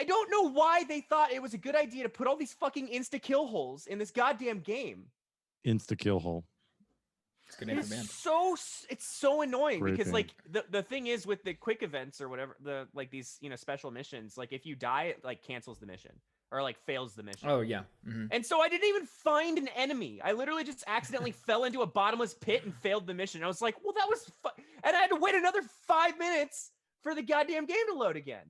don't know why they thought it was a good idea to put all these fucking insta-kill holes in this goddamn game. Insta-kill hole. It's a good name for band. It's so annoying Great because band. like the thing is with the quick events or whatever, the like these, you know, special missions, like if you die, it like cancels the mission or like fails the mission. Oh yeah. Mm-hmm. And so I didn't even find an enemy. I literally just accidentally fell into a bottomless pit and failed the mission. I was like, well, that was and I had to wait another 5 minutes for the goddamn game to load again.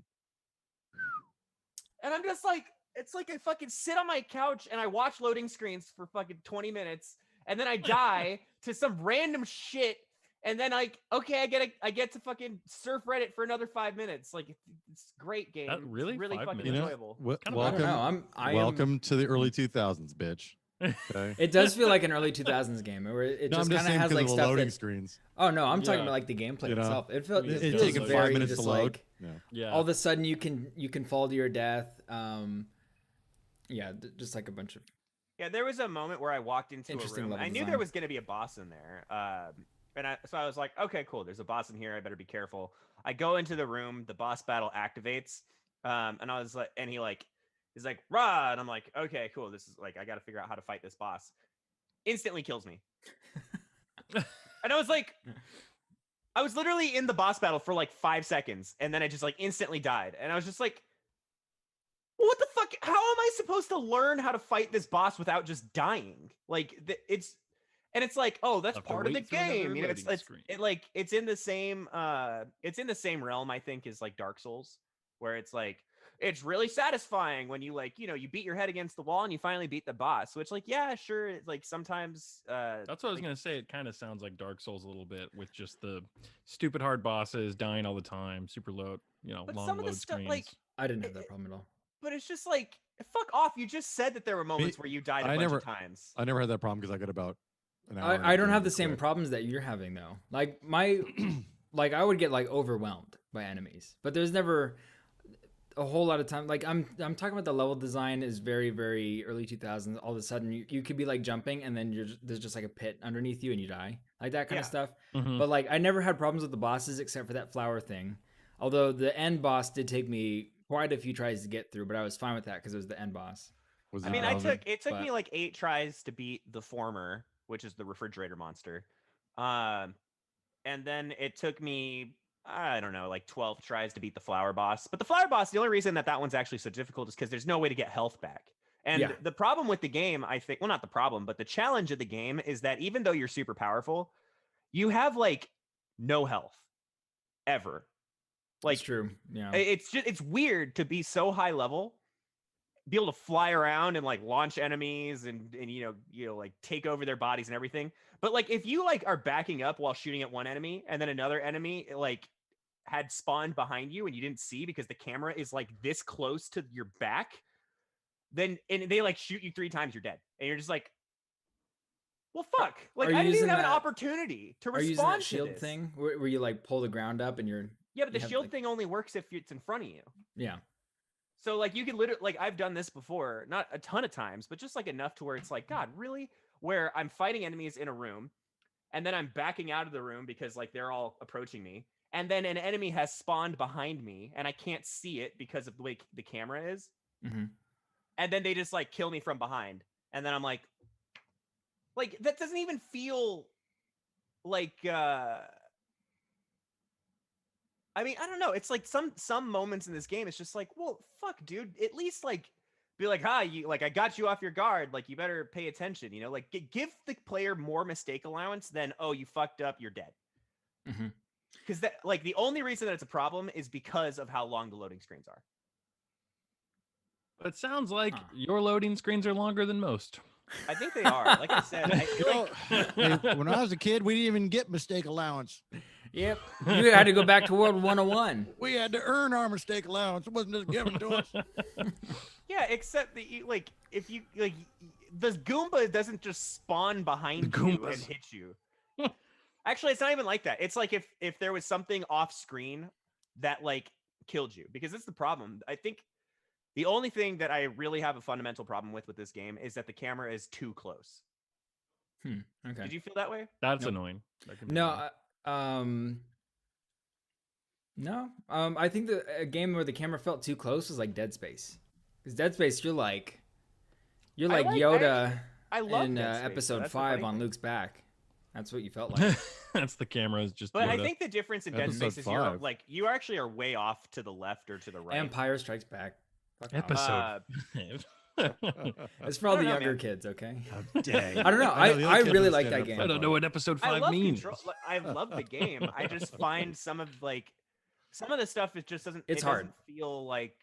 And I'm just like, it's like I fucking sit on my couch and I watch loading screens for fucking 20 minutes and then I die to some random shit. And then like, okay, I get to fucking surf Reddit for another 5 minutes. Like it's a great game. Really? It's really 5 fucking minutes? enjoyable. Kind of I Welcome, don't know. welcome to the early 2000s, bitch. Okay. It does feel like an early 2000s game where it No, just I'm kind of saying has 'cause like of the stuff loading that, screens. oh no, I'm talking Yeah. about like the gameplay You know, itself. It feels It feels taking 5 very minutes just to load. like Yeah. Yeah. all of a sudden you can fall to your death. Yeah, just like a bunch of Yeah, there was a moment where I walked into a Interesting room. level I knew design. there was going to be a boss in there. So I was like, okay, cool. There's a boss in here. I better be careful. I go into the room. The boss battle activates. And I was like, and he's like, rah. And I'm like, okay, cool. This is like, I got to figure out how to fight this boss. Instantly kills me. And I was like, I was literally in the boss battle for like 5 seconds. And then I just like instantly died. And I was just like, what the fuck? How am I supposed to learn how to fight this boss without just dying? Like it's like, oh, that's Have to part of the wait through another game. You know, loading screen. it's in the same realm, I think, as like Dark Souls, where it's like it's really satisfying when you like, you know, you beat your head against the wall and you finally beat the boss. Which like, yeah, sure, it's like sometimes That's what I was gonna say. It kind of sounds like Dark Souls a little bit, with just the stupid hard bosses dying all the time, super low, but long some of load the stuff screens. like, I didn't have that problem at all. but it's just like, fuck off. You just said that there were moments where you died a bunch of times. I never had that problem because I got about an hour. I don't have the into same it. problems that you're having though. Like my like I would get like overwhelmed by enemies, but there's never a whole lot of time. Like I'm talking about the level design is very very early 2000s. All of a sudden you could be like jumping and then there's just like a pit underneath you and you die, like that kind of Yeah. stuff. Mhm. But like I never had problems with the bosses except for that flower thing. Although the end boss did take me quite a few tries to get through, but I was fine with that because it was the end boss. Was I it mean, relevant? it took but- me like 8 tries to beat the former, which is the refrigerator monster. And then it took me, I don't know, like 12 tries to beat the flower boss. But the flower boss, the only reason that one's actually so difficult is because there's no way to get health back. And Yeah. the problem with the game, I think, well, not the problem, but the challenge of the game is that even though you're super powerful, you have like no health ever. Like It's true. Yeah. it's just, it's weird to be so high level, be able to fly around and like launch enemies and you know like take over their bodies and everything. But like if you like are backing up while shooting at one enemy and then another enemy like had spawned behind you and you didn't see because the camera is like this close to your back, then and they like shoot you 3 times, you're dead. And you're just like, well, fuck. Like Are you I didn't even using have an that- opportunity to Are you using respond that to shield this. thing where you like pull the ground up and you're Yeah, but the you have, shield like- thing only works if it's in front of you. yeah. So like you could literally like I've done this before, not a ton of times, but just like enough to where it's like, God, really? Where I'm fighting enemies in a room, and then I'm backing out of the room because like they're all approaching me, and then an enemy has spawned behind me, and I can't see it because of the way the camera is, Mm-hmm. and then they just like kill me from behind, and then I'm like that doesn't even feel like I mean, I don't know. It's like some moments in this game, it's just like, well, fuck, dude. At least like be like, hi, you like I got you off your guard. Like you better pay attention. You know, like give the player more mistake allowance than oh you fucked up, you're dead. Mm-hmm. Because that like the only reason that it's a problem is because of how long the loading screens are. But it sounds like Huh. your loading screens are longer than most. I think they are. Like I said, I feel like Hey, when I was a kid, we didn't even get mistake allowance. Yep. You had to go back to World 101. We had to earn our mistake allowance. It wasn't just given to us. yeah, except that you like if you like the Goomba doesn't just spawn behind The you and Goombas. hit you. Actually, it's not even like that. It's like if there was something off screen that like killed you, because that's the problem. I think the only thing that I really have a fundamental problem with this game is that the camera is too close. Okay. Did you feel that way? That's Nope. annoying. That can be No, annoying. No, I think a game where the camera felt too close was like Dead Space. Because Dead Space, you're like Yoda I love in Dead Space, though. episode That's the 5 funny on thing. Luke's back. That's what you felt like. That's the cameras just. But I Yoda. think the difference in Dead Episode Space is you're 5. like you actually are way off to the left or to the right. Empire Strikes Back. Fuck off. episode. It's for all I the don't know, younger man. kids, okay? How dare I don't know. I know, the other I kid really was like getting that up game. I don't know what episode I 5 love means. Control. Like, I love the game. I just find some of the stuff it just doesn't. It's it hard. Doesn't feel like.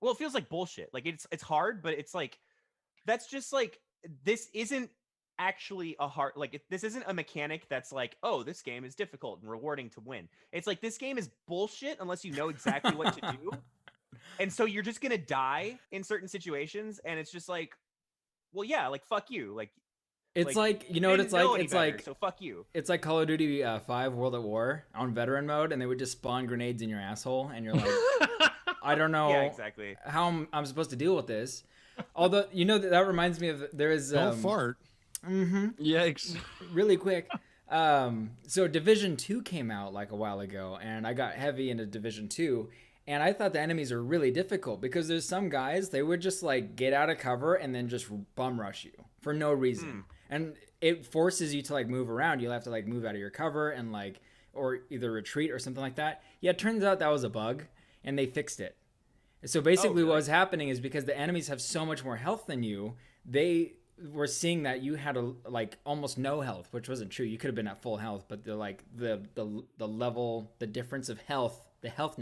Well, it feels like bullshit. Like it's hard, but it's like that's just like this isn't actually a hard this isn't a mechanic that's like, oh, this game is difficult and rewarding to win. It's like this game is bullshit unless you know exactly what to do. And so you're just gonna die in certain situations, and it's just like, well, yeah, like fuck you, like It's like, like, you know what didn't it's like? any It's better, like so fuck you. it's like Call of Duty 5 World at War on veteran mode, and they would just spawn grenades in your asshole, and you're like, I don't know Yeah, exactly. how I'm supposed to deal with this. Although, you know, that reminds me of there is Don't fart. Yikes. really quick. So Division 2 came out like a while ago, and I got heavy into Division 2, and I thought the enemies are really difficult because there's some guys, they would just like get out of cover and then just bum rush you for no reason. And it forces you to like move around. You'll have to like move out of your cover and like, or either retreat or something like that. Yeah, it turns out that was a bug and they fixed it. So basically what was happening is because the enemies have so much more health than you, they were seeing that you had like almost no health, which wasn't true. You could have been at full health, but they're like the level, the difference of health, the health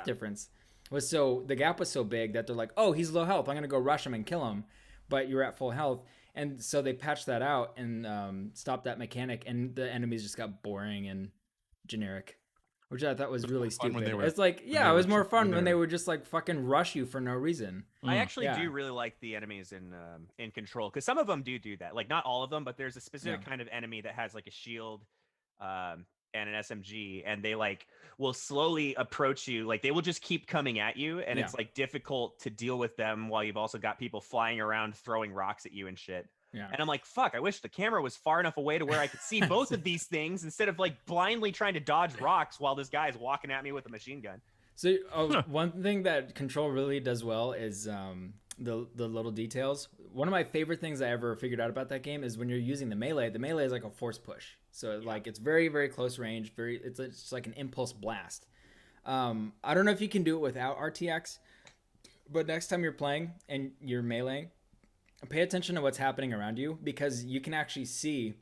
difference was the gap was so big that they're like, oh, he's low health, I'm gonna go rush him and kill him, but you're at full health. And so they patched that out and stopped that mechanic, and the enemies just got boring and generic, which I thought was really fun when stupid. they were- It's like, when yeah, they it was were more tr- fun when when they they were- would just like fucking rush you for no reason. I actually Yeah. do really like the enemies in Control, because some of them do that. Like not all of them, but there's a specific kind of enemy that has like a shield and an SMG, and they like will slowly approach you. Like they will just keep coming at you, and it's like difficult to deal with them while you've also got people flying around throwing rocks at you and shit. Yeah. And I'm like, fuck, I wish the camera was far enough away to where I could see both of these things instead of like blindly trying to dodge rocks while this guy's walking at me with a machine gun. So one thing that Control really does well is the little details. One of my favorite things I ever figured out about that game is when you're using the melee is like a force push. So like it's very, very close range. It's just like an impulse blast. I don't know if you can do it without RTX, but next time you're playing and you're meleeing, pay attention to what's happening around you, because you can actually see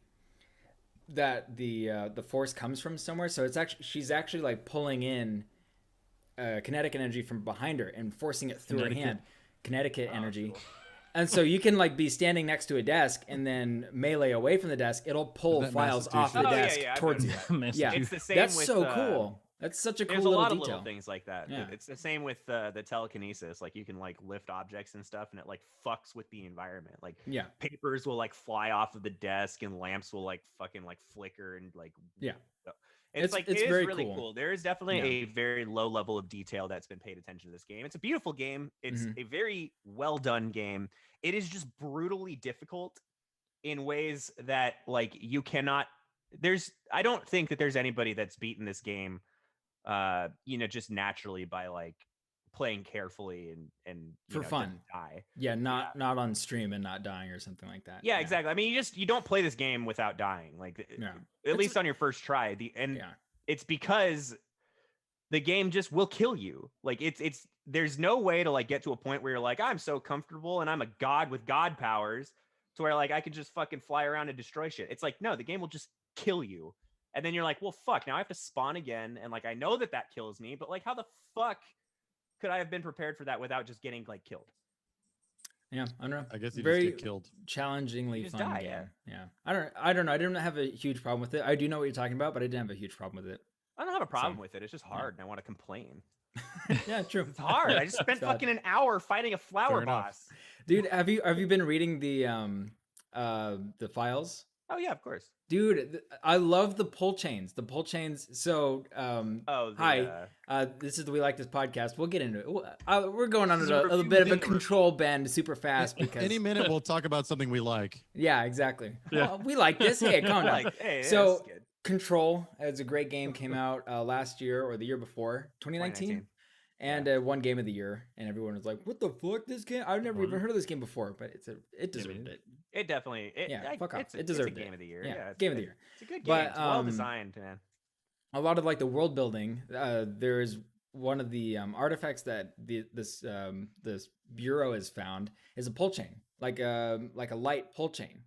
that the force comes from somewhere. So she's actually like pulling in kinetic energy from behind her and forcing it through her hand. Connecticut energy. Cool. And so you can like be standing next to a desk and then melee away from the desk. It'll pull Isn't that files off the Massachusetts? desk I've towards you. noticed that. Yeah, It's the same that's with, so cool. That's such a cool There's a little lot of detail. little things like that. Yeah. It's the same with the telekinesis. Like you can like lift objects and stuff, and it like fucks with the environment. Like Yeah. papers will like fly off of the desk, and lamps will like fucking like flicker and like Yeah. It's like it's it is very really cool. cool. There is definitely Yeah. a very low level of detail that's been paid attention to this game. It's a beautiful game. It's Mhm. a very well done game. It is just brutally difficult in ways that like you cannot. I don't think that there's anybody that's beaten this game just naturally by like playing carefully and For fun. doesn't die. Yeah, not on stream and not dying or something like that. Yeah, exactly. I mean, you don't play this game without dying. Like Yeah. at It's- least on your first try. Yeah. It's because the game just will kill you. Like it's there's no way to like get to a point where you're like, I'm so comfortable and I'm a god with god powers to where like I can just fucking fly around and destroy shit. It's like, no, the game will just kill you. And then you're like, well, fuck, now I have to spawn again. And like, I know that kills me, but like, how the fuck could I have been prepared for that without just getting like killed? Yeah, I don't know. I guess you Very just get killed. challengingly You just fun die, game. Yeah. I don't know. I didn't have a huge problem with it. I do know what you're talking about, but I didn't have a huge problem with it. I don't have a problem So, with it. It's just hard, and I want to complain. Yeah, true. It's hard. I just spent Sad. fucking an hour fighting a flower Fair enough. boss. Dude, have you been reading the files? Oh yeah, of course. Dude, I love the pull chains. The pull chains. So, Oh, hi. This is the We Like This podcast. We'll get into it. We're going on This is a a little review bit of a video. control bend super fast because Any minute we'll talk about something we like. yeah, exactly. Yeah. Well, we like this. Hey, come on. now. like, hey, So- that's good. Control. It's a great game. Came out last year or the year before, 2019. And won game of the year, and everyone was like, "What the fuck? This game? I've never even heard of this game before." But it deserved it. It definitely. Fuck off. It deserved it's a game of the year. Yeah, game of the year. It's a good game. But, it's well designed, man. A lot of like the world building. There's one of the artifacts that this bureau has found is a pull chain, like a light pull chain.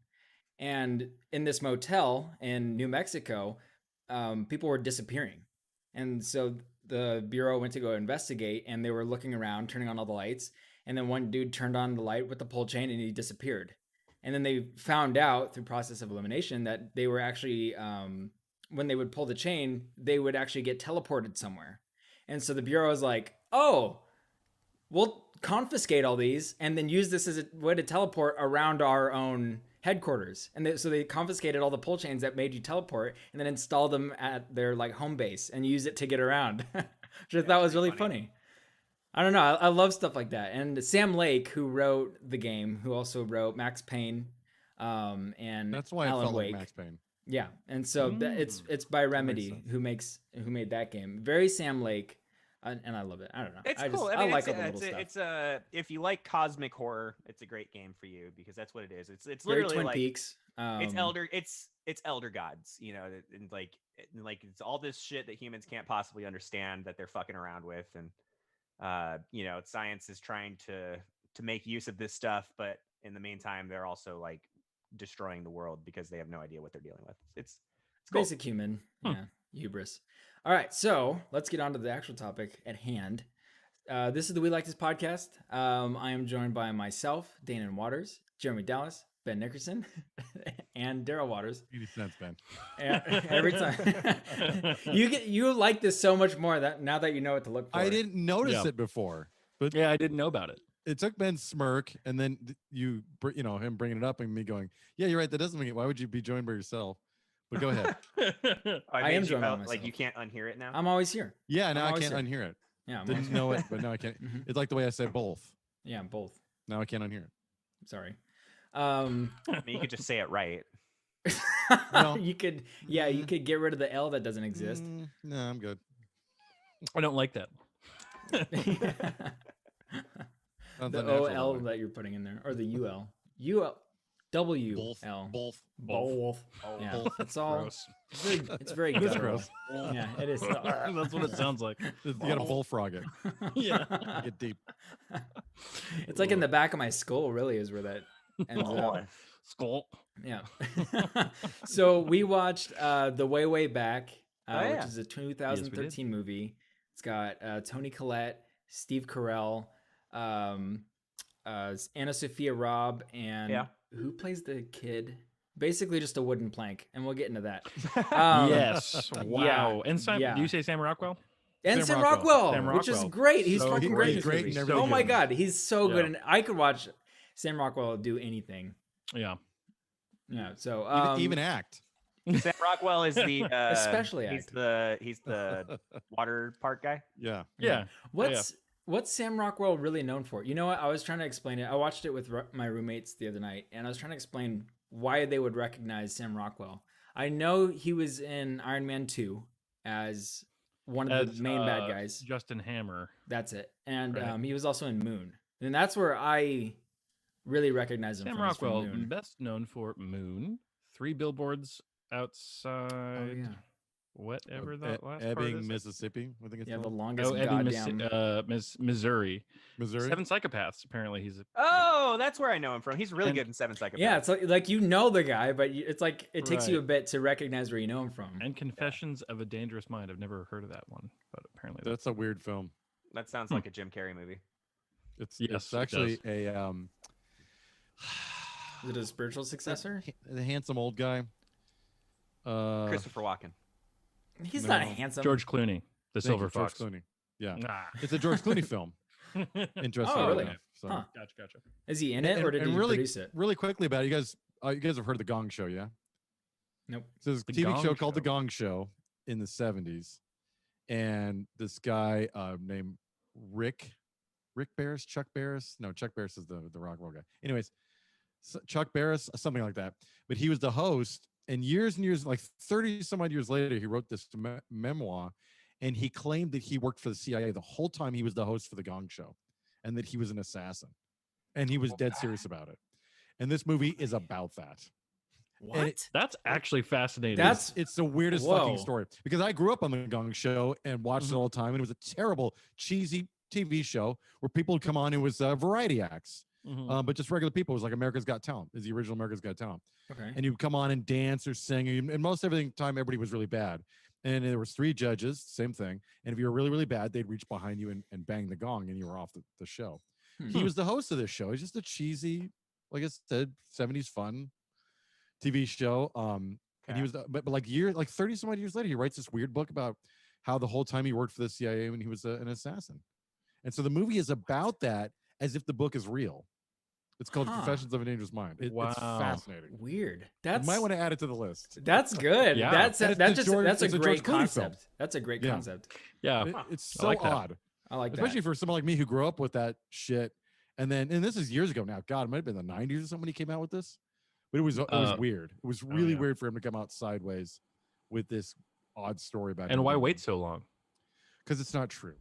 And in this motel in New Mexico, people were disappearing, and so the bureau went to go investigate, and they were looking around, turning on all the lights, and then one dude turned on the light with the pull chain, and he disappeared. And then they found out through process of elimination that they were actually, when they would pull the chain, they would actually get teleported somewhere. And so the bureau was like, "Oh, we'll confiscate all these and then use this as a way to teleport around our own headquarters." And so they confiscated all the pull chains that made you teleport and then installed them at their like home base and use it to get around, which I thought was really funny. I don't know. I love stuff like that. And Sam Lake, who wrote the game, who also wrote Max Payne, and That's why Alan it felt Wake. like Max Payne. Yeah, and so it's by Remedy who made that game. Very Sam Lake, and I love it. I don't know. It's I cool. I mean, like all the little stuff. It's if you like cosmic horror, it's a great game for you because that's what it is. It's Very literally Twin like Peaks. it's elder gods, you know, and like it's all this shit that humans can't possibly understand that they're fucking around with, and you know, science is trying to make use of this stuff, but in the meantime, they're also like destroying the world because they have no idea what they're dealing with. It's cool. Basic human, yeah, hubris. All right, so let's get on to the actual topic at hand. This is the We Like This podcast. I am joined by myself, Dana Waters, Jeremy Dallas, Ben Nickerson, and Daryl Waters. 80 cents, Ben. Every time you like this so much more that now that you know what to look for. I didn't notice it before, but Yeah, I didn't know about it. it took Ben's smirk and then him bringing it up and me going, "Yeah, you're right. That doesn't make it. Why would you be joined by yourself?" But go ahead. I am joined by like myself. you can't unhear it now. I'm always here. Yeah, now I'm I always can't here. unhear it. Yeah, I'm Didn't always- know it, but now I can't. Mhm. It's like the way I said both. Yeah, both. Now I can't unhear it. Sorry. I mean, you could just say it right. Well, you could get rid of the L that doesn't exist. No, I'm good. I don't like that. Sounds The unnatural OL that way. that you're putting in there, or the UL, W Both. L. Both. Both. Yeah, it's all. Gross. It's very It's guttural. gross. Yeah, it is. That's what it sounds like. You gotta bullfrog it. Yeah. Get deep. It's like in the back of my skull. Really, is where that ends up. Skull. Yeah. So we watched The Way Back, yeah. which is a 2013 movie. It's got Toni Collette, Steve Carell, Anna Sophia Robb, and Yeah. who plays the kid? Basically, just a wooden plank, and we'll get into that. Yes. Wow. And Sam, yeah. do you say Sam Rockwell? And Sam Sam Rockwell. Rockwell, Sam which is Rockwell. great. He's So fucking great. great. Great in and this every movie. Oh my good. god, he's so Yeah. good, and I could watch Sam Rockwell do anything. Yeah. Yeah. So Even act. Sam Rockwell is the Especially he's act. he's the water park guy. Yeah. Yeah. What's Sam Rockwell really known for? You know what? I was trying to explain it. I watched it with my roommates the other night, and I was trying to explain why they would recognize Sam Rockwell. I know he was in Iron Man 2 as one of the main bad guys. Justin Hammer. That's it. And Right. he was also in Moon. And that's where I really recognize him Sam from, is from Rockwell, Moon. best known for Moon, 3 Billboards Outside, Oh, yeah. whatever that last part Ebbing, is. Mississippi. I think it's Yeah, the called. longest Ebbing, goddamn... Missouri. Missouri. 7 Psychopaths. Apparently, he's a Oh, that's where I know him from. He's really And- good in Seven Psychopaths. Yeah, it's like you know the guy, but it's like it takes you a Right. bit to recognize where you know him from. and Confessions of a Dangerous Mind. I've never heard of that one, but apparently That's a weird film. That sounds like a Jim Carrey movie. It's Yes, it actually a Is it a spiritual successor? the handsome old guy. Christopher Walken. He's no. not handsome. George Clooney, the Thank Silver you, George Fox. Clooney. Yeah, Ah. it's a George Clooney film. Interesting. Oh, really? enough, So. Huh. Gotcha. Is he in it, or did he really, produce it? really quickly about it, you guys have heard of the Gong Show, yeah? Nope. So there's a The TV Gong show called The Show. Gong Show in the 70s, and this guy named Rick Barris, Chuck Barris. No, Chuck Barris is the rock and roll guy. Anyways, Chuck Barris, something like that. But he was the host, and years, like 30 some odd years later, he wrote this memoir, and he claimed that he worked for the CIA the whole time he was the host for the Gong Show, and that he was an assassin, and he was dead serious about it. And this movie is about that. What? That's actually fascinating. That's It's the weirdest Whoa. fucking story, because I grew up on the Gong Show and watched it all the time, and it was a terrible, cheesy TV show where people would come on. It was variety acts, but just regular people. It was like America's Got Talent. Is the original America's Got Talent. okay. And you'd come on and dance or sing, and most everything time everybody was really bad. And there was 3 judges, same thing. And if you were really, really bad, they'd reach behind you and bang the gong, and you were off the show. He was the host of this show. He's just a cheesy, like I said, 70s fun TV show. And he was, but like 30 some odd years later, he writes this weird book about how the whole time he worked for the CIA when he was an assassin. And so the movie is about that as if the book is real. It's called Confessions of a Dangerous Mind. It's fascinating. Weird. You That's might want to add it to the list. That's good. Yeah. That's And it's that's the just George- that's a it's a great George Clooney film. concept. That's a great Yeah. concept. Yeah. It's I so like that. odd, I like especially that. for someone like me who grew up with that shit. And this is years ago now. God, it might have been the 90s or something when he came out with this. But it was weird. It was really yeah. weird for him to come out sideways with this odd story about. And why wait so long? Because it's not true.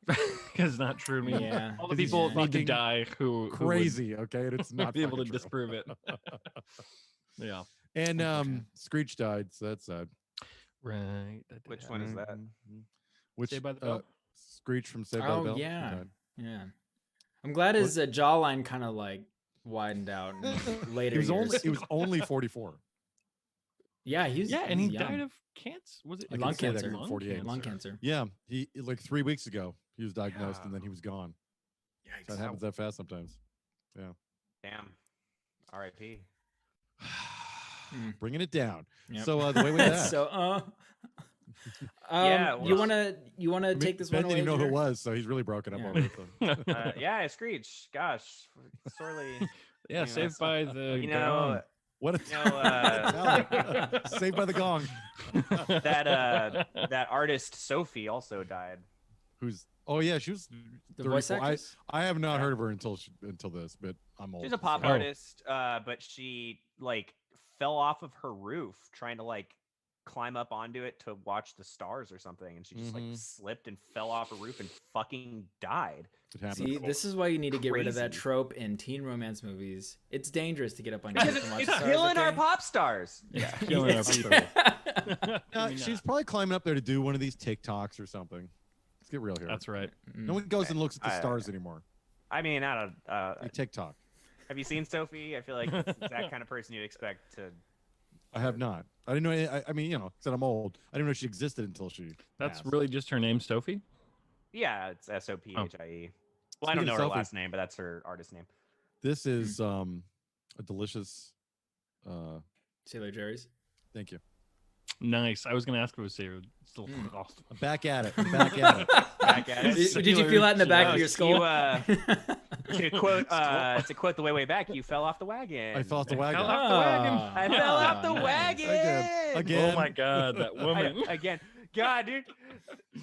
Because it's not true to me. Yeah. All the 'Cause he's people need to fucking die who would Crazy, okay? And it's not be able to fucking true. disprove it. Yeah. And Okay. Screech died, so that's sad. Right. Which one is that? Which Saved by the Bell? Screech from Saved by the Oh Bell. he yeah. died. Yeah. I'm glad his jawline kind of like widened out in later He was years. only 44. Yeah, he's Yeah, and he he's young. died of cancer. Was it I lung can say that cancer. you're 48. Lung cancer. Yeah, he like 3 weeks ago he was diagnosed, and then he was gone. Yikes. That happens that fast sometimes. Damn. R.I.P. Bringing it down. Yep. So the way we that. So Yeah, you well- wanna take this Ben one didn't away? even know who it Peter? was, so he's really broken up Yeah. over it. So. Yeah, Screech. Gosh, sorely. Yeah, know, Saved so- by the You know, What a you know talent. Saved by the Gong. that artist Sophie also died. Who's? Oh yeah, she was The voice 34. actress? I have not Yeah. heard of her until this, but I'm old. She's a pop so- artist, but she like fell off of her roof trying to like climb up onto it to watch the stars or something, and she just like Mhm. slipped and fell off a roof and fucking died. It happens. See, this is why you need to get rid of that Crazy. trope in teen romance movies. It's dangerous to get up on your Because roof and watch it's stars, killing our okay? pop stars. Yeah, killing our people. She's probably climbing up there to do one of these TikToks or something. Let's get real here. That's right. No one goes and looks at the I- stars anymore. I mean, I don't. They TikTok. Have you seen Sophie? I feel like it's that kind of person you'd expect to. I have not. I didn't know. I mean, you know, said I'm old. I didn't know she existed until she. That's passed. really just her name, Sophie? Yeah, it's Sophie. Well, I Speaking don't of know her Sophie- last name, but that's her artist name. This is a delicious. Sailor Jerry's. Thank you. Nice. I was going to ask if it was Saved. Still awesome. I'm back at it. I'm back at it. Back at it. Did you feel that in the back No, of your skull? To quote the way back, you fell off the wagon. I fell off the wagon. Fell off the wagon. I fell off the nice. wagon Again. Oh my God, that woman. Again, God, dude.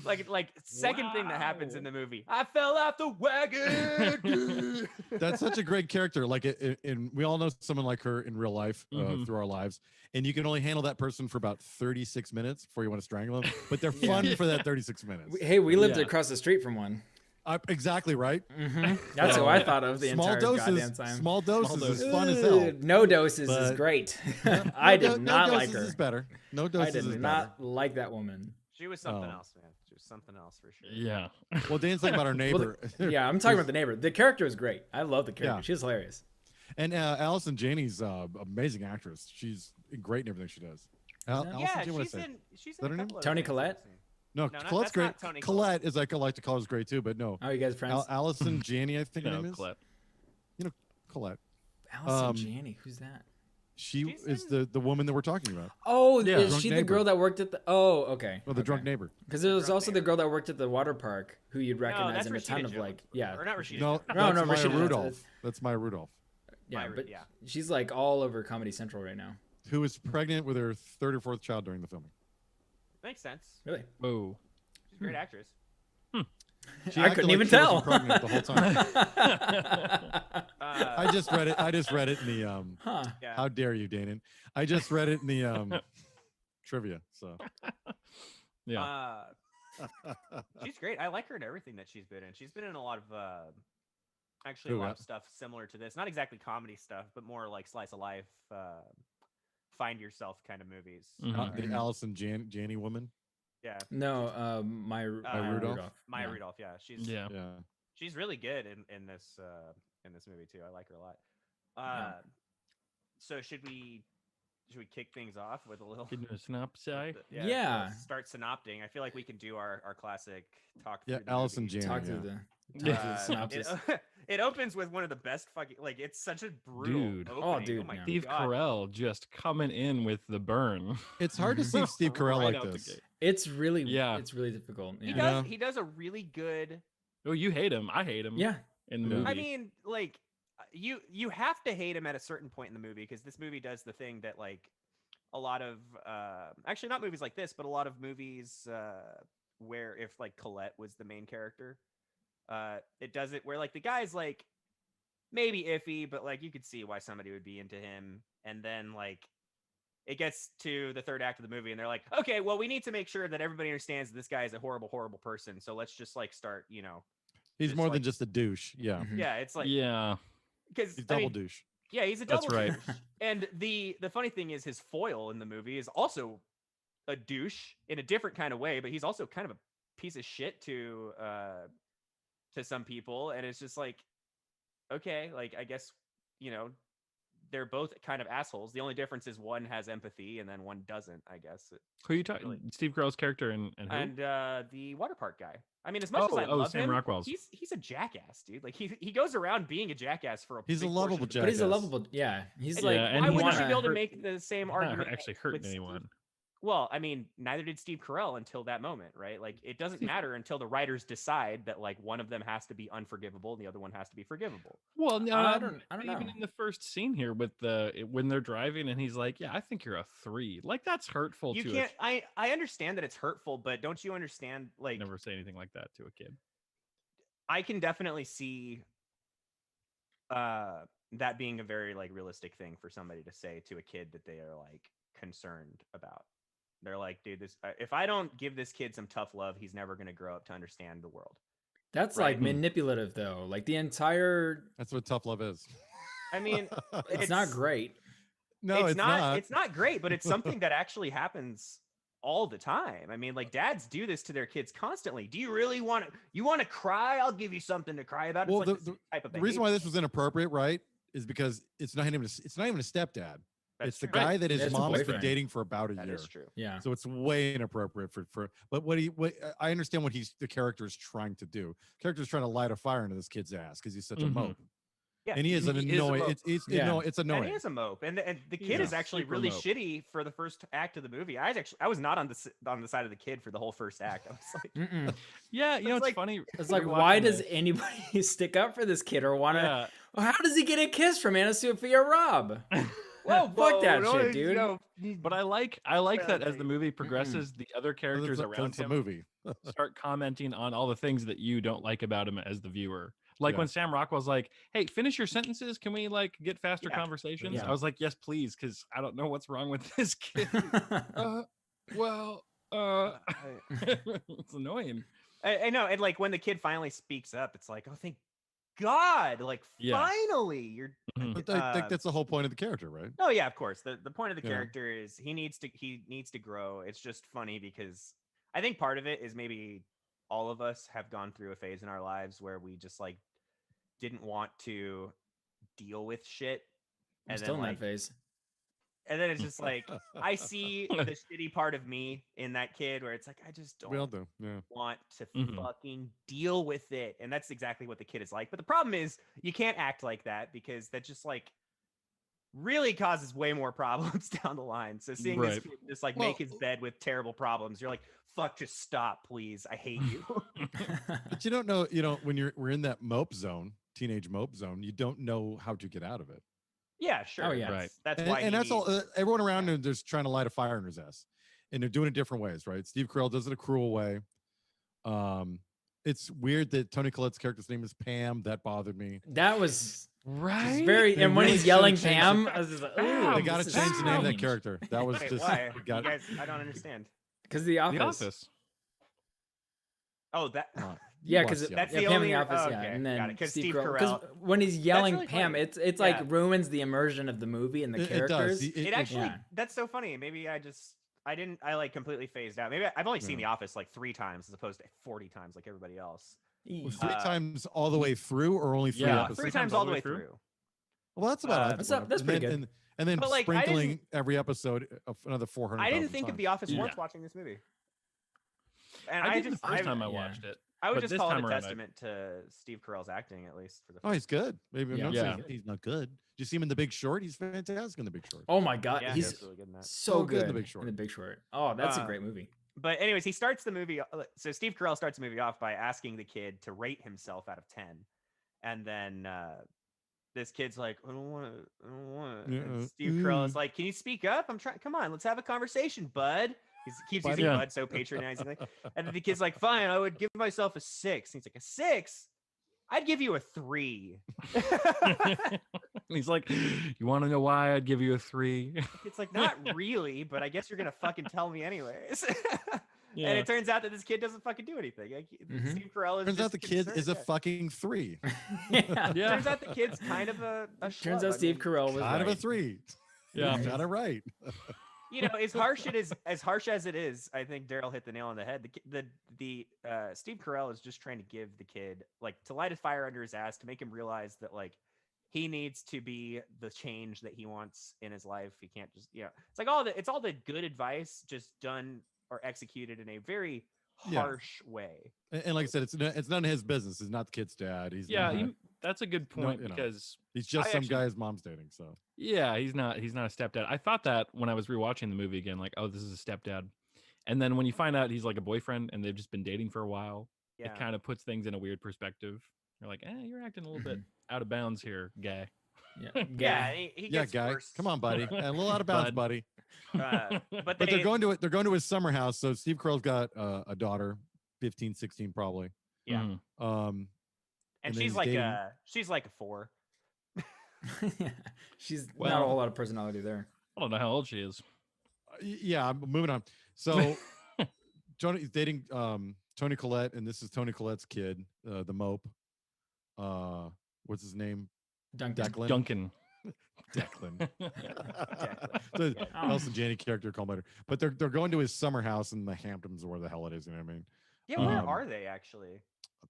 Like second thing that happens in the movie. I fell off the wagon. That's such a great character. Like, we all know someone like her in real life Mhm. through our lives, and you can only handle that person for about 36 minutes before you want to strangle them. But they're fun for that 36 minutes. Hey, we lived Yeah. across the street from one. Exactly right. That's who So, I thought of the Small entire goddamn doses. time. Small doses doses. is fun as hell. No doses is But- great. No- I no did not like doses her. Is better. No I doses did is not like that woman. She was something Oh. else, man. She was something else for sure. Yeah. better. Well, Dan's talking about our neighbor. Yeah, I'm talking about the neighbor. The character is great. I love the character. Yeah. She's hilarious. And Allison Janney's amazing actress. She's great in everything she does. Allison Yeah, Janney, what did I say? she's that in her a name? couple other Toni things I've Collette? seen. No, No, Colette's that's great. not Toni Colette, as I like to call her, is great too. But no, Oh, you guys friends? Allison Janney, I think her No, name is. Colette. Colette. Allison Janney. Who's that? She She's is in- the woman that we're talking about. Oh, Yeah. is Drunk she the neighbor. girl that worked at the? Oh, okay. Oh, the drunk neighbor. Because there was Drunk also the girl that worked at the water park who you'd No, recognize that's in a Rashida ton of Jones. like, yeah, Or not Rashida. No, Jones. No, that's no, Maya Rashida, Rudolph. That's Maya Rudolph, yeah, Myra- but yeah. she's like all over Comedy Central right now. who was pregnant with her third or fourth child during the filming. Makes sense. Really? Whoa. She's a great actress. She I acted couldn't like even she wasn't tell. pregnant the whole time. I just read it. I just read it in the Huh. Yeah. How dare you, Danon? I just read it in the trivia. So Yeah. She's great. I like her in everything that she's been in. She's been in a lot of actually a Who, lot of stuff similar to this. Not exactly comedy stuff, but more like slice of life, find yourself kind of movies. Mhm. the Allison Janney woman. Yeah. No, Maya Rudolph? Maya Yeah. Rudolph. Yeah, Yeah. Yeah. she's really good in this movie too. I like her a lot. So should we kick things off with a little Getting a synopsis. Yeah. let's start synopting? I feel like we can do our classic talk. Yeah, through the Allison movie. Janney. Talk through Yeah. the synopsis. It opens with one of the best fucking it's such a brutal Dude. opening. Oh, dude, my yeah. Steve God. Carell just coming in with the burn. It's hard to see Steve Carell Right like out the this. gate. It's really Yeah. it's really difficult. He Yeah. does Yeah. he does a really good. Oh, you hate him. I hate him. Yeah. In the Yeah. movie. I mean, like you have to hate him at a certain point in the movie because this movie does the thing that like a lot of actually not movies like this, but a lot of movies where if like Colette was the main character, it does it where like the guy's like maybe iffy, but like you could see why somebody would be into him, and then like it gets to the third act of the movie and they're like, okay, well we need to make sure that everybody understands that this guy is a horrible person, so let's just like start, He's Just more like- than just a douche. Yeah. Mhm. yeah, it's like yeah. because He's double douche. yeah, he's a That's double right. douche. And the funny thing is his foil in the movie is also a douche in a different kind of way, but he's also kind of a piece of shit to some people, and it's just like, okay, like I guess, they're both kind of assholes. The only difference is one has empathy and then one doesn't, I guess. Who are you talking? Really. Steve Carell's character and who? And the water park guy. I mean, as much as I Oh, love Sam him, Rockwell's. he's a jackass, dude. Like he goes around being a jackass for a He's a big portion lovable of the But he's a Jackass. lovable. Yeah. He's And, like. Yeah, and why he wouldn't you wanna be able to hurt- make the same Not argument? actually hurting with Steve- anyone. Well, I mean, neither did Steve Carell until that moment, right? Like, it doesn't matter until the writers decide that like one of them has to be unforgivable and the other one has to be forgivable. Well, no, I don't even know. in the first scene here with when they're driving and he's like, "Yeah, I think you're a 3." Like that's hurtful You to can't. I understand that it's hurtful, but don't you understand? Like, never say anything like that to a kid. I can definitely see that being a very like realistic thing for somebody to say to a kid that they are like concerned about. They're like, dude, this if I don't give this kid some tough love, he's never going to grow up to understand the world. That's Right. like manipulative though. Like the entire. That's what tough love is. I mean, It's not great. No, it's not. It's not great, but it's something that actually happens all the time. I mean, like dads do this to their kids constantly. Do you really want to cry? I'll give you something to cry about. It's Well, like the- the same type of The reason why this behavior. was inappropriate, right, is because it's not even a stepdad. That's It's the true. guy that his It's a mom has been boyfriend. dating for about a That year. is true. Yeah. So it's way inappropriate for. But what I understand what the character is trying to do. Character is trying to light a fire into this kid's ass because he's such a Mhm. mope. Yeah, And he is an he is a annoying. mope. It's Yeah. no, it's And annoying. he is a mope, and the He's kid a is actually super really mope. shitty for the first act of the movie. I was not on the side of the kid for the whole first act. I was like, Mm-mm. Yeah, you know It's it's like- funny. It's like, rewatching why does this. anybody stick up for this kid or want to? Yeah. How does he get a kiss from Anna Sophia Robb? Whoa, fuck that shit, dude. But I like that as the Well, movie progresses, the other characters That's around the him movie. start commenting on all the things that you don't like about him as the viewer. Like Yeah. when Sam Rockwell's like, "Hey, finish your sentences. Can we like get faster Yeah. conversations?" Yeah. I was like, "Yes, please," because I don't know what's wrong with this kid. Well, it's annoying. I know, and like when the kid finally speaks up, it's like, oh, thank God, like Yeah. finally, you're. Mhm. But I think that's the whole point of the character, right? Oh yeah, of course. The point of the Yeah. character is he needs to grow. It's just funny because I think part of it is maybe all of us have gone through a phase in our lives where we just like didn't want to deal with shit. I'm And still then in like that phase. and then it's just like I see the shitty part of me in that kid where it's like I just We all don't do. Yeah. want to Mhm. fucking deal with it. And that's exactly what the kid is like. But the problem is you can't act like that because that just like really causes way more problems down the line. So seeing this Right. kid just like Well- make his bed with terrible problems, you're like, fuck, just stop, please. I hate you. But you don't know. When we're in that mope zone, teenage mope zone, you don't know how to get out of it. yeah, sure. Oh, yeah. Right. That's And, why and he that's all. needs- Everyone around him just trying to light a fire in his ass, and they're doing it different ways, right? Steve Carell does it a cruel way. It's weird that Tony Collette's character's name is Pam. That bothered me. That was Right. It's very, They and when really he's should've yelling changed it. Pam, I was just like, Bam! They ooh, got to this change is the name of that strange. character. That was Wait, just why? we got You guys, I don't understand. because the office. The Office. Oh, that. Yeah, Watch because The That's Office. the Pam in only- the office, oh, yeah, okay, and got then it, 'cause Steve Steve Carell. Because Carell- when he's yelling really Pam, funny. it's Yeah. like ruins the immersion of the movie and the It characters. does. It actually, yeah. that's so funny. Maybe I like completely phased out. Maybe I've only seen Yeah. The Office like 3 times as opposed to 40 times like everybody else. Was three Uh, times all the way through, or only 3 Yeah, episodes? 3 times all the way through. Well, that's about. That's whatever. that's pretty and then, good. And then But, like, I sprinkling didn't- every episode of another 400. I didn't think of The Office Yeah. once watching this movie. And I I did the just, first time I yeah. watched it. I would but just this call it time a around, I- testament to Steve Carell's acting, at least for the. Oh, he's good. Maybe Yeah. I'm not Yeah. saying he's not good. Did you see him in The Big Short? He's fantastic in The Big Short. Oh my god, Yeah, he's he's really good in that. so good in good The Big Short. in The Big Short. Oh, that's a Uh, great movie. But anyways, he starts the movie. So Steve Carell starts the movie off by asking the kid to rate himself out of 10, and then this kid's like, I don't want to. And Steve Carell is like, can you speak up? I'm trying. Come on, let's have a conversation, bud. He keeps Buddy. using Yeah. bud so patronizingly. And then the kid's like, fine, I would give myself a 6. And he's like, a 6? I'd give you a 3. He's like, you want to know why I'd give you a 3? It's like, not really, but I guess you're gonna fucking tell me anyways. Yeah. And it turns out that this kid doesn't fucking do anything. Like, Mhm. Steve Carell is. Turns just out the kid concerned, is a yeah. fucking 3. Yeah. Yeah. Turns out the kid's kind of a Turns schlub. out I Steve mean, Carell was Out of a right. 3. Yeah. You got it right. you know, as harsh as it is, I think Daryl hit the nail on the head. The Steve Carell is just trying to give the kid, like, to light a fire under his ass, to make him realize that, like, he needs to be the change that he wants in his life. He can't just, it's like it's all the good advice just done or executed in a very Yeah. harsh way. And like I said, it's none of his business. He's not the kid's dad. He's Yeah, not, that's a good No, point you know. because he's just I some actually- guy his mom's dating. So yeah, he's not a stepdad. I thought that when I was rewatching the movie again, like, oh, this is a stepdad. And then when you find out he's like a boyfriend and they've just been dating for a while, Yeah. it kind of puts things in a weird perspective. You're like, you're acting a little bit out of bounds here, guy. Yeah. Yeah, Yeah. he yeah, gets guy, worse. come on, buddy, a little out of bounds, Bud. buddy. But But they, they're going to it. They're going to his summer house. So Steve Carell's got a daughter, 15, 16 probably. Yeah. Mhm. Um, and then she's he's like dating- she's like a 4. She's not a Well- whole lot of personality there. I don't know how old she is. yeah, I'm moving on. So Tony's dating Tony Collette, and this is Tony Collette's kid, the Mope. What's his name? Duncan. Declan. Duncan. Declan. Declan. the Oh. Elson Janney character called later. But they're going to his summer house in the Hamptons, or where the hell it is. You know what I mean? Yeah, where Um, are they actually?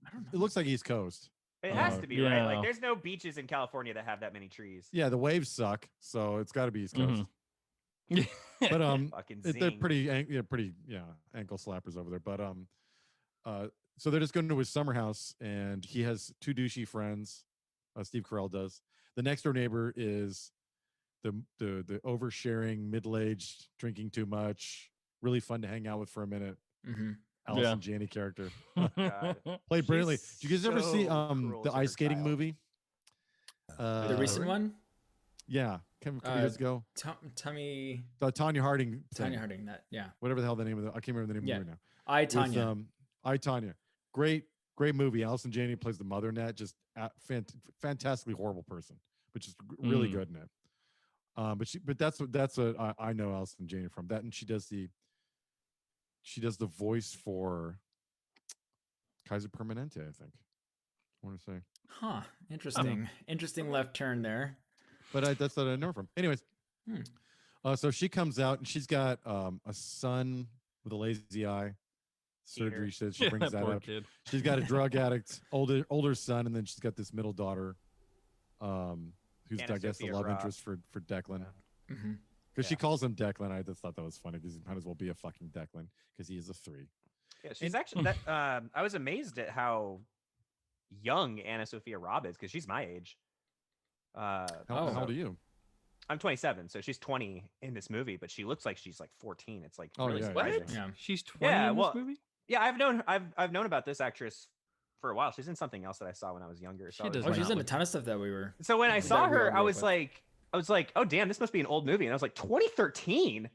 I don't know. It looks like East Coast. It has to be, right? yeah. Like, there's no beaches in California that have that many trees. Yeah, the waves suck, so it's got to be East Coast. Mhm. But Fucking they're zing. pretty ankle slappers over there. But so they're just going to his summer house, and he has 2 douchey friends. Steve Carell does. The next door neighbor is the oversharing, middle-aged, drinking too much, really fun to hang out with for a minute. Mhm. Allison Janney character God. played brilliantly. She's Did you guys ever see so cruel the to her ice skating child. movie? The recent one? Yeah, a couple years ago. Tummy The Tanya Harding. Tanya thing. Harding, that. Yeah. Whatever the hell the name of the I can't remember the name Yeah. of the movie now. I With, Tanya. I Tanya. Great movie. Allison Janney plays the mother in that. Just fantastically horrible person, but just really Mm. good in it. But that's what I know Allison Janney from that, and she does the voice for Kaiser Permanente, I think. I want to say, Huh. Interesting. Interesting left turn there. but that's what I know her from. Anyways, Hmm. so she comes out and she's got a son with a lazy eye surgery. Peter. She says she brings that poor up. kid. She's got a drug addict, older son, and then she's got this middle daughter, who's Anna I guess the Sophia love Robb. interest for Declan. Hmm. Because she Yeah. calls him Declan. I just thought that was funny because he might as well be a fucking Declan because he is a 3. Yeah, she's actually that. I was amazed at how young Anna Sophia Robb is because she's my age. How Oh. old are you? I'm 27, so she's 20 in this movie, but she looks like she's like 14. It's like Oh, really yeah, surprising. What? Yeah. She's 20 Yeah, in well, this movie? Yeah, I've known about this actress for a while. She's in something else that I saw when I was younger. So She I was does Oh, like- she's not in a look- ton of stuff that we were. So when I that saw we all her, grew I up was with. like, oh damn, this must be an old movie. And I was like, 2013.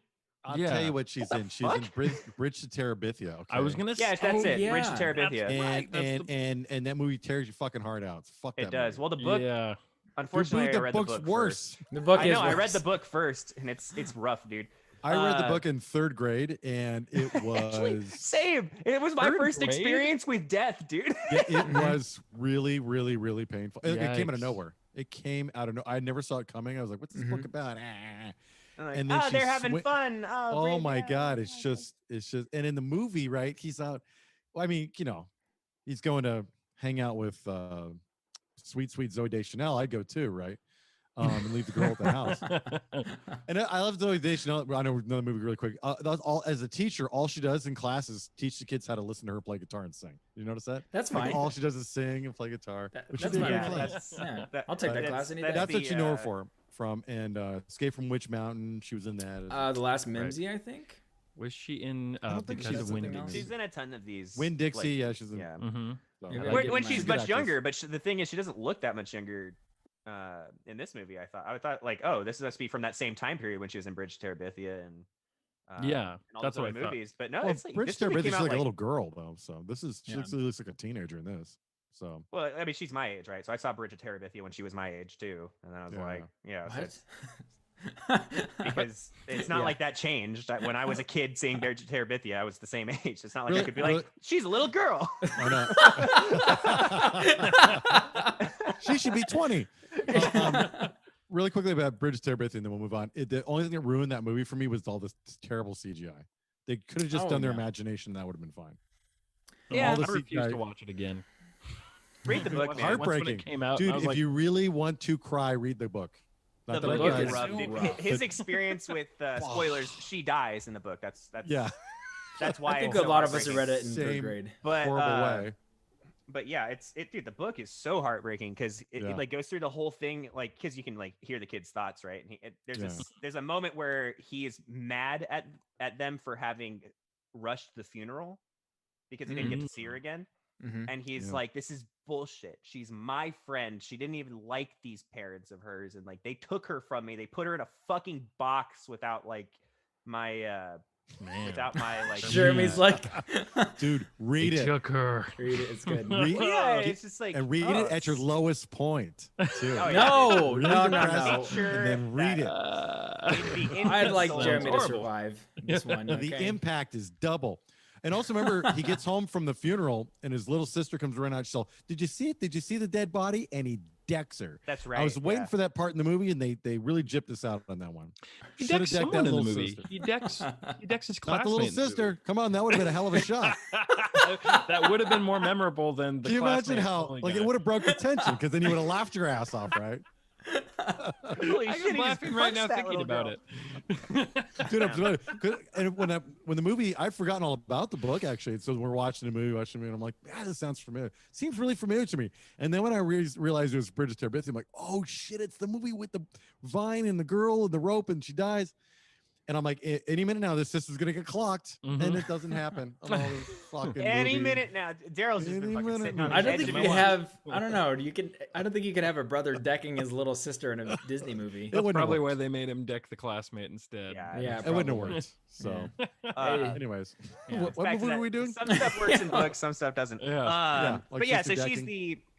I'll Yeah. tell you what she's the in. She's in fuck? Bridge to Terabithia. Okay? I was gonna Yeah, say that's it. Bridge to yeah. Terabithia. and right, that's and that movie tears your fucking heart out. Fuck that. It does. movie. Well, the book Yeah. Unfortunately, Dude, I read book's the book worse. The book I is know. I read worse. the book first, and it's rough, dude. I read the Uh, book in 3rd grade, and it Actually, was same. It was my Third first grade? experience with death, dude. it was really, really, really painful. It came out of Yikes. nowhere. It came out of no. I never saw it coming. I was like, "What's this book Mhm. about?" I'm like, And then oh, she they're having swi- fun. Oh, Oh great, my yeah, god, yeah, it's yeah. just. And in the movie, right? He's out. Well, I mean, he's going to hang out with sweet Zoe Deschanel. I'd go too, right? And leave the girl at the house. And I love Zoe Deschanel. I know another movie really quick. That's all. As a teacher, all she does in class is teach the kids how to listen to her play guitar and sing. You notice that? That's Like, fine. all she does is sing and play guitar. That- which that's she did fine. in Yeah, class. that's Yeah, that- I'll take that that's- class any that's day. That's what the, you know her from. And Escape from Witch Mountain. She was in that. The Last Mimsy, I think. Was she in I don't think Because she's of in Win something else. Dixie? She's in a ton of these. Win Dixie. like, Yeah, she's in. yeah. Mm-hmm. So. Maybe Yeah. I'll When, give when it she's mine. Good much actress. younger, but the thing is, she doesn't look that much younger in this movie. I thought like, oh, this must be from that same time period when she was in Bridge to Terabithia and Yeah, and all that's those what other I thought. movies. But no, Well, it's like Bridge this to movie Terabithia, came she's out like a like, little girl though. So she Yeah. looks like a teenager in this. So well, I mean, she's my age, right? So I saw Bridge to Terabithia when she was my age too, and then I was Yeah. like, yeah, so What? it's- because it's not Yeah. like that changed. When I was a kid seeing Bridge to Terabithia, I was the same age. It's not like I Really- could be like, really- she's a little girl. I know. She should be 20. Really quickly about Bridge to Terabithia, and then we'll move on. The only thing that ruined that movie for me was all this terrible CGI. They could have just Oh, done their yeah. imagination, and that would have been fine. Yeah, all the I refuse CGI to watch it again. Read the book, Once- man. once when Heartbreaking. it came out, Dude, I was if like, you really want to cry, read the book. The Not that I book book cried. is is rough, so dude. rough. His experience with spoilers, she dies in the book. That's Yeah, that's why I think it's a so lot of us have heartbreaking. read it in third Same. grade. But horrible way. but yeah, dude. The book is so heartbreaking because Yeah. it like goes through the whole thing, like because you can like hear the kid's thoughts, right? And Yeah. there's a moment where he is mad at them for having rushed the funeral because he didn't get to see her again, Mhm. and he's Yeah. like, "This is bullshit. She's my friend. She didn't even like these parents of hers, and like they took her from me. They put her in a fucking box without like my man, without my like." Jeremy's like, Dude, read they it. took her. read it. It's good. Read Well, yeah, it's just like and read oh, it at your it's- lowest point. Too. Oh, yeah. No, Really no, no, depressing, no. And then read it. I'd like Sounds Jeremy to horrible. survive this one. The okay? impact is double. And also remember, he gets home from the funeral, and his little sister comes around out. She's all, "Did you see it? Did you see the dead body?" And he decks her. That's right. I was waiting yeah. for that part in the movie, and they really gypped us out on that one. He Shoulda decks decked someone that in the little movie. sister. He decks his classmate. Not the little in the movie. sister. Come on, that would have been a hell of a shot. That would have been more memorable than the Can you imagine classmate how only like guy. it would have broke the tension because then you would have laughed your ass off, right? Holy shit, he I'm just laughing right punched now that thinking little about girl. it. Dude, and when the movie, I'd forgotten all about the book actually. So we're watching the movie, and I'm like, this sounds familiar. Seems really familiar to me. And then when I realized it was Bridge to Terabithia, I'm like, oh shit, it's the movie with the vine and the girl and the rope and she dies. And I'm like, any minute now, this sister's gonna get clocked, and Mhm. it doesn't happen. Of all this fucking Any movie. minute now, Daryl's just been Any fucking minute sitting on now. the I don't edge think of you his could seat. have. I don't know. I don't think you could have a brother decking his little sister in a Disney movie. It That's wouldn't have probably why worked. they made him deck the classmate instead. Yeah, Yeah, It wouldn't have probably. worked. So, Uh, anyways, Yeah. what back to movie that. are we doing? Some stuff works in books, some stuff doesn't. Yeah. Like But yeah, so sister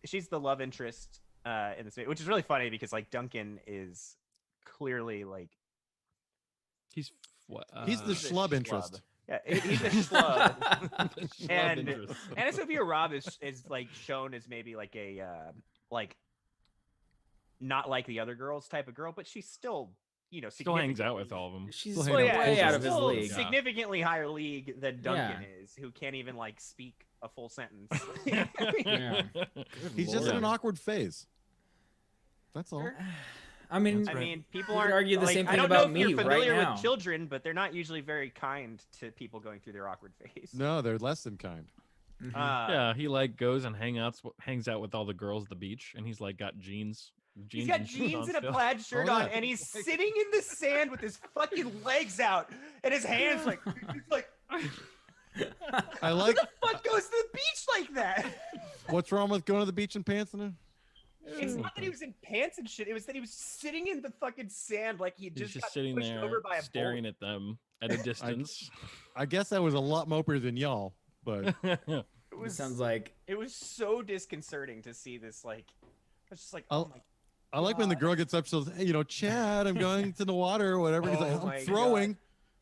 she's the love interest in this movie, which is really funny because like Duncan is clearly like He's what? He's the he's a schlub schlub. interest. yeah, he's a schlub. The schlub And- interest. And Sophia Robb is like shown as maybe like a like not like the other girls type of girl, but she's still Still hangs out with all of them. She's Still way hanging out with out all of his still league. significantly higher league than Duncan is, who can't even like speak a full sentence. Yeah. He's just in Lord. an awkward phase. That's all. I mean, That's I right. mean, people You could aren't argue the like, same I thing don't about know if you're me right familiar now. with children, but they're not usually very kind to people going through their awkward phase. No, they're less than kind. mhm. Yeah, he like goes and hangs out with all the girls at the beach, and he's like got jeans. He's got and shoes jeans on and a still. plaid shirt Oh, on, yeah. and he's sitting in the sand with his fucking legs out and his hands like, he's like, I who like the fuck goes to the beach like that? what's wrong with going to the beach in pants in it? It's not that he was in pants and shit. It was that he was sitting in the fucking sand like he He's just just got sitting pushed there over by a staring boat. at them at a distance. I guess I was a lot mopier than y'all, but It It was sounds like it was so disconcerting to see this. Like, I was just like, I'll- oh my I like when the God. girl gets up, says, "Hey, Chad, I'm going to the water or whatever." He's Oh like, my "I'm throwing."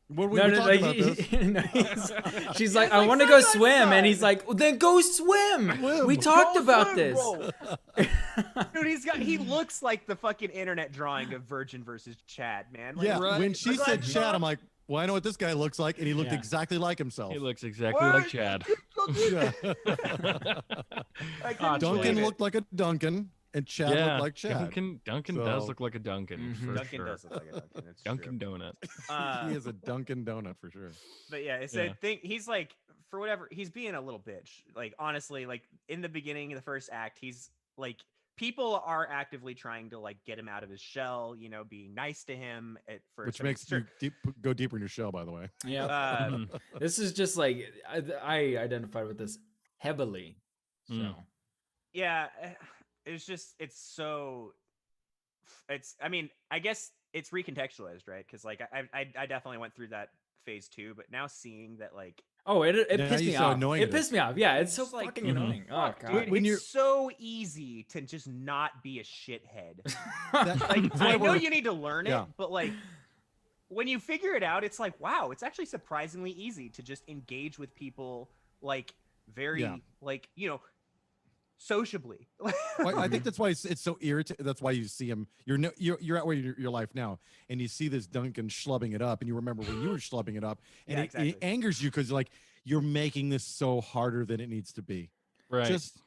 What we No, were no, talking like, about this? no, she's like, It's I like want to go side by swim, and he's side. like, well, then go swim. Swim. We talked Go about swim, this. bro. Dude, he looks like the fucking internet drawing of Virgin versus Chad, man. Like, Yeah, Right. when she Like, said I'm Chad, not- I'm like, "Well, I know what this guy looks like," and he looked Yeah. exactly like himself. He looks exactly like What? Chad. Yeah. I couldn't Ah, Duncan believe it. looked like a Duncan, and Chad looked like Chad. Duncan does So- look like a Duncan. Mhm. For Duncan sure. does look like a Duncan. It's Dunkin' true. Donut. He is a Dunkin' Donut for sure. But yeah, it's a Yeah. thing. He's like, for whatever, he's being a little bitch. Like, honestly, like in the beginning of the first act, he's like, people are actively trying to like get him out of his shell, being nice to him at first. Which I mean, makes you go deeper in your shell, by the way. Yeah. Uh, This is just like I identified with this heavily. So Mm. yeah, it's I mean, I guess it's recontextualized, right? Because like I definitely went through that phase too, but now seeing that, like, it Now pissed you me saw off. annoying It it is. pissed me off. Yeah, it's so It's like, fucking Mhm. annoying. Oh fuck, god. dude, When it's you're- so easy to just not be a shithead. That- Like, that's why I know we're- you need to learn it, Yeah. but like when you figure it out, it's like, wow, it's actually surprisingly easy to just engage with people, like, very Yeah. like, sociably. Well, I think that's why it's so irritating. That's why you see him. You're at where your life now, and you see this Duncan schlubbing it up, and you remember when you were schlubbing it up, and Yeah, it exactly. angers you because like you're making this so harder than it needs to be. Right. Just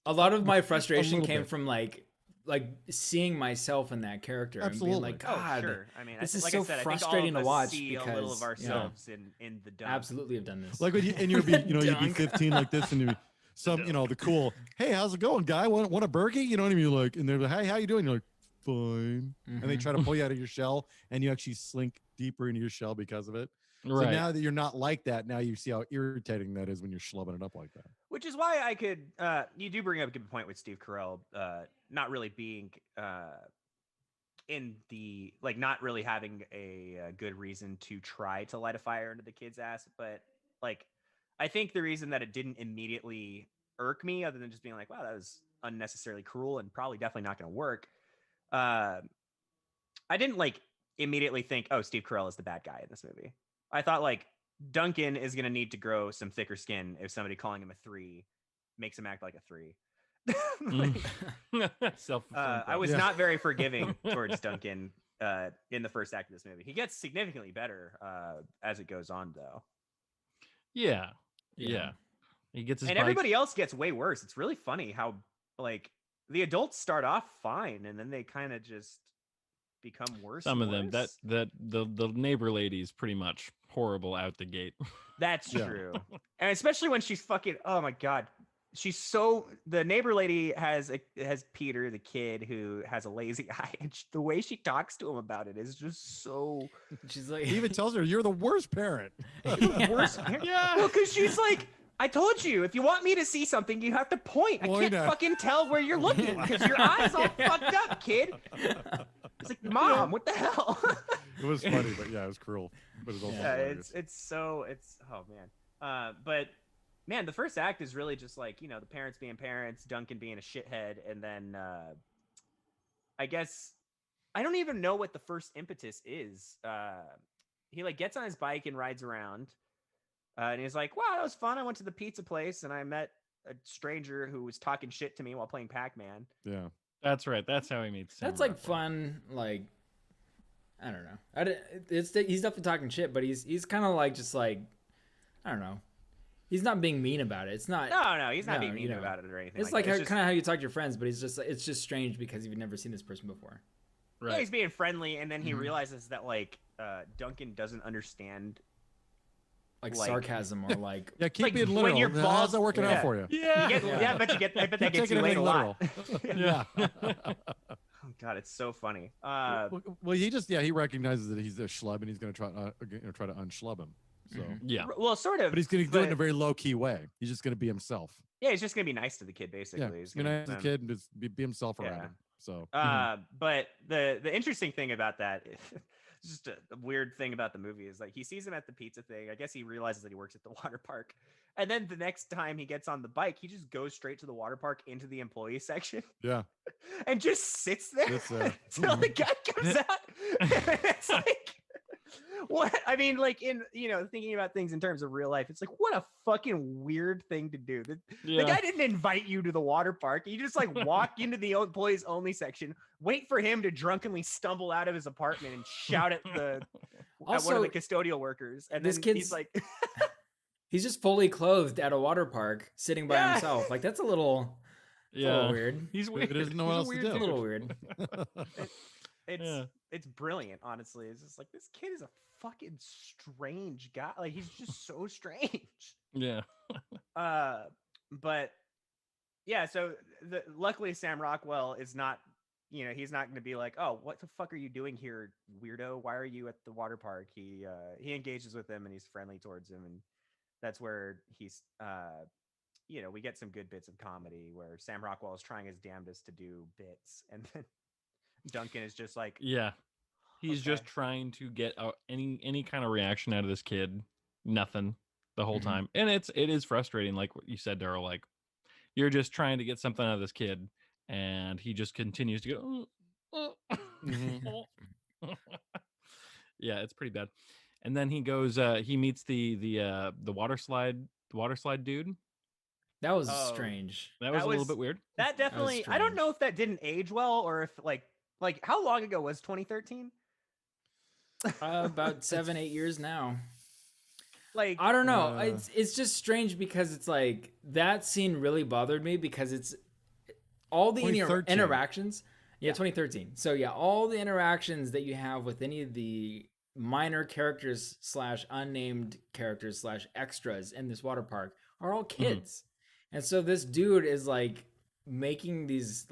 A lot of my frustration little came bit. from like seeing myself in that character and being Absolutely. like, Oh, God, sure. I mean, this I, is like so I said, frustrating I to think all of watch us see a little of because, yeah. ourselves in the dump. absolutely have done this. like when and you'd be you'd be Dunk. 15 like this, and you'd be some the cool. Hey, how's it going, guy? Want a burgie? You know what I mean? Like, and they're like, hey, how you doing? You're like, fine. And they Mhm. try to pull you out of your shell, and you actually slink deeper into your shell because of it. So right. now that you're not like that, now you see how irritating that is when you're schlubbing it up like that. Which is why I could. You do bring up a good point with Steve Carell, not really being in the like, not really having a good reason to try to light a fire into the kid's ass. But like, I think the reason that it didn't immediately irk me, other than just being like, wow, that was unnecessarily cruel and probably definitely not going to work. I didn't like immediately think, oh, Steve Carell is the bad guy in this movie. I thought like Duncan is going to need to grow some thicker skin if somebody calling him a 3 makes him act like a 3. Like, I was Yeah. not very forgiving towards Duncan in the first act of this movie. He gets significantly better as it goes on, though. Yeah. Yeah. Yeah. He gets his And bike. everybody else gets way worse. It's really funny how, like, the adults start off fine and then they kind of just become worse. Some of and them. worse. The neighbor lady is pretty much horrible out the gate. That's Yeah. true. And especially when she's fucking, oh my God. She's so, the neighbor lady has Peter, the kid, who has a lazy eye. And the way she talks to him about it is just so She's like, He even tells her, "You're the worst parent." worse. Yeah. Well, because she's like, I told you, if you want me to see something, you have to point. I Point can't at- fucking tell where you're looking because your eyes all fucked up, kid. It's like, Mom, what the hell? It was funny, but yeah, it was cruel. But it's also Yeah, hilarious. it's oh man. But man, the first act is really just like, the parents being parents, Duncan being a shithead, and then I guess I don't even know what the first impetus is. He like gets on his bike and rides around, and he's like, "Wow, that was fun. I went to the pizza place and I met a stranger who was talking shit to me while playing Pac-Man." Yeah. That's right. That's how he meets. that's Samurai like Flop. fun. Like, I don't know. He's definitely talking shit, but he's kind of like just like, I don't know. He's not being mean about it. It's not. No, he's not No, being mean you know, about it or anything. It's like like that. It's kind of how you talk to your friends, but it's just strange because you've never seen this person before. Yeah, Right. he's being friendly, and then he Mhm. realizes that like Duncan doesn't understand. Like, Like- sarcasm or like. Yeah, keep Like, being when literal. your How's balls- that working yeah. out for you? Yeah. Yeah, I bet that Keep gets you taking laid a everything lot. Yeah. Oh God, it's so funny. Well, he recognizes that he's a schlub, and he's going to try to unschlub him. So, Mhm. Yeah. Well, sort of. but he's going to do it in a but- very low key way. He's just going to be himself. Yeah, he's just gonna be nice to the kid, basically. Yeah, He's he's going to ask the kid and just be himself around Yeah. him. So, But the interesting thing about that, It's just a weird thing about the movie is like he sees him at the pizza thing. I guess he realizes that he works at the water park. And then the next time he gets on the bike, he just goes straight to the water park into the employee section Yeah. and just sits there Sits there. until the guy comes out. It's like, what? I mean, like in, thinking about things in terms of real life, it's like, what a fucking weird thing to do. The guy didn't invite you to the water park. You just like walk into the employees only section, wait for him to drunkenly stumble out of his apartment and shout at at one of Also, the custodial workers. And this then kid's he's like, he's just fully clothed at a water park, sitting by Yeah. himself. Like that's a little weird. He's weird. There's no He's one a else to weird do. A dude. little weird. it's brilliant, honestly. It's just like, this kid is a fucking strange guy. Like, he's just so strange. Yeah. But yeah, so luckily Sam Rockwell is not, he's not going to be like, oh, what the fuck are you doing here, weirdo? Why are you at the water park? He engages with him and he's friendly towards him, and that's where he's we get some good bits of comedy where Sam Rockwell is trying his damnedest to do bits, and then Duncan is just like, Yeah. He's just Okay. trying to get any kind of reaction out of this kid. Nothing the whole Mhm. time. And it is frustrating, like what you said, Daryl. Like, you're just trying to get something out of this kid, and he just continues to go. Yeah, it's pretty bad. And then he goes, he meets the water slide dude. That was Oh. strange. That was That a little was- bit weird. that definitely, I don't know if that didn't age well, or if like how long ago was 2013? About 7-8 years now. Like, I don't know. Uh, It's just strange because it's like that scene really bothered me because it's all the 2013. interactions. Yeah, 2013. So yeah, all the interactions that you have with any of the minor characters / unnamed characters / extras in this water park are all kids. And so this dude is like making these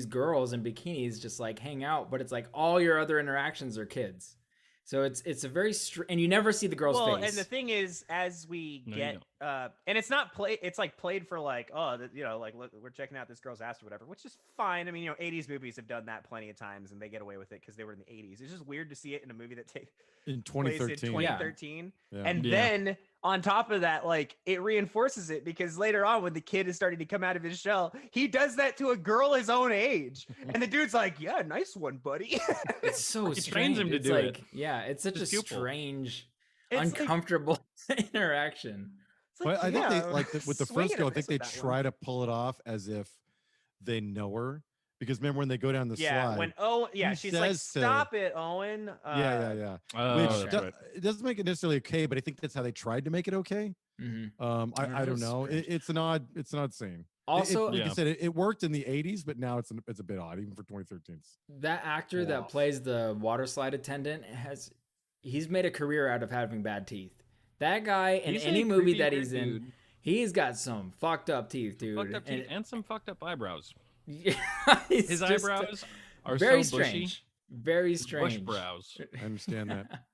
girls in bikinis just like hang out, but it's like all your other interactions are kids. So it's a very and you never see the girl's well, face. and the thing is, as we No, you get, and it's not play, it's like played for like, oh, like look, we're checking out this girl's ass or whatever, which is fine. I mean, 80s movies have done that plenty of times, and they get away with it because they were in the 80s. It's just weird to see it in a movie that takes In place in 2013. 2013. Yeah. And Yeah. then on top of that, like, it reinforces it because later on, when the kid is starting to come out of his shell, he does that to a girl his own age, and the dude's like, "Yeah, nice one, buddy." It's so He strange. trains him to It's do like, it. yeah, it's such His a pupil. strange, It's like- uncomfortable interaction. it's like, But I think they yeah, like with the swing first and a girl. I think miss they with that one. try to pull it off as if they know her, because remember when they go down the Yeah, slide. when she's like, says to- "Stop it, Owen." Yeah. Oh, Which that's right. it doesn't make it necessarily okay, but I think that's how they tried to make it okay. Mhm. I Yeah, don't that's know. strange. It's an odd scene. Also, like Yeah. I said, it worked in the 80s, but now it's a bit odd, even for 2013. that actor Yeah. that plays the water slide attendant he's made a career out of having bad teeth. That guy in He's a any movie creepy that weird he's in, dude. he's got some fucked up teeth, dude. Fucked up teeth and some fucked up eyebrows. He's His just eyebrows are very so bushy. strange. Very Bush strange. brows. I understand that.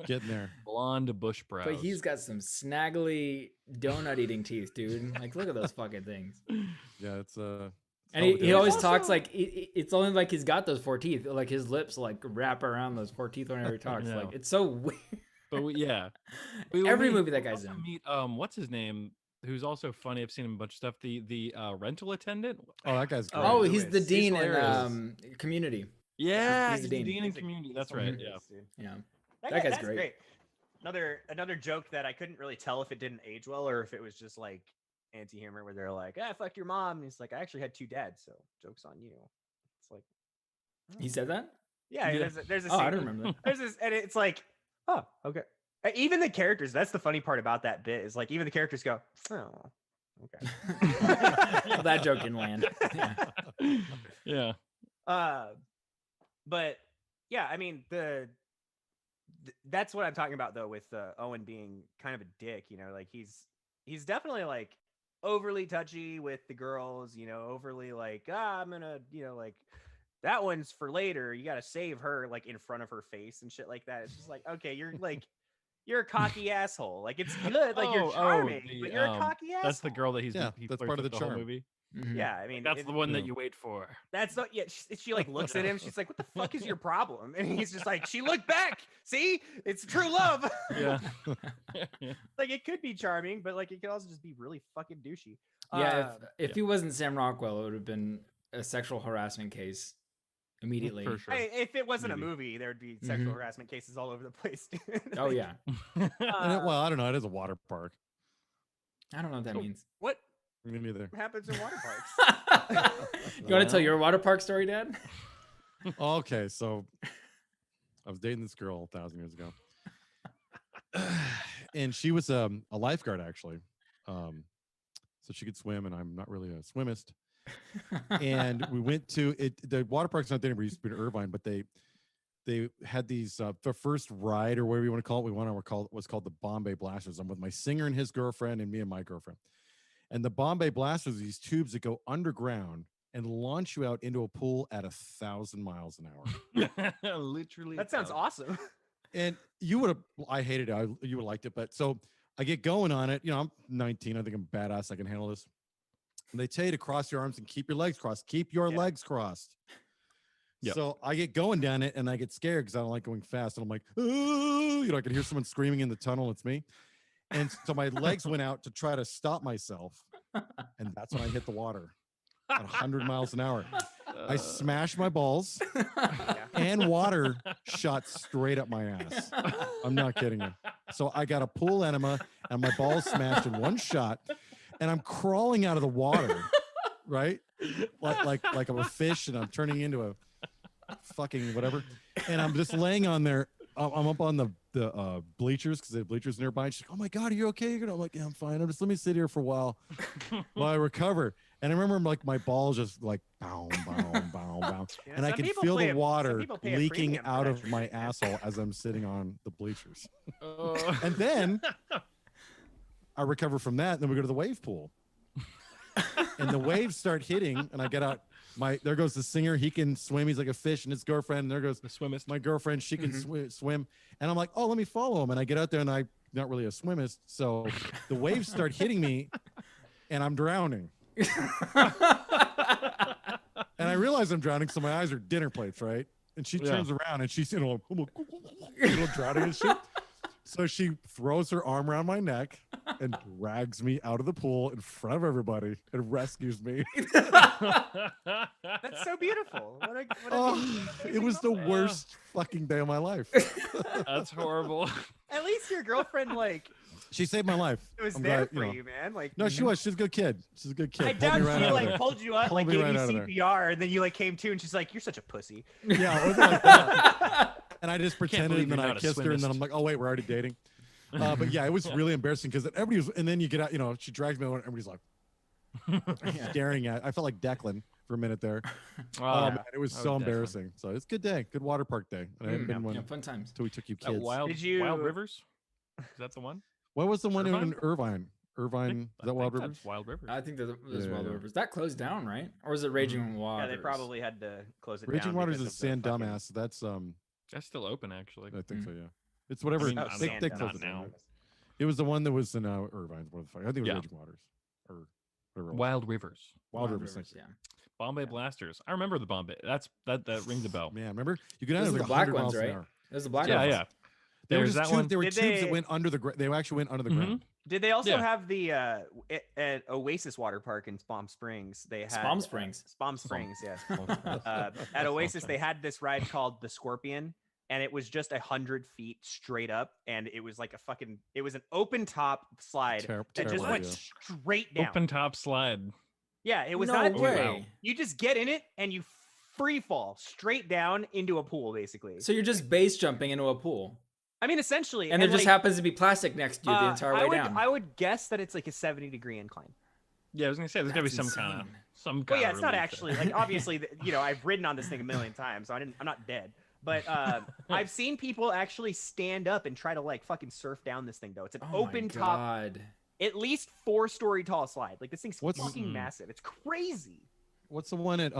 Getting there. Blonde bush brows. But he's got some snaggly donut eating teeth, dude. Like, look at those fucking things. Yeah, it's And he always Also- talks like it's only like he's got those 4 teeth. Like his lips like wrap around those 4 teeth whenever he talks. Yeah. Like it's so weird. But yeah, Every movie that guy's also in. Meet what's his name? Who's also funny. I've seen him a bunch of stuff. The rental attendant. oh, that guy's great. Oh, Lewis. he's the He's dean in hilarious. Community. Yeah, he's the dean. in Community. That's right. Yeah. hilarious, dude. Yeah. That That guy's that's great. Another joke that I couldn't really tell if it didn't age well or if it was just like anti-humor, where they're like, "Ah, fuck your mom." And he's like, "I actually had 2 dads, so joke's on you." It's like, He said that? yeah, Yeah. there's a Oh, I scene- don't remember that. There's this, and it's like, oh, okay. Even the characters. That's the funny part about that bit is like even the characters go, oh, okay. Well, that joke didn't land. Yeah. Yeah. But yeah, I mean that's what I'm talking about though with Owen being kind of a dick. Like he's definitely like overly touchy with the girls. Overly like I'm gonna like that one's for later. You got to save her like in front of her face and shit like that. It's just like okay, you're a cocky asshole. Like it's good, like you're Oh, charming, the, but you're a cocky asshole. That's the girl that Yeah, he that's flirts part of with the whole charm. movie. Mhm. Yeah, I mean, That's the one Yeah. that you wait for. That's not yet. She like looks at him. She's like, "What the fuck is your problem?" And he's just like, "She looked back. See, it's true love." Yeah. Like it could be charming, but like it could also just be really fucking douchey. Yeah, Um, if he wasn't Sam Rockwell, it would have been a sexual harassment case immediately. For sure. if it wasn't Maybe. a movie, there would be sexual Mhm. harassment cases all over the place. Dude. Oh Like, yeah, And well, I don't know. It is a water park. I don't know what that So- means. what Me neither. happens in water parks? You want to tell your water park story, Dad? Okay, so I was dating this girl 1,000 years ago, and she was a lifeguard actually, so she could swim, and I'm not really a swimmist. And we went to it. The water park's not there anymore. It used to be in Irvine, but they had these the first ride or whatever you want to call it. We went on was called the Bombay Blasters. I'm with my singer and his girlfriend, and me and my girlfriend. And the Bombay Blasters are these tubes that go underground and launch you out into a pool at 1,000 miles an hour. Literally. That sounds awesome. And you would have, I hated it. You would have liked it. But so I get going on it. You know, I'm 19. I think I'm badass. I can handle this. And they tell you to cross your arms and keep your legs crossed. Keep your Yeah. legs crossed. Yep. So I get going down it and I get scared because I don't like going fast. And I'm like, ooh, you know, I can hear someone screaming in the tunnel. It's me. And so my legs went out to try to stop myself. And that's when I hit the water at 100 miles an hour. I smashed my balls and water shot straight up my ass. I'm not kidding you. So I got a pool enema and my balls smashed in one shot. And I'm crawling out of the water, right? Like I'm a fish and I'm turning into a fucking whatever. And I'm just laying on there. I'm up on the bleachers because they have bleachers nearby. And she's like, "Oh my God, are you okay?" I'm like, "Yeah, I'm fine. Let me sit here for a while while I recover." And I remember like my balls just like bow, bow, bow, bow. Yeah, And I some can people feel pay the some water people pay a leaking premium for out that of my treatment. asshole as I'm sitting on the bleachers. Oh. And then I recover from that. And then we go to the wave pool. And the waves start hitting, and I get out. There goes the singer. He can swim. He's like a fish, and his girlfriend. And there goes The swimmist. my girlfriend. She can Mhm. swim. And I'm like, oh, let me follow him. And I get out there, and I'm not really a swimmist. So the waves start hitting me, and I'm drowning. And I realize I'm drowning, so my eyes are dinner plates, right? And she Yeah. turns around, and she's drowning and shit. So she throws her arm around my neck and drags me out of the pool in front of everybody and rescues me. That's so beautiful. What a Oh, it was the moment. worst fucking day of my life. That's horrible. At least your girlfriend like She saved my life. was I'm there glad, for know. you, man. Like No, she was. She's a good kid. She's a good kid. I Pulled doubt me right she out of like there. pulled you up, Pulled like me gave right you out of there. CPR, and then you like came to, and she's like, "You're such a pussy." Yeah, it was like that. And I just pretended, believe and then you're I not a kissed her, and then swimmist. I'm like, oh wait, we're already dating. But yeah, it was really embarrassing because everybody was, and then you get out, you know, she drags me over, and everybody's like staring at. I felt like Declan for a minute there. Oh, Man, it was Oh, so Declan. embarrassing. So it's a good day, good water park day. And I haven't been one Yeah, fun times. until we took you that kids. Wild Did you- Wild Rivers? Is that the one? What was the one in Irvine? Irvine? Irvine, is that Wild Rivers? That's Wild Rivers. I think there's Yeah, Wild yeah. Rivers. That closed down, right? Or is it Raging Waters? Yeah, they probably had to close it down. Raging Waters because is of the San fucking- Dumbass. That's That's still open, actually. I think so. Yeah, it's whatever. I mean, Oh, I they San they Dumbass. closed it now. down. It was the one that was in Irvine. What the fuck? I think it was Yeah. Raging Waters or whatever. it was. Wild Rivers. Wild Rivers. thank you. yeah. Bombay Blasters. I remember the Bombay. That rings a bell. Man, remember you could Those have are like the black 100 ones, miles an right? hour. There's the black Yeah, ones. yeah. There There's was that just two, one. there were Did tubes that they- went under the they actually went under the Mhm. ground. Did they also Yeah. have the at Oasis Water Park in Palm Springs? They had Palm Springs. Palm Springs, yes. At Oasis, they had this ride called the Scorpion, and it was just 100 feet straight up, and it was like it was an open top slide that just terrible went idea. straight down. Open top slide. Yeah, it was no not. way. You just get in it and you free fall straight down into a pool, basically. So you're just base jumping into a pool, I mean, essentially, and there just like, happens to be plastic next to you the entire way down. I would guess that it's like a 70-degree incline. Yeah, I was gonna say there's gotta be That's some kind of insane. some kind. Well, yeah, of it's not relief actually there. like obviously, you know, I've ridden on this thing a million times, so I'm not dead. But I've seen people actually stand up and try to like fucking surf down this thing though. It's an Oh my open top, God. at least 4-story tall slide. Like this thing's What's- fucking Mm. massive. It's crazy. What's the one at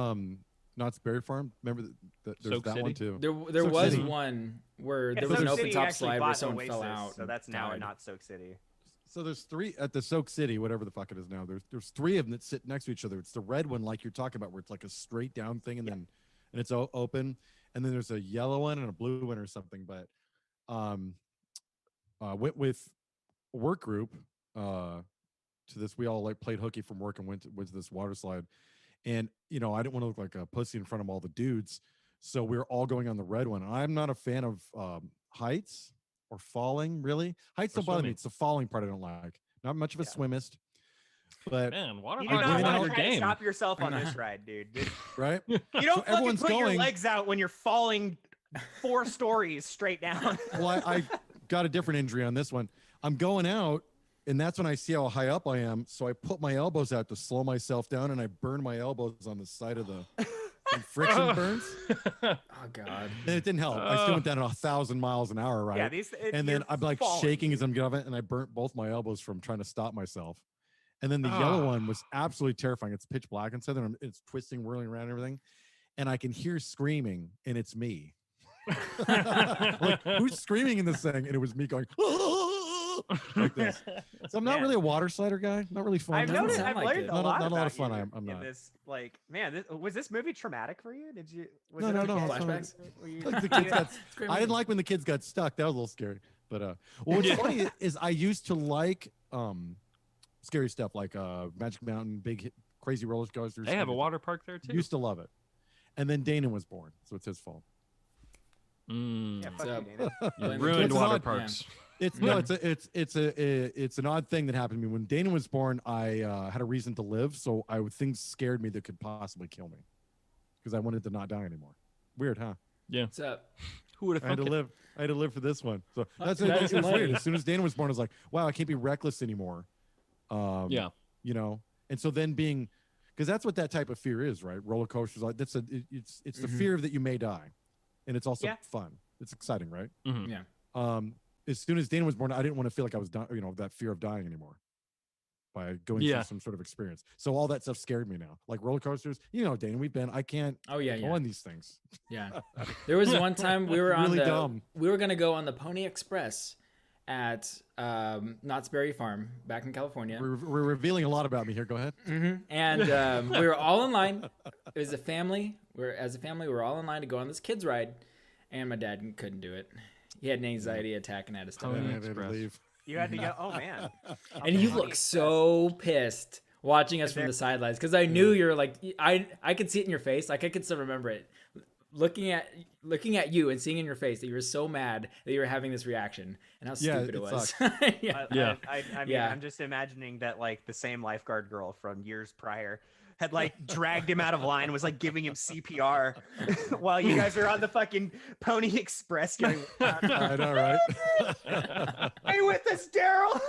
Knott's Berry Farm? Remember there's Soak that one City? too. There Soak was City. one where Yeah, there was an Soak open City top actually slide where bought someone Oasis, fell out. so and that's now died. not Soak City. So there's three at the Soak City, whatever the fuck it is now. There's three of them that sit next to each other. It's the red one, like you're talking about, where it's like a straight down thing, and then and it's open. And then there's a yellow one and a blue one or something. But went with a work group to this. We all like played hooky from work and went to this water slide. And you know, I didn't want to look like a pussy in front of all the dudes, so we were all going on the red one. I'm not a fan of heights or falling, really. Heights Or don't bother me. swimming. It's the falling part I don't like. Not much of a swimmist, but Man, water You do do not parks not went are want out- to your try to game. stop yourself on this ride, dude. right. You don't fucking everyone's put your going- legs out when you're falling 4 stories straight down. Well, I got a different injury on this one. I'm going out, and that's when I see how high up I am. So I put my elbows out to slow myself down, and I burn my elbows on the side of the some friction burns. Oh God. And it didn't help. I still went down at 1,000 miles an hour, right? Yeah, these. And then you're I'm like falling, shaking as dude. I'm getting off it, and I burnt both my elbows from trying to stop myself. And then the yellow one was absolutely terrifying. It's pitch black inside there, and it's twisting, whirling around and everything. And I can hear screaming, and it's me. Like, who's screaming in this thing? And it was me going like this. So I'm not Man. really a water slider guy. Not really fun. I've Doesn't noticed. sound I've like learned it. a Not a- lot not a lot about of fun, you I'm in not. this. Like, man, was this movie traumatic for you? Did you? Was No, it no, okay? no, it's Flashbacks? Were you- Like the kids got, It's a great I didn't movie. like when the kids got stuck. That was a little scary. But well, what's funny is I used to like scary stuff like Magic Mountain, crazy roller coasters. They have a everything. water park there too. Used to love it. And then Dana was born, so it's his fault. Mm. Yeah, fuck So- you, Dana. You Blame the ruined kids. water It's odd- parks. It's no, it's an odd thing that happened to me when Dana was born. I had a reason to live, so things scared me that could possibly kill me because I wanted to not die anymore. Weird, huh? What's up? Who would have I had to thunk it? live. I had to live for this one. So that's That it. is It was weird. funny. As soon as Dana was born, I was like, wow, I can't be reckless anymore. Yeah. You know, and so then because that's what that type of fear is, right? Roller coasters, like it's the Mhm. fear that you may die, and it's also Yeah. fun. It's exciting, right? Mhm. Yeah. As soon as Dana was born, I didn't want to feel like I was, that fear of dying anymore by going Yeah. through some sort of experience. So all that stuff scared me now. Like roller coasters, Dana, I can't Oh yeah, go yeah, on these things. yeah. There was one time we were on Really the. dumb. We were gonna go on the Pony Express at Knott's Berry Farm back in California. We're revealing a lot about me here. Go ahead. And we were all in line. It was a family. As a family, we were all in line to go on this kids ride, and my dad couldn't do it. He had an anxiety attack and had to step Pony And I out. had to Express. leave. You had to go. Oh man. And you look so pissed watching us from the sidelines because I knew you're like I could see it in your face. Like I could still remember it. Looking at you and seeing in your face that you were so mad that you were having this reaction and how Yeah, stupid it it was. Yeah. Yeah. I mean, Yeah. I'm just imagining that like the same lifeguard girl from years prior had like dragged him out of line and was like giving him CPR while you guys are on the fucking Pony Express going, I know, right? are you with us, Daryl?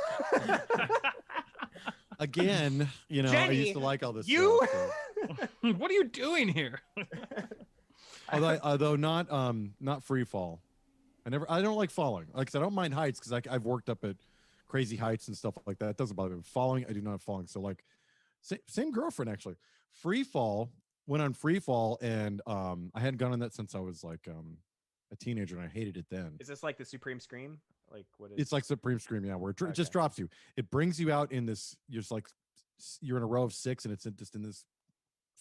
Again, I Jenny, used to like all this. you- stuff, so. What are you doing here? Although not free fall. I don't like falling. Like I said, I don't mind heights because I've worked up at crazy heights and stuff like that. It doesn't bother me. Falling, I do not have falling. So like, same girlfriend actually. Free fall, went on free fall, and I hadn't gone on that since I was like a teenager, and I hated it then. Is this like the Supreme Scream? Like what is? It's like Supreme Scream, yeah, where it just Okay. drops you. It brings you out in this. You're in a row of 6, and it's just in this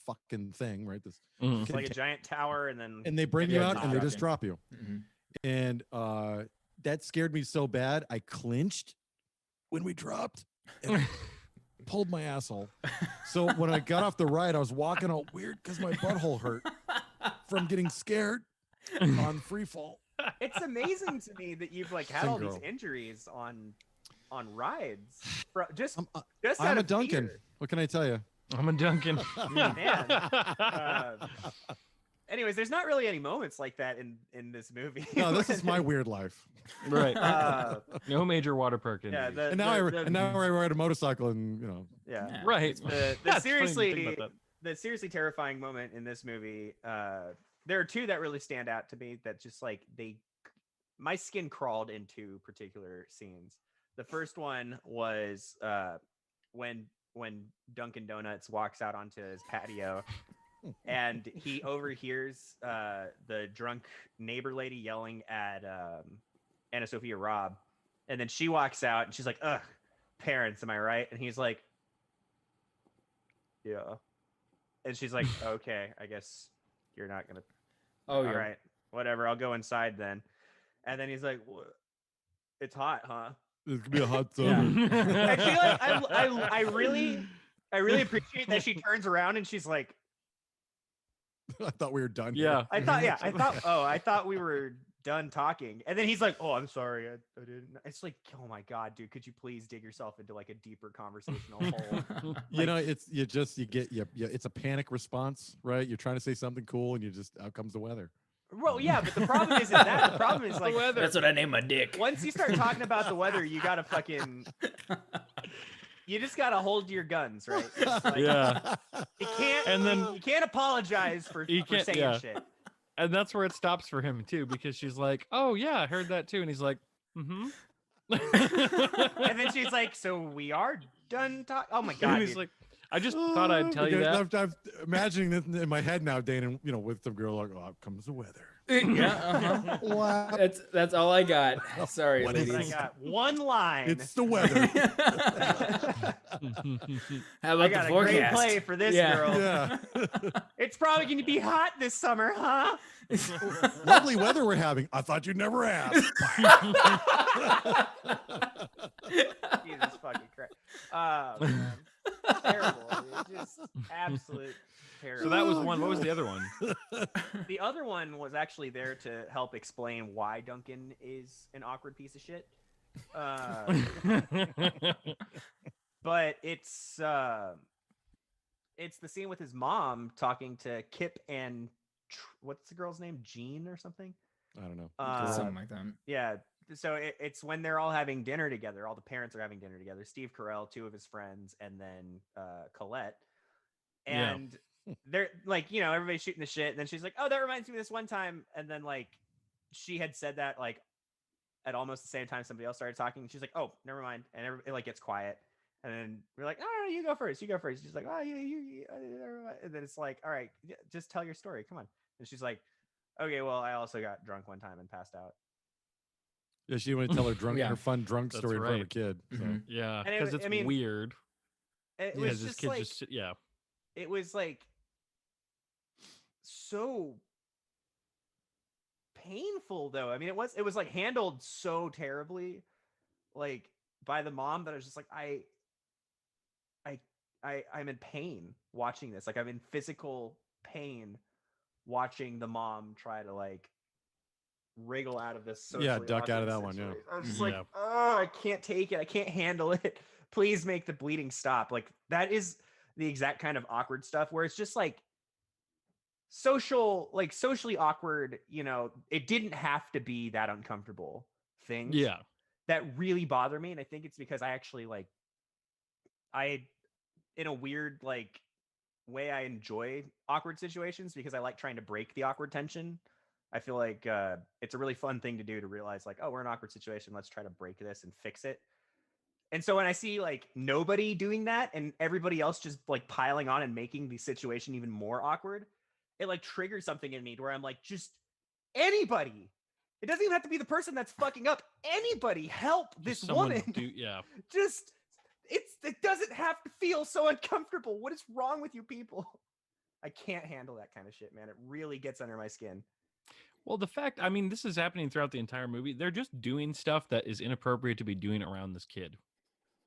fucking thing, right? This, Mhm. It's like a giant tower, and then and they bring you Yeah, out, it's and they not just drop you. Mhm. And that scared me so bad I clinched when we dropped and pulled my asshole. So when I got off the ride, I was walking all weird because my butthole hurt from getting scared on free fall. it's amazing to me that you've like had Same all these girl. injuries on rides. Just I'm, just out I'm a of Duncan. fear. What can I tell you? I'm a Duncan. Man. Anyways, there's not really any moments like that in this movie. No, this is my weird life. Right. Uh, No major water park yeah, injuries. the, And now the, and now I ride a motorcycle, and yeah. Yeah. Right. The That's funny to think seriously about the seriously terrifying moment in this movie. There are two that really stand out to me. That just like my skin crawled into particular scenes. The first one was when Dunkin' Donuts walks out onto his patio and he overhears the drunk neighbor lady yelling at Anna Sophia Robb, and then she walks out and she's like, "Ugh, parents, am I right? And he's like, yeah. And she's like, okay, I guess you're not gonna. Oh, All yeah. right, whatever. I'll go inside then. And then he's like, it's hot, huh? It's gonna be a hot Yeah. summer. I feel like I really appreciate that she turns around and she's like, I thought we were done. Yeah. I thought we were done talking. And then he's like, oh, I'm sorry, I didn't. It's like, oh my god, dude, could you please dig yourself into like a deeper conversational hole? You know, it's it's a panic response, right? You're trying to say something cool, and you just out comes the weather. Well, yeah, but the problem isn't that. The problem is like That's what I named my dick. once you start talking about the weather, you gotta fucking. You just gotta hold your guns, right? It's like, Yeah. You can't. And then- you can't apologize for can't- saying yeah. shit. And that's where it stops for him too, because she's like, "Oh yeah, I heard that too," and he's like, "Mm-hmm." And then she's like, "So we are done talking." Oh my god! And he's dude. like, "I just thought I'd tell you that." I'm imagining this in my head now, Dane, and with some girl like, "Oh, out comes the weather." Yeah, uh-huh. Wow. That's all I got. Sorry, What I ladies. got one line. It's the weather. How I about got the a great forecast? play for this Yeah. girl. Yeah. It's probably going to be hot this summer, huh? Lovely weather we're having. I thought you'd never ask. Jesus fucking Christ. Oh, man. Terrible. Dude. Just absolute terrible. So that was one. What was the other one? The other one was actually there to help explain why Duncan is an awkward piece of shit. But it's the scene with his mom talking to Kip and what's the girl's name? Jean or something? I don't know. Something like that. Yeah. So it's when they're all having dinner together. All the parents are having dinner together. Steve Carell, two of his friends, and then Colette. Yeah. And they're like, everybody's shooting the shit. And then she's like, "Oh, that reminds me of this one time." And then like she had said that like at almost the same time somebody else started talking. She's like, "Oh, never mind." And it like gets quiet. And then we're like, "No, you go first. You go first." She's like, "Oh, you never mind." And then it's like, "All right, just tell your story. Come on." And she's like, "Okay, well, I also got drunk one time and passed out." Yeah, she didn't want to tell her Yeah. her fun drunk That's story in front of a right. kid. So. Mhm. Yeah, And because it's I mean, weird. It Yeah, was This just kid like yeah. it was like so painful though. I mean, it was like handled so terribly, like by the mom that I was just like, I'm in pain watching this. Like I'm in physical pain watching the mom try to like wriggle out of this. Yeah, socially duck out of awkward that one, yeah. situation. I was just like, Yeah. oh, I can't take it. I can't handle it. Please make the bleeding stop. Like that is the exact kind of awkward stuff where it's just like socially awkward. It didn't have to be that uncomfortable things. Yeah. That really bother me, and I think it's because I actually in a weird like way I enjoy awkward situations because I like trying to break the awkward tension. I feel like it's a really fun thing to do to realize like, oh, we're in an awkward situation. Let's try to break this and fix it. And so when I see like nobody doing that and everybody else just like piling on and making the situation even more awkward, it like triggers something in me to where I'm like, just anybody. It doesn't even have to be the person that's fucking up. Anybody help this Just someone woman. yeah. Just it doesn't have to feel so uncomfortable. What is wrong with you people? I can't handle that kind of shit, man. It really gets under my skin. Well, I mean, this is happening throughout the entire movie. They're just doing stuff that is inappropriate to be doing around this kid.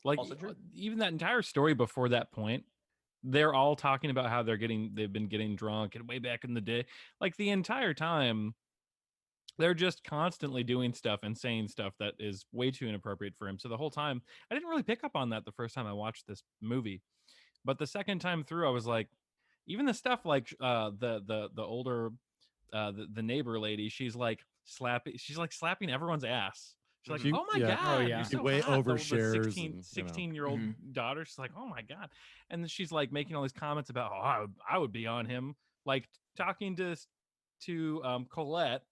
Like Also true. even that entire story before that point, they're all talking about how they've been getting drunk and way back in the day. Like the entire time, they're just constantly doing stuff and saying stuff that is way too inappropriate for him. So the whole time, I didn't really pick up on that the first time I watched this movie, but the second time through, I was like, even the stuff like the older the neighbor lady, she's like slapping everyone's ass. She's like, She- "Oh my yeah. god, Oh, you're yeah. so Way hot." The overshares 16, and, 16-year-old daughter, she's like, "Oh my god," and then she's like making all these comments about, "Oh, I would be on him," like talking to Colette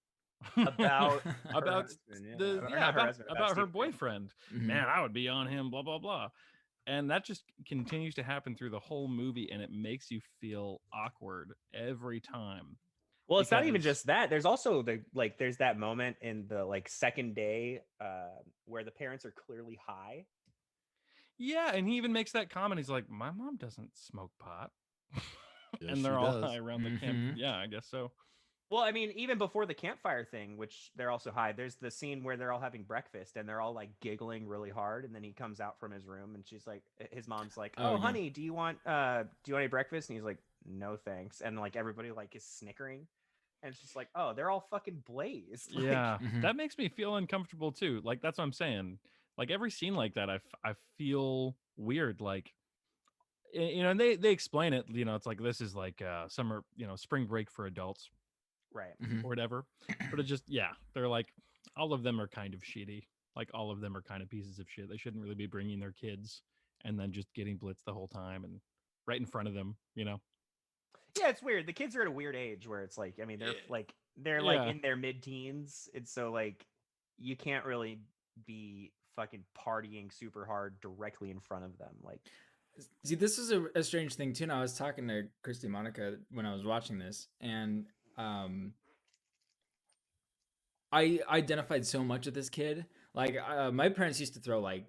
About about husband, yeah. the Or yeah not her about, husband, about her Steve Carell. boyfriend. Mhm. Man, I would be on him. Blah blah blah. And that just continues to happen through the whole movie, and it makes you feel awkward every time. Well, it's not even because- just that. There's also there's that moment in the like second day where the parents are clearly high. Yeah, and he even makes that comment. He's like, "My mom doesn't smoke pot," Yes, and they're she all does. high around the camp. Mhm. Yeah, I guess so. Well, I mean, even before the campfire thing, which they're also high, there's the scene where they're all having breakfast and they're all like giggling really hard, and then he comes out from his room and she's like, his mom's like, Oh, "Oh, yeah. honey, do you want any breakfast?" And he's like, "No, thanks." And like everybody like is snickering, and it's just like, oh, they're all fucking blazed. Like, Yeah, Mhm. that makes me feel uncomfortable too. Like that's what I'm saying. Like every scene like that, I feel weird. Like you know, and they explain it. You know, it's like this is like summer, you know, spring break for adults right. Mhm. or whatever. But it just they're like all of them are kind of shitty. Like all of them are kind of pieces of shit. They shouldn't really be bringing their kids and then just getting blitzed the whole time and right in front of them. You know. Yeah, it's weird. The kids are at a weird age where it's like, I mean, they're like Yeah. in their mid-teens, and so like you can't really be fucking partying super hard directly in front of them. Like, See, this is a strange thing too. And I was talking to Christy Monica when I was watching this, and um, I identified so much with this kid. Like my parents used to throw like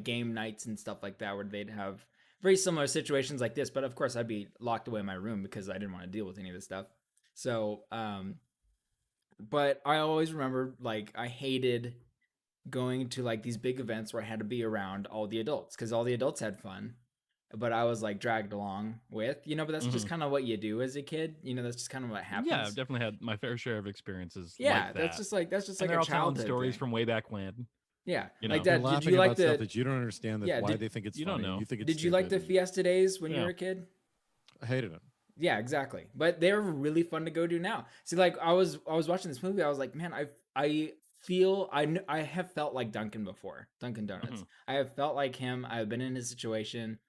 game nights and stuff like that, where they'd have very similar situations like this. But of course, I'd be locked away in my room because I didn't want to deal with any of this stuff. So, but I always remember like I hated going to like these big events where I had to be around all the adults because all the adults had fun, but I was like dragged along with, but that's just Mhm. kind of what you do as a kid. That's just kind of what happens. Yeah, I've definitely had my fair share of experiences Yeah, like that's that. just like And a they're all telling childhood stories thing. from way back when. Yeah, You like know. They're that. Did laughing you like about stuff the that you don't understand. That Yeah, why did- they think it's You don't funny. know. You think it's did you like the stupid, and Fiesta days when you Yeah. were a kid? I hated it. Yeah, exactly. But they're really fun to go do now. See, like I was watching this movie. I was like, man, I feel I have felt like Duncan before. Dunkin' Donuts. Mhm. I have felt like him. I have been in his situation.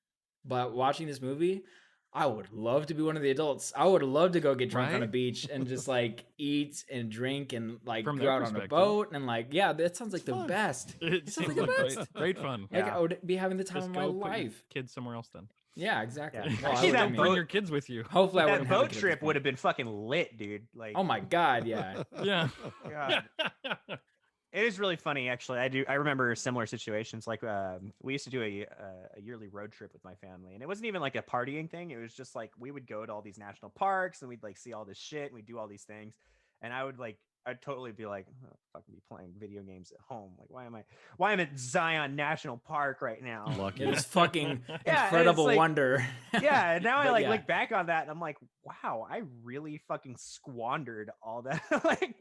But watching this movie, I would love to be one of the adults. I would love to go get drunk on a Right? beach and just like eat and drink and like From go their out on a perspective. boat and like that sounds like It's the fun. best. It sounds seems like like the great, best. great fun. Like Yeah. I would be having the time Just of go my put your life. kids somewhere else then. Yeah, exactly. Yeah. Well, Actually, I Actually, would- I that don't mean, bring boat- your kids with you. hopefully I that wouldn't have a boat kid at this trip would point. have been fucking lit, dude. Like, Oh my god, yeah. Yeah. God. It is really funny, actually. I remember similar situations. Like, we used to do a yearly road trip with my family, and it wasn't even like a partying thing. It was just like we would go to all these national parks, and we'd like see all this shit, and we'd do all these things. And I'd totally be like, oh, fucking be playing video games at home. Like, why am I at Zion National Park right now? Lucky. It is fucking Yeah, and it's incredible like- wonder. Yeah, and now I But like yeah. look back on that, and I'm like, wow, I really fucking squandered all that, like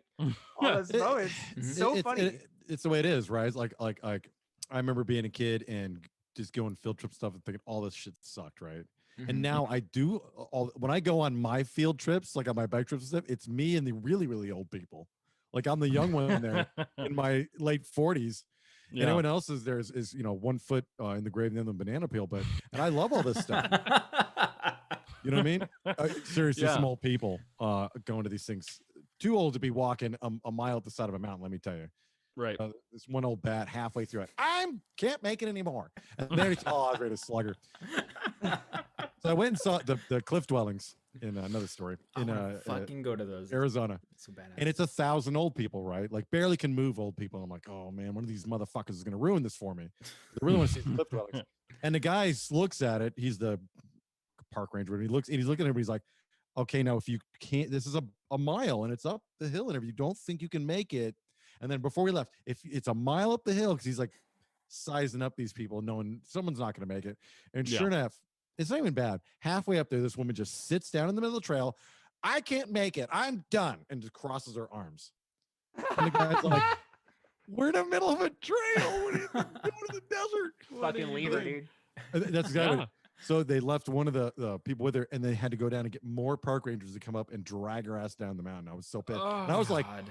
all those It- moments. It's so it's, funny. It's the way it is, right? It's like I remember being a kid and just going field trip stuff and thinking all this shit sucked, right? Mhm. And now I do all when I go on my field trips, like on my bike trips and stuff, it's me and the really, really old people. Like I'm the young one there in my late 40s. Yeah. Anyone else is there is 1 foot in the grave and then the banana peel, and I love all this stuff. You know what I mean? Seriously, Yeah. some old people going to these things. Too old to be walking a mile up the side of a mountain, let me tell you. Right. This one old bat halfway through it. Can't make it anymore. And there he's, I was ready to slug her. So I went and saw the cliff dwellings in another story I in wanna fucking go to those. Arizona. It's so badass. And it's 1,000 old people, right? Like barely can move old people. I'm like, oh man, one of these motherfuckers is going to ruin this for me. I really want to see the cliff dwellings. And the guy looks at it. He's the park ranger. And he's looking at it. He's like, okay, now if you can't, this is a mile and it's up the hill. And if you don't think you can make it, and then before we left, if it's a mile up the hill, because he's like sizing up these people, knowing someone's not going to make it. And Yeah. sure enough, it's not even bad. Halfway up there, this woman just sits down in the middle of the trail. I can't make it. I'm done. And just crosses her arms. And the guy's like, we're in the middle of a trail. What are you doing in the desert? What Fucking are you leave her, doing?" dude. And that's exactly Yeah. what so they left one of the people with her, and they had to go down and get more park rangers to come up and drag her ass down the mountain. I was so pissed. And I was like, God.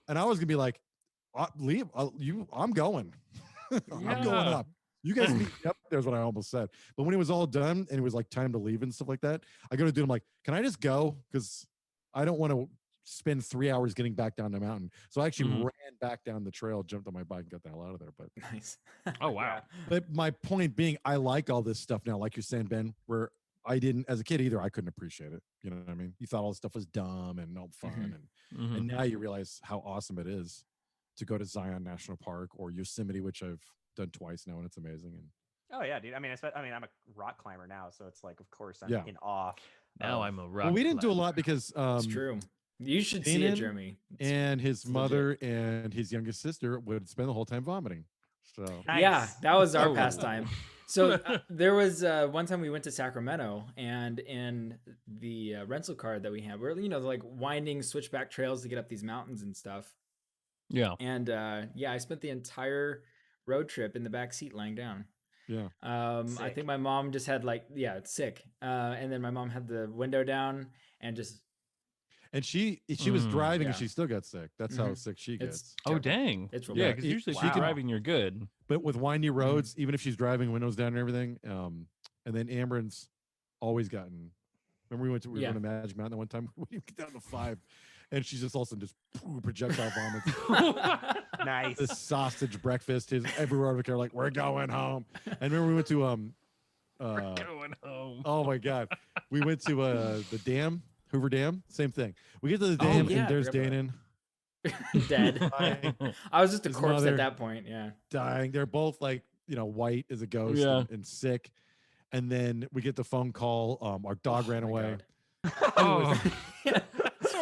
and I was gonna be like, leave I'm going. I'm going Yeah. up. You guys meet me up there's what I almost said. But when it was all done and it was like time to leave and stuff like that, I go to do I'm like, can I just go? Because I don't want to spend 3 hours getting back down the mountain. So I actually Mhm. ran back down the trail, jumped on my bike, and got the hell out of there. But Nice. Oh wow. but my point being, I like all this stuff now, like you're saying, Ben, where I didn't as a kid either. I couldn't appreciate it. You know what I mean? You thought all this stuff was dumb and no fun, Mhm. Mhm. and now you realize how awesome it is to go to Zion National Park or Yosemite, which I've done twice now, and it's amazing. And Oh yeah, dude. I mean, I'm a rock climber now, so it's like, of course, I'm Yeah. in awe. Now of- I'm a rock. Well, we didn't do a climber. lot because It's true. You should see it, Kanan Jeremy. It's- and his it's legit. mother and his youngest sister would spend the whole time vomiting. So Yeah, Nice. that was our Oh. pastime. So there was one time we went to Sacramento, and in the rental car that we had, we're like winding switchback trails to get up these mountains and stuff. Yeah. And I spent the entire road trip in the back seat lying down. yeah. I Sick. think my mom just had it's sick. And then my mom had the window down and just And she was driving and Yeah. she still got sick. That's how Mhm. sick she It's gets. Oh terrible. dang. It's real Yeah, bad. because usually if Wow. you're driving, you're good. But with windy roads, even if she's driving windows down and everything, and then Amber's always gotten. Remember we were Yeah. going to Magic Mountain that one time. We get down to 5, and she's just all of a sudden just projectile vomits. Nice. The sausage breakfast is everywhere. We care like we're going home. And remember we went to Going home. oh my god, we went to the dam, Hoover Dam. Same thing. We get to the Oh, dam yeah, and there's I forgot Danon Dead. dying. I was just a His corpse mother- at that point. Yeah. dying. They're both like, white as a ghost Yeah. and sick. And then we get the phone call. Our dog ran Oh my away. God. Oh.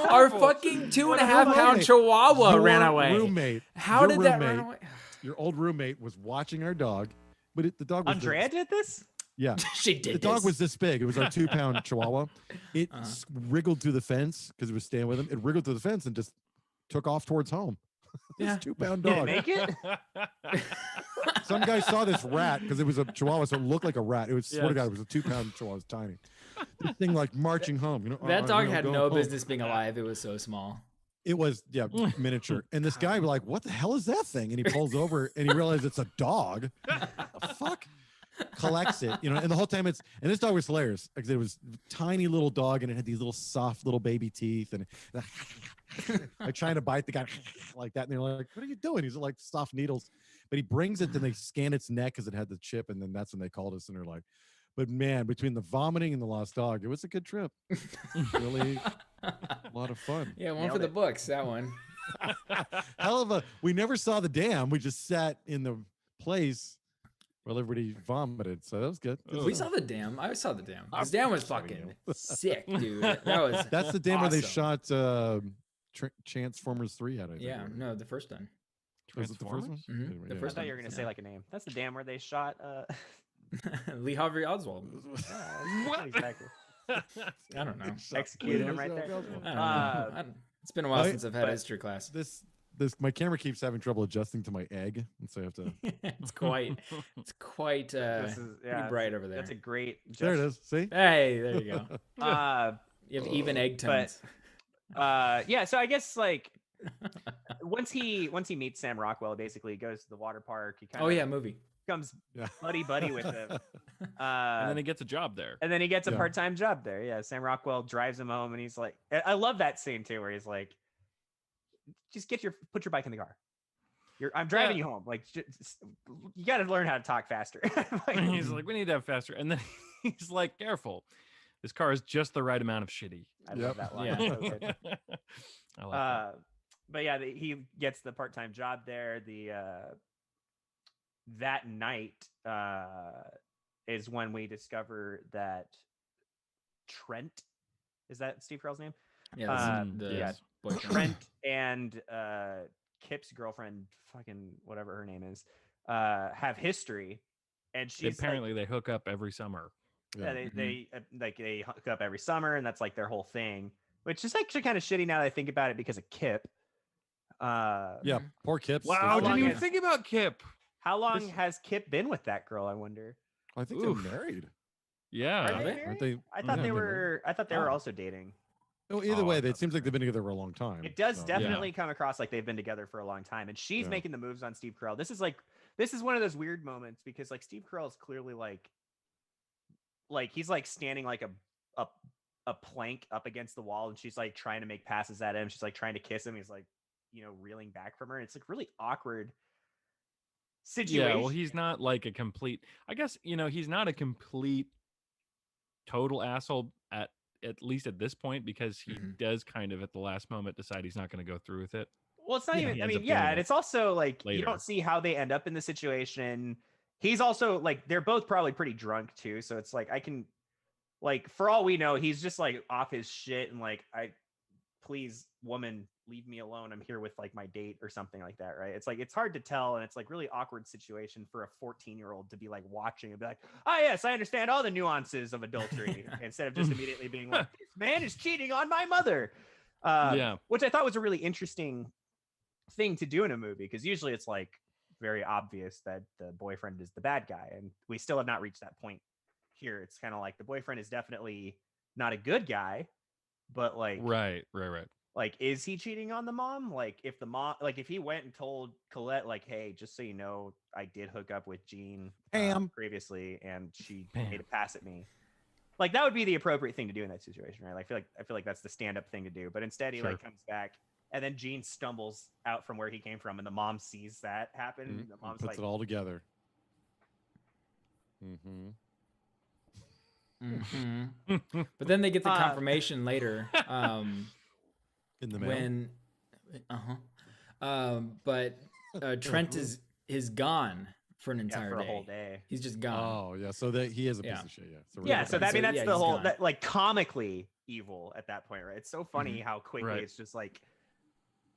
Our horrible. fucking 2.5 What a pound roommate. chihuahua Your ran away. Roommate, How your did that run roommate- away? your old roommate was watching our dog, but the dog was Andrea did this? yeah. She did. The dog this. was this big. It was our 2-pound Chihuahua. It Uh-huh. wriggled through the fence because it was staying with him. It wriggled through the fence and just took off towards home. Yeah. This 2-pound Did it dog. make it? Some guy saw this rat because it was a Chihuahua, so it looked like a rat. It was swear to Yes. God, it was a 2-pound Chihuahua. It was tiny. This thing like marching home. That dog had go no home." business being alive. It was so small. It was miniature. And this guy was like, "What the hell is that thing?" And he pulls over and he realizes it's a dog. The fuck? Collects it, and the whole time and this dog was hilarious because it was a tiny little dog and it had these little soft little baby teeth and like trying to bite the guy like that. And they're like, "What are you doing?" He's like soft needles, but he brings it and they scan its neck because it had the chip, and then that's when they called us and they're like, but man, between the vomiting and the lost dog, it was a good trip. Really a lot of fun. Yeah, one Nailed for the it. books. That one. Hell of a, we never saw the dam. We just sat in the place while everybody vomited. So that was good. Good We stuff. saw the dam. I saw the dam. I'm This dam was just kidding fucking you. sick, dude. That was. That's the dam where they awesome. shot Transformers 3 at, I think. Yeah, right? no, the first one. Was it the first one? Transformers? Mhm, Anyway, the yeah. I first thought one. you were gonna Yeah. say like a name. That's the dam where they shot. Lee Harvey Oswald. What? Exactly. I don't know. Executed him right there. I don't know. Uh, I don't- it's been a while I- since I've had but- history class. This my camera keeps having trouble adjusting to my egg, and so I have to. it's quite This is pretty bright over there. That's a great. There it is. See. Hey, there you go. Uh, You have even egg tones. yeah. So I guess like once he meets Sam Rockwell, basically he goes to the water park. He kind Oh of yeah, movie. becomes Yeah. buddy with him. And then he gets a job there. And then he gets a Yeah. part-time job there. Yeah, Sam Rockwell drives him home, and he's like, I love that scene too, where he's like, just put your bike in the car. I'm driving you home. Like, you got to learn how to talk faster. And he's like, we need to have faster. And then he's like, careful. This car is just the right amount of shitty. I Yep. love that line. Yeah. It's so good. I like that. But yeah, he gets the part-time job there. That night is when we discover that Trent, is that Steve Carell's name? Yeah, this is Um, the yeah. boyfriend. Trent and Kip's girlfriend, fucking whatever her name is, have history, and she's Apparently, they hook up every summer. yeah, Yeah. they hook up every summer, and that's like their whole thing, which is actually kind of shitty now that I think about it because of Kip. Yeah, poor Kips. Wow, How I didn't long even is- think about Kip. How long This- has Kip been with that girl? I wonder. I think Oof. they're married. Yeah. Are Are they they? married? Aren't they? I thought Yeah, they they're were. I thought they were Oh. also dating. Oh, either Oh, way, I it thought seems they like they've been together for a long time. It does so- definitely come across like they've been together for a long time, and she's Yeah. making the moves on Steve Carell. This is one of those weird moments because like Steve Carell is clearly like he's like standing like a plank up against the wall, and she's like trying to make passes at him. She's like trying to kiss him. He's like reeling back from her. And it's like really awkward situation. Yeah, well, he's not like a complete. I guess he's not a complete total asshole at least at this point because he Mhm. does kind of at the last moment decide he's not going to go through with it. Well, it's not Yeah, even. he I ends mean, up yeah, doing and it it's also like you later. don't see how they end up in the situation. he's also like they're both probably pretty drunk too, so it's like I can like for all we know, he's just like off his shit and like please woman leave me alone, I'm here with like my date or something like that, right? It's like it's hard to tell, and it's like really awkward situation for a 14-year-old to be like watching and be like, oh yes, I understand all the nuances of adultery, instead of just immediately being like, this man is cheating on my mother. Which I thought was a really interesting thing to do in a movie, because usually it's like very obvious that the boyfriend is the bad guy, and we still have not reached that point here. It's kind of like the boyfriend is definitely not a good guy, but like right. like, is he cheating on the mom? Like, if the mom, like, if he went and told Colette, like, hey, just so you know, I did hook up with Jean previously, and she made a pass at me. Like, that would be the appropriate thing to do in that situation, right? Like, I feel like that's the stand-up thing to do. But instead, he like comes back, and then Jean stumbles out from where he came from, and the mom sees that happen. And the mom's puts like, it all together. But then they get the confirmation later. In the mail. When but Trent is gone for an entire for day. a whole day. He's just gone. Oh yeah, so that he is a piece of shit. So that, I mean, that's the whole gone. that like comically evil at that point, right? It's so funny how quickly it's just like,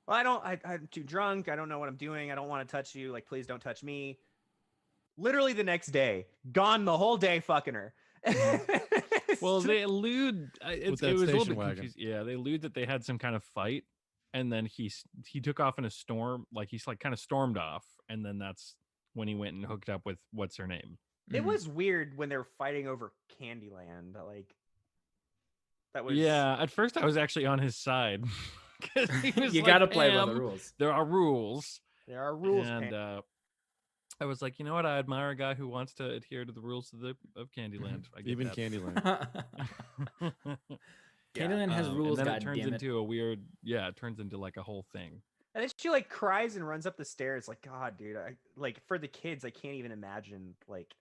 well, I'm too drunk, I don't know what I'm doing, I don't want to touch you, like please don't touch me. Literally the next day, gone the whole day fucking her. Well, they allude. It was a little bit wagon. confused. Yeah, they allude that they had some kind of fight, and then he took off in a storm. Like he's like kind of stormed off, and then that's when he went and hooked up with what's her name. It was weird when they were fighting over Candyland. Like that was. Yeah, at first I was actually on his side. He was You like, got to play by the rules. There are rules. There are rules, and I was like, you know what? I admire a guy who wants to adhere to the rules of Candyland. I get Even that. Candyland. Candyland has rules. And then God it turns damn it. into a weird. Yeah, it turns into like a whole thing. And then she like cries and runs up the stairs. Like, God, dude, like for the kids, I can't even imagine like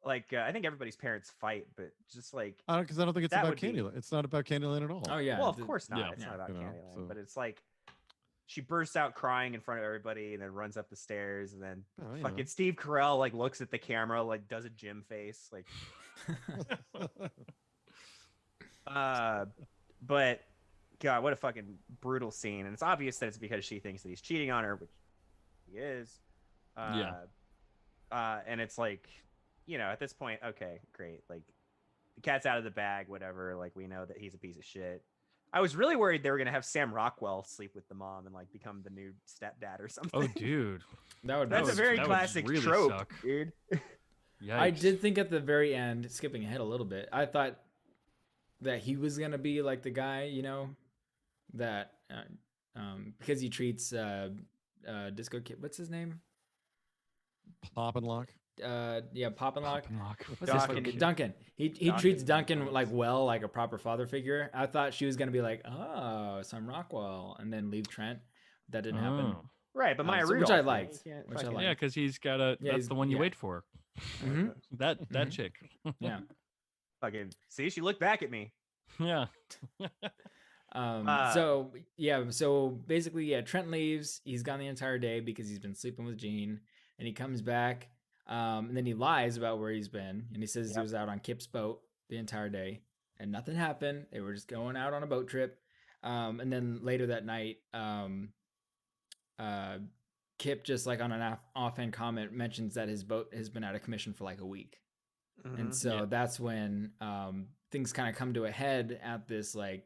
I think everybody's parents fight, but just like Because I don't think it's that about would be- Candyland. It's not about Candyland at all. Oh yeah. well, of course not. yeah. It's not about You know, Candyland, so- but it's like she bursts out crying in front of everybody and then runs up the stairs, and then Oh, you fucking know. Steve Carell like looks at the camera, like does a Jim face, like but God, what a fucking brutal scene. And it's obvious that it's because she thinks that he's cheating on her, which he is. And it's like, you know, at this point, okay, great. Like the cat's out of the bag, whatever. Like we know that he's a piece of shit. I was really worried they were gonna have Sam Rockwell sleep with the mom and like become the new stepdad or something. Oh, dude. That's a very that would classic really trope, suck. dude. Yikes. I did think at the very end, skipping ahead a little bit, I thought that he was gonna be like the guy, you know, that because he treats Disco Kid. What's his name? Pop and Lock. Yeah, Pop and Lock. What's Duncan. his Duncan. He treats Duncan like like a proper father figure. I thought she was gonna be like, oh, Sam Rockwell, and then leave Trent. That didn't happen. Oh. Right, but Maya which Rudolph, I man, liked, you can't which I fucking- liked. Yeah, because he's got a. Yeah, That's he's- the one you yeah. wait for. Mhm. That chick. Yeah. Fucking see, she looked back at me. Yeah. So basically, yeah, Trent leaves. He's gone the entire day because he's been sleeping with Jean, and he comes back, and then he lies about where he's been, and he says he was out on Kip's boat the entire day, and nothing happened. They were just going out on a boat trip, and then later that night, Kip just like on an offhand comment mentions that his boat has been out of commission for like a week. And so that's when things kind of come to a head at this like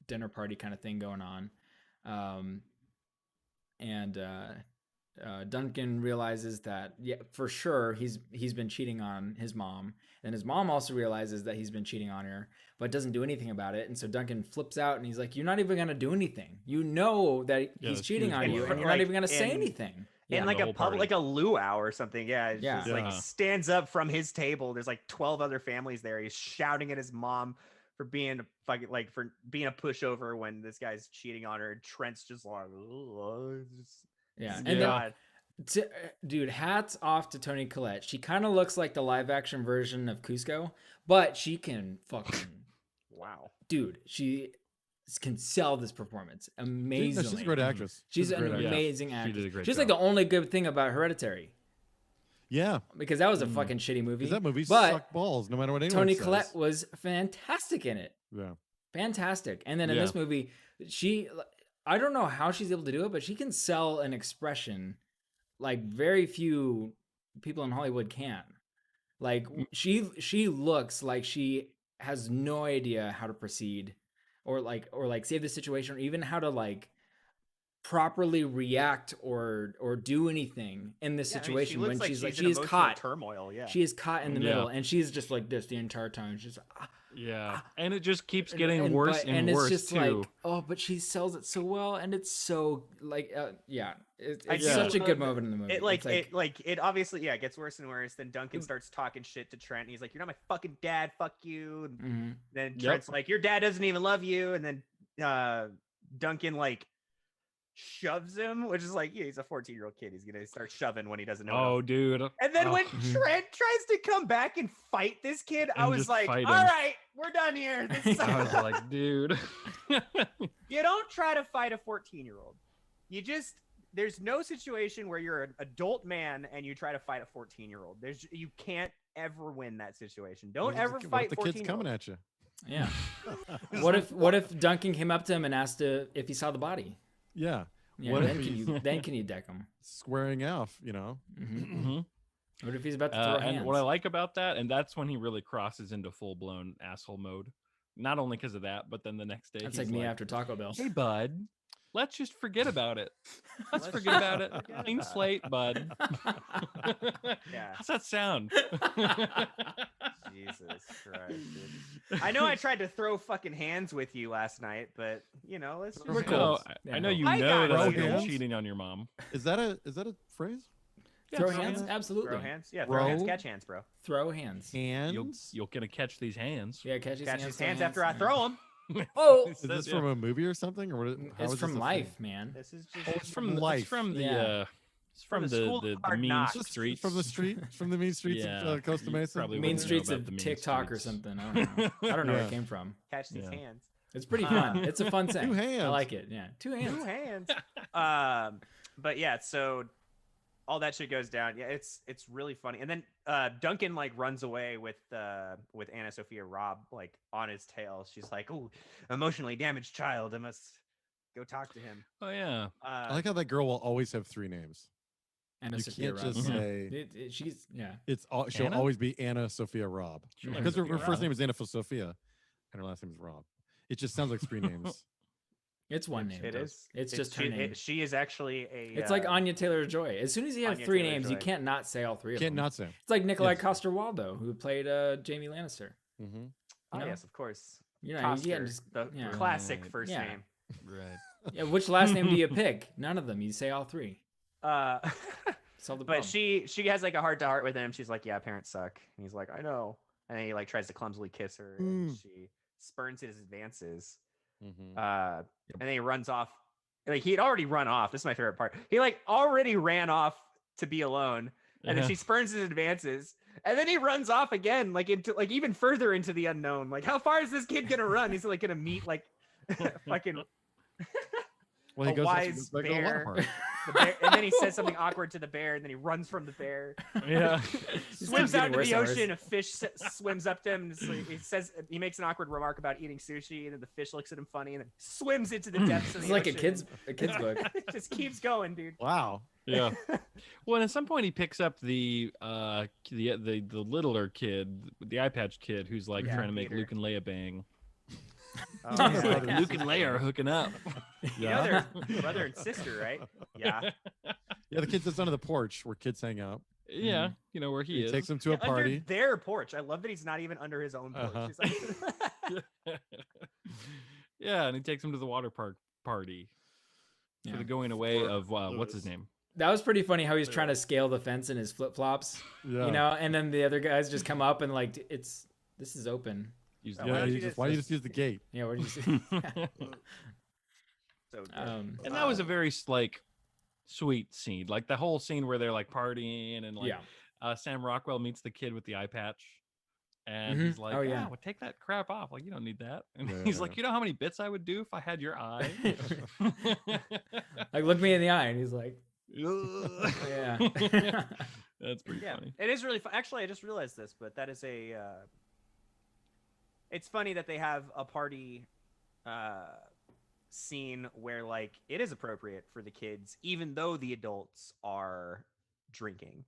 dinner party kind of thing going on. Duncan realizes that, yeah, for sure he's been cheating on his mom. And his mom also realizes that he's been cheating on her, but doesn't do anything about it. And so Duncan flips out and he's like, you're not even going to do anything. You know that Yeah, he's that's cheating huge. on And you, for, and you're not like, even going to say in- anything. in like the a whole pub, party. like a luau or something. Yeah, it's Yeah. just like Yeah. stands up from his table. There's like 12 other families there. He's shouting at his mom for being a fucking like for being a pushover when this guy's cheating on her. And Trent's just like, "Ugh, just- Yeah. just And then, God." dude, hats off to Toni Collette. She kind of looks like the live action version of Cusco, but she can fucking, Wow. dude, she can sell this performance amazingly. She's a great actress. She's a an great actress. amazing She actress. did a great She's like job. the only good thing about Hereditary. Yeah, because that was a Mm. fucking shitty movie. because that movie but sucked balls. No matter what anyone Toni says. Collette was fantastic in it. Yeah. Fantastic. And then in Yeah. this movie, I don't know how she's able to do it, but she can sell an expression like very few people in Hollywood can. Like she looks like she has no idea how to proceed or like save the situation or even how to like properly react or do anything in this Yeah, I mean, situation she looks when like she's like in she is emotional caught. turmoil. Yeah. She is caught in the Yeah. middle and she's just like this the entire time. She's Yeah, and it just keeps getting worse and it's worse just too. like, oh, but she sells it so well, and it's so like, it's I such do a love good that moment in the movie. It like It's it obviously it gets worse and worse. Then Duncan starts talking shit to Trent. And he's like, "You're not my fucking dad. Fuck you." And Mhm. then Yep. Trent's like, "Your dad doesn't even love you." And then Duncan like shoves him, which is like, yeah, he's a 14-year-old kid. He's gonna start shoving when he doesn't know. Oh, dude. And then Oh. when Mhm. Trent tries to come back and fight this kid, I And was just like, fight "All him. right, we're done here." This I was sucks." like, dude. You don't try to fight a 14-year-old. You just there's no situation where you're an adult man and you try to fight a 14-year-old. You can't ever win that situation. Don't ever What if fight the 14 kid's coming at you? yeah. What if Duncan came up to him and asked if he saw the body? Yeah, Yeah, What then if can you deck him? squaring off. You know. Mhm. What if he's about to throw hands? And what I like about that, and that's when he really crosses into full blown asshole mode. Not only because of that, but then the next day That's he's like me after Taco Bell. "Hey, bud, let's just forget about it. Let's forget about it. Clean slate, bud." Yeah. How's that sound? Jesus Christ, dude. I know I tried to throw fucking hands with you last night, but you know, let's just We're I cool. know, Yeah. I know you I know got that I've you. been Hands? cheating on your mom. Is that a phrase? Throw Yeah, hands? hands. Absolutely. throw hands. Yeah, throw hands, Throw? catch hands, bro. Throw hands. Hands. You're gonna catch these hands. Yeah, catch his Catch hands. his hands after I throw them. Oh, Is this from a movie or something, or what? How it's is from this a life, thing? man. This is just Oh, It's from life. It's from the Yeah. it's from the the school the, of the hard mean knocks. Just streets. from the street, from the mean streets Yeah, of Costa you Mesa. probably Mean wouldn't know streets about of the mean TikTok or streets. something. I don't know. I don't know where Yeah. it came from. catch these Yeah. hands. It's pretty fun. It's a fun thing. hands. I like it. Yeah, two hands. Two hands. But yeah, so all that shit goes down. Yeah, it's really funny. And then Duncan like runs away with Anna Sophia Robb like on his tail. She's like, "Oh, emotionally damaged child. I must go talk to him." Oh yeah. I like how that girl will always have three names. Anna You Sophia can't Robb. just Yeah. say She's she'll Anna? always be Anna Sophia Robb Sure. because her Sophia first Robb. name is Anna Sophia, and her last name is Robb. It just sounds like three names. It's one name. It though. is. It's just her she, name. she is actually a. It's like Anya Taylor-Joy. As soon as you have Anya three names, you Taylor-Joy. can't not say all three of Can't them. not say. It's like Nikolai Yes. Coster-Waldau, who played Jamie Lannister. Mm-hmm. Oh you know? yes, of course. You know, you Coster, can't just the yeah. classic Right. first Yeah. name. Right. yeah. Which last name do you pick? None of them. You say all three. Uh, Solve the but problem. she has like a heart to heart with him. She's like, "Yeah, parents suck." And he's like, "I know." And then he like tries to clumsily kiss her, and she spurns his advances. Mm-hmm. And then he runs off. Like he'd already run off. This is my favorite part. He like already ran off to be alone, and then she spurns his advances, and then he runs off again, like into like even further into the unknown. Like how far is this kid gonna run? He's like gonna meet like fucking Well, a he goes wise back to the water bear. park. the bear, and then he says something awkward to the bear, and then he runs from the bear. Yeah. Swims getting out into worse the and worse. ocean. A fish swims up to him. And he says he makes an awkward remark about eating sushi, and then the fish looks at him funny, and then swims into the depths of It's the like a ocean. kid's book. It just keeps going, dude. Wow. Yeah. Well, and at some point he picks up the littler kid, the eye patch kid, who's like Yeah, trying to make Peter. Luke and Leia bang. Oh, Yeah. Like, Luke and Leia are hooking up. You know they're brother and sister, right? Yeah. Yeah, the kid sits under the porch where kids hang out. Yeah, you know where he is. Takes them to a Under party. their porch. I love that he's not even under his own porch. Uh-huh. He's like, Yeah, and he takes him to the water park party Yeah. for the going away of what's his name? That was pretty funny how he's trying to scale the fence in his flip flops. Yeah. You know, and then the other guys just come up and like this is open. Use Why Yeah, don't you you just, just- why don't you just use the gate? Yeah, what did you say? so good. And that was a very like sweet scene. Like the whole scene where they're like partying and like yeah. Sam Rockwell meets the kid with the eye patch. And Mhm. he's like, Oh, yeah, yeah. well, take that crap off. Like, you don't need that. And Yeah, he's yeah, like, yeah. you know how many bits I would do if I had your eye? Like look me in the eye, and he's like, yeah. That's pretty Yeah, funny. it is really fun. Actually, I just realized this, but that is a. It's funny that they have a party scene where like it is appropriate for the kids, even though the adults are drinking.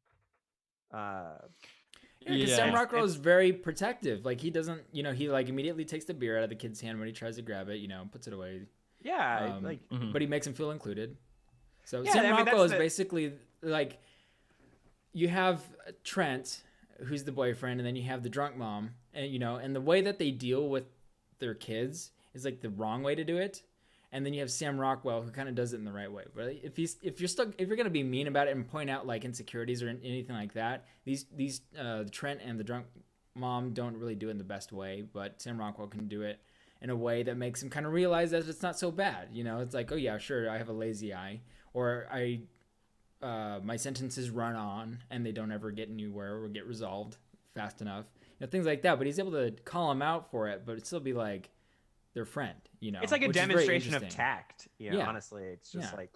Yeah, because Yeah. Sam It's- Rockwell it's- is very protective. Like he doesn't, he like immediately takes the beer out of the kid's hand when he tries to grab it. Puts it away. Yeah, like Mhm. But he makes him feel included. So Yeah, Sam I mean, Rockwell is that's the- basically like you have Trent, who's the boyfriend, and then you have the drunk mom, and the way that they deal with their kids is like the wrong way to do it. And then you have Sam Rockwell, who kind of does it in the right way. But if you're gonna be mean about it and point out like insecurities or anything like that, these Trent and the drunk mom don't really do it in the best way. But Sam Rockwell can do it in a way that makes him kind of realize that it's not so bad. It's like, oh yeah, sure, I have a lazy eye, or my sentences run on and they don't ever get anywhere or get resolved fast enough. Things like that. But he's able to call him out for it, but still be like their friend. it's like a which is very demonstration of interesting. tact. Yeah. Honestly, it's just Yeah. like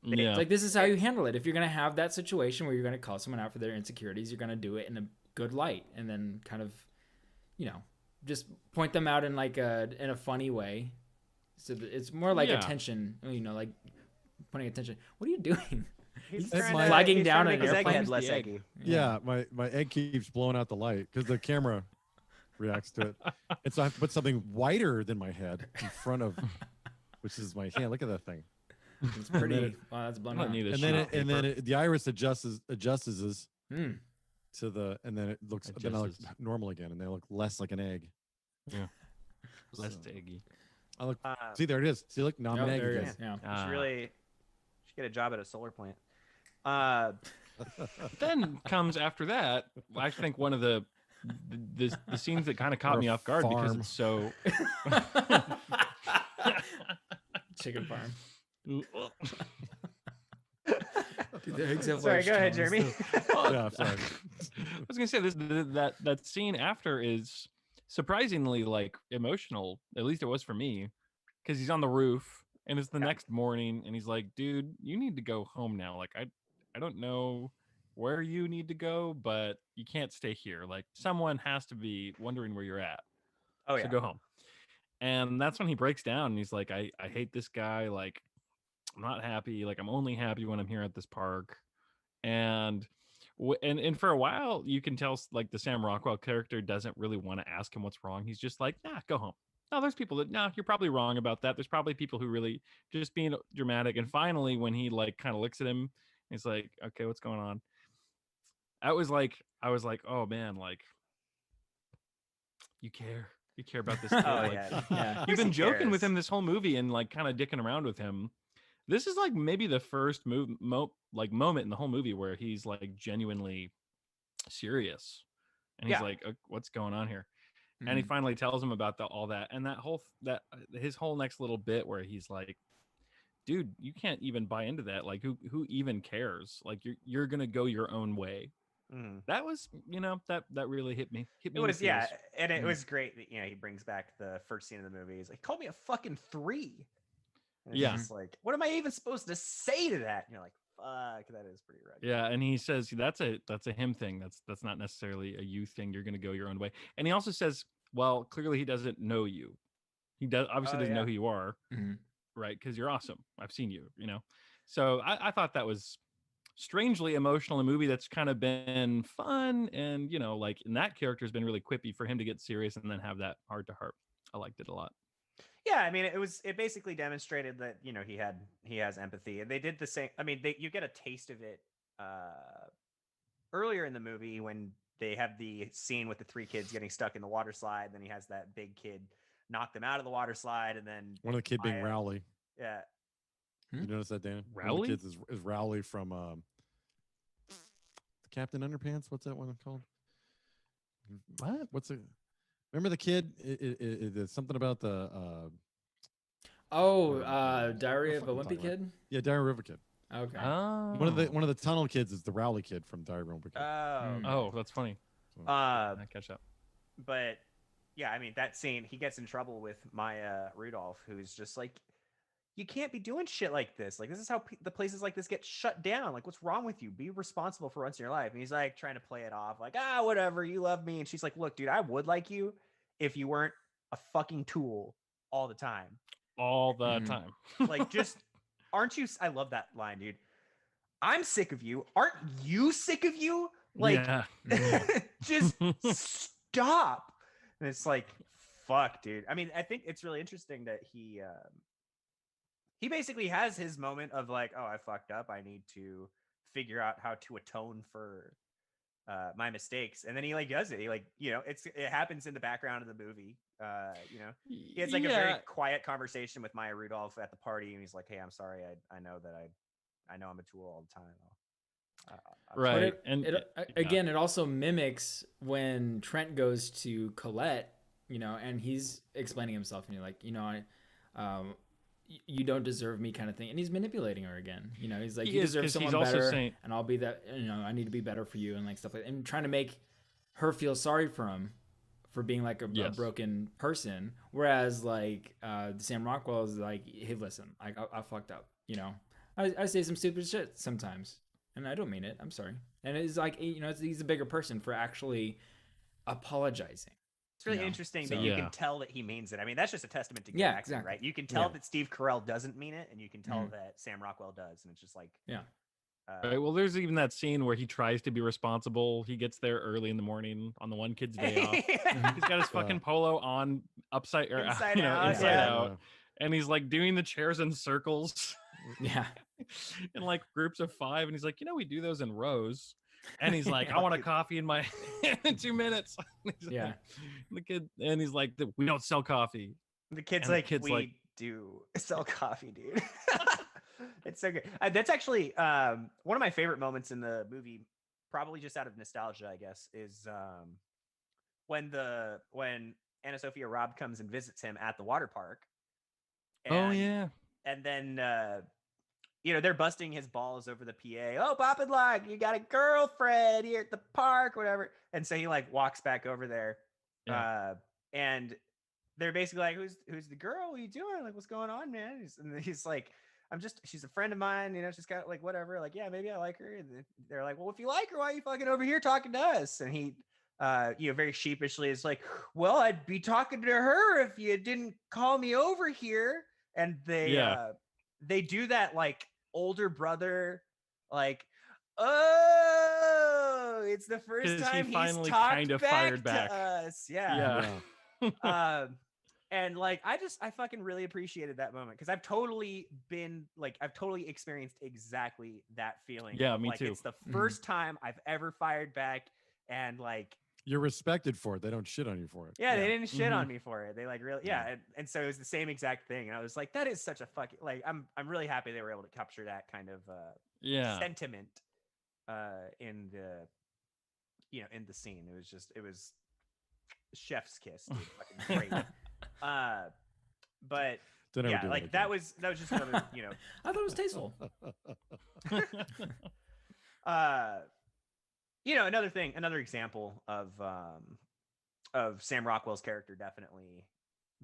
Yeah. It's like this is how you handle it. If you're gonna have that situation where you're gonna call someone out for their insecurities, you're gonna do it in a good light, and then kind of, just point them out in like in a funny way. So that it's more like Yeah. attention, like pointing attention. What are you doing? he's That's trying my- to, flagging he's down trying to an make his airplane. egghead less The egg. eggy. Yeah, my egg keeps blowing out the light because the camera reacts to it. And so I have to put something wider than my head in front of, which is my hand. Look at that thing. It's pretty. then Wow, that's I blown don't out. need a And sheet then of paper. the iris adjusts us Hmm. to the, and then it looks, then I look Adjusts. normal again, and they look less like an egg. less So, eggy. I look. Uh, See, there it is. See, look, now I'm Oh, an egg there it again. is. Yeah. you should get a job at a solar plant. Then comes after that. I think one of the scenes that kind of caught Or a me off guard because farm. it's so. Chicken farm. Ooh, Dude, the eggs have Sorry, large go ahead, tongues. Jeremy. Yeah, sorry. I was gonna say that scene after is surprisingly like emotional. At least it was for me, because he's on the roof and it's the Yeah. next morning, and he's like, "Dude, you need to go home now. Like, I don't know where you need to go, but you can't stay here. Like, someone has to be wondering where you're at. Oh So yeah. go home." And that's when he breaks down and he's like, I hate this guy. Like, I'm not happy. Like, I'm only happy when I'm here at this park. And and for a while you can tell like the Sam Rockwell character doesn't really want to ask him what's wrong. He's just like, nah, go home. No, there's people that, no, you're probably wrong about that. There's probably people who really just being dramatic. And finally, when he like kind of looks at him, he's like, okay, what's going on? I was like, oh man, like you care about this kid. Oh Like, yeah. Yeah. you've been he joking with cares. him this whole movie and like kind of dicking around with him. This is like maybe the first moment in the whole movie where he's like genuinely serious, and he's Yeah. like, "What's going on here?" And he Mhm. finally tells him about all that, and his whole next little bit where he's like, "Dude, you can't even buy into that. Like, who even cares? Like, you're gonna go your own way." Mhm. That was, that really hit me. It in the was yeah, feels. and it Mm. was great that he brings back the first scene of the movie. He's like, "Call me a fucking 3." And it's Yeah. just like, what am I even supposed to say to that? And you're like, fuck, that is pretty rugged. Yeah, and he says that's a him thing. That's not necessarily a you thing. You're gonna go your own way. And he also says, well, clearly he doesn't know you. He obviously Oh, doesn't know yeah. who you are, Mhm. right? Because you're awesome. I've seen you. So I thought that was strangely emotional. A movie that's kind of been fun, and like, and that character has been really quippy for him to get serious and then have that heart to heart. I liked it a lot. Yeah, I mean, it basically demonstrated that he has empathy, and they did the same. I mean, you get a taste of it earlier in the movie when they have the scene with the 3 kids getting stuck in the water slide. Then he has that big kid knock them out of the water slide, and then One of the kid being Maya- Rowley. yeah, You notice that, Dan? One of the Rowley? kids is Rowley from Captain Underpants. What's that one called? What? What's it? Remember the kid? It's something about the Diary What of the a fuck am I Wimpy talking Kid. yeah, Diary River Kid. Okay. Oh, One of the tunnel kids is the Rowley kid from Diary River Kid. Mm. Oh, that's funny. So- uh, I catch up. but yeah, I mean, that scene, he gets in trouble with Maya Rudolph, who's just like, you can't be doing shit like this. Like, this is how the places like this get shut down. Like, what's wrong with you? Be responsible for once in your life. And he's like trying to play it off, like, whatever, you love me. And she's like, look, dude, I would like you if you weren't a fucking tool all the time. All the Mhm. time. Like, just aren't you? I love that line, dude. I'm sick of you. Aren't you sick of you? Like, yeah. just stop. And it's like, fuck, dude. I mean, I think it's really interesting that he basically has his moment of like, oh, I fucked up. I need to figure out how to atone for my mistakes. And then he like does it. He like, it happens in the background of the movie. He has like a very quiet conversation with Maya Rudolph at the party, and he's like, hey, I'm sorry. I know that I know I'm a tool all the time. I'm Right. sorry." But And again, it also mimics when Trent goes to Colette, and he's explaining himself, and you're like, you don't deserve me, kind of thing, and he's manipulating her again. He's like, He you is, deserve 'cause he's someone also better, saying- and I'll be that. I need to be better for you, and like stuff like, and trying to make her feel sorry for him for being like a Yes. broken person, whereas like Sam Rockwell is like, hey, listen, I fucked up. I say some stupid shit sometimes, and I don't mean it. I'm sorry. And it's like, he's a bigger person for actually apologizing. It's really No. interesting So- that you Yeah. can tell that he means it. I mean, that's just a testament to good Yeah, acting, exactly. right? You can tell Yeah. that Steve Carell doesn't mean it, and you can tell Mhm. that Sam Rockwell does, and it's just like, Yeah. Right. Well, there's even that scene where he tries to be responsible. He gets there early in the morning on the one kid's day off. He's got his fucking polo on upside or Inside you know, out, inside yeah. out, and he's like doing the chairs in circles Yeah. in like groups of 5, and he's like, we do those in rows. And he's like, I want a coffee in my in 2 minutes. Yeah. The kid, and he's like, we don't sell coffee. The kid's And the like, kid's we like- do sell coffee, dude. It's so good. That's actually one of my favorite moments in the movie, probably just out of nostalgia, I guess, is when Anna Sophia Robb comes and visits him at the water park. Oh And- yeah. And then they're busting his balls over the PA. Oh, Pop and Lock, you got a girlfriend here at the park, whatever. And so he like walks back over there. Yeah. And they're basically like, who's the girl? What are you doing? Like, what's going on, man? And he's like, she's a friend of mine, she's got like whatever. Like, yeah, maybe I like her. And they're like, well, if you like her, why are you fucking over here talking to us? And he very sheepishly is like, well, I'd be talking to her if you didn't call me over here. And they do that like older brother, like, oh, it's the first 'Cause he time he's finally talked kinda back fired to back. us. Yeah. Yeah. And like, I fucking really appreciated that moment because I've totally experienced exactly that feeling. Yeah, of, me like, too. It's the first time I've ever fired back, and like, You're respected for it. They don't shit on you for it. yeah, Yeah. they didn't shit Mhm. on me for it. They like really, and so it was the same exact thing. And I was like, that is such a fucking like, I'm really happy they were able to capture that kind of Yeah. sentiment in the in the scene. It was chef's kiss, dude. Fucking great. But Don't ever yeah, do like that that was just another I thought it was tasteful. another example of Sam Rockwell's character definitely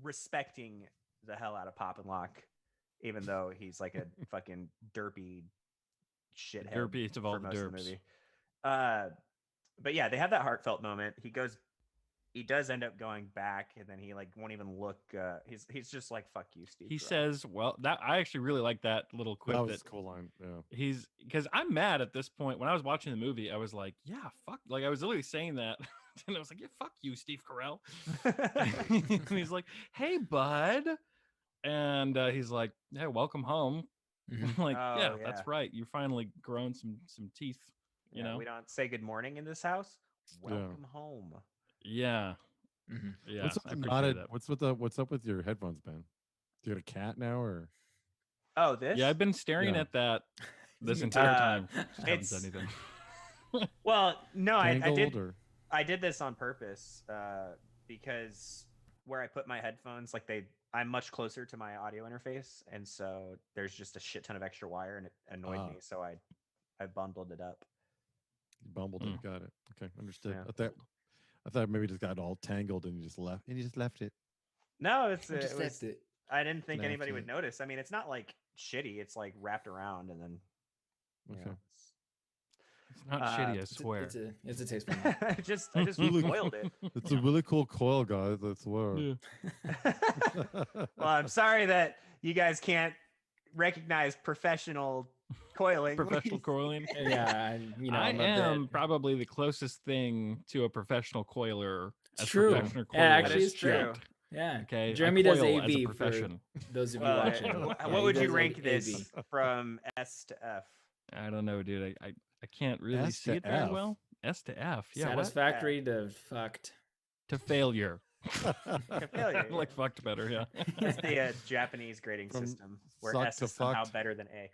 respecting the hell out of Pop and Lock, even though he's like a fucking derpy shithead Derpiest of all for the most of the derps. movie. But yeah, they have that heartfelt moment. He does end up going back, and then he like won't even look. He's just like, "Fuck you, Steve." He Carell." says, well, that I actually really like that little quip That was that a cool line. Yeah. he's because I'm mad at this point. When I was watching the movie, I was like, yeah, fuck. Like I was literally saying that. And I was like, yeah, fuck you, Steve Carell. And he's like, hey, bud. And he's like, hey, welcome home. Mhm. I'm like, Oh, yeah, yeah. that's right. You finally grown some teeth. You Yeah, know? we don't say good morning in this house. Yeah. Welcome home. Yeah. Mhm. Yeah. What's I up, appreciate that. what's up with your headphones, Ben? Do you got a cat now, or Oh, this? Yeah, I've been staring Yeah. at that this Me entire too. time. Just haven't said It's- anything. Well, no, I tangled did. or I did this on purpose because where I put my headphones, like I'm much closer to my audio interface, and so there's just a shit ton of extra wire, and it annoyed Ah. me. So I bundled it up. you bumbled it? Got it. Okay, understood. Yeah. I thought maybe it just got all tangled and you just left. And you just left it. No, I just left it. I didn't think an anybody would accident. notice. I mean, it's not like shitty. It's like wrapped around and then. You Okay. know, It's not shitty, I It's swear. it's a tasteful. One. I just coiled it. It's a really cool coil, guys. I swear. Yeah. Well, I'm sorry that you guys can't recognize professional coiling. Professional coiling. Yeah, I I'm a am bit- probably the closest thing to a professional coiler. It's as true. professional Yeah, actually, coilers it's true. get. Yeah. Okay, I Jeremy does coil as a AV for profession. those of you Well, watching. what Yeah, he would you does rank AV. this from S to F? I don't know, dude. I can't really S see to it very F. well. S to F. Yeah. What? Satisfactory to fucked. To failure. To failure. I like fucked better. Yeah. It's the Japanese grading From system where suck S to is somehow fucked. better than A.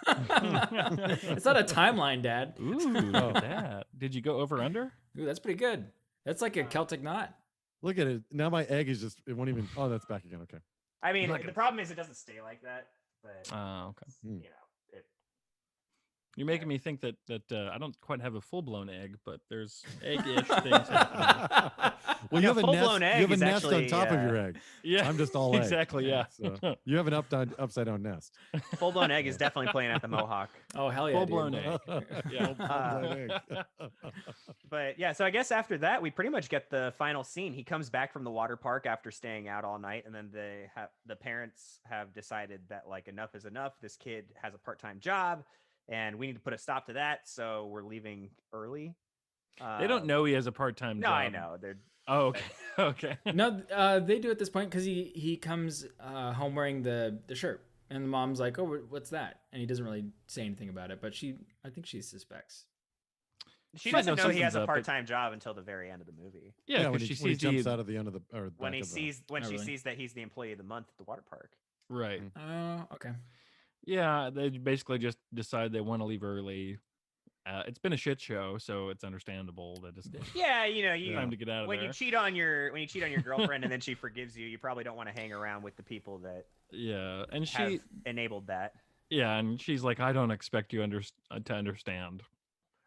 It's not a timeline, Dad. Ooh, Oh. that. Did you go over under? Ooh, that's pretty good. That's like a Celtic knot. Look at it. Now my egg is just, it won't even, oh, that's back again. Okay. I mean, Like the a- problem is it doesn't stay like that. But Oh, okay. you know, it, You're making me think that I don't quite have a full blown egg, but there's egg-ish things happening. Well, Yeah, you have a full-blown nest, egg you have a is nest on actually, top of your egg. Yeah, I'm just all egg. exactly. Yeah. So you have an upside down nest. full blown egg is definitely playing at the Mohawk. Oh hell yeah, Full blown dude. egg. Yeah. Full-blown egg. But yeah, so I guess after that, we pretty much get the final scene. He comes back from the water park after staying out all night, and then the parents have decided that like enough is enough. This kid has a part-time job, and we need to put a stop to that. So we're leaving early. They don't know he has a part-time No, job. I know. They're Oh, okay. Okay. No, they do at this point because he comes home wearing the shirt, and the mom's like, "Oh, what's that?" And he doesn't really say anything about it, but I think she suspects. she She doesn't knows know he has something's a up, but- part-time job until the very end of the movie. Yeah, when because he, she when he sees jumps the out of the end of the, or When back he of the- sees Oh, she really? sees that he's the employee of the month at the water park. right. Mm. Oh, okay. Yeah, they basically just decide they want to leave early. It's been a shit show, so it's understandable that it's Yeah, you know, you time to get out of when there. you cheat on your girlfriend and then she forgives you, you probably don't want to hang around with the people that Yeah, and have she, enabled that. yeah, and she's like, I don't expect you to understand.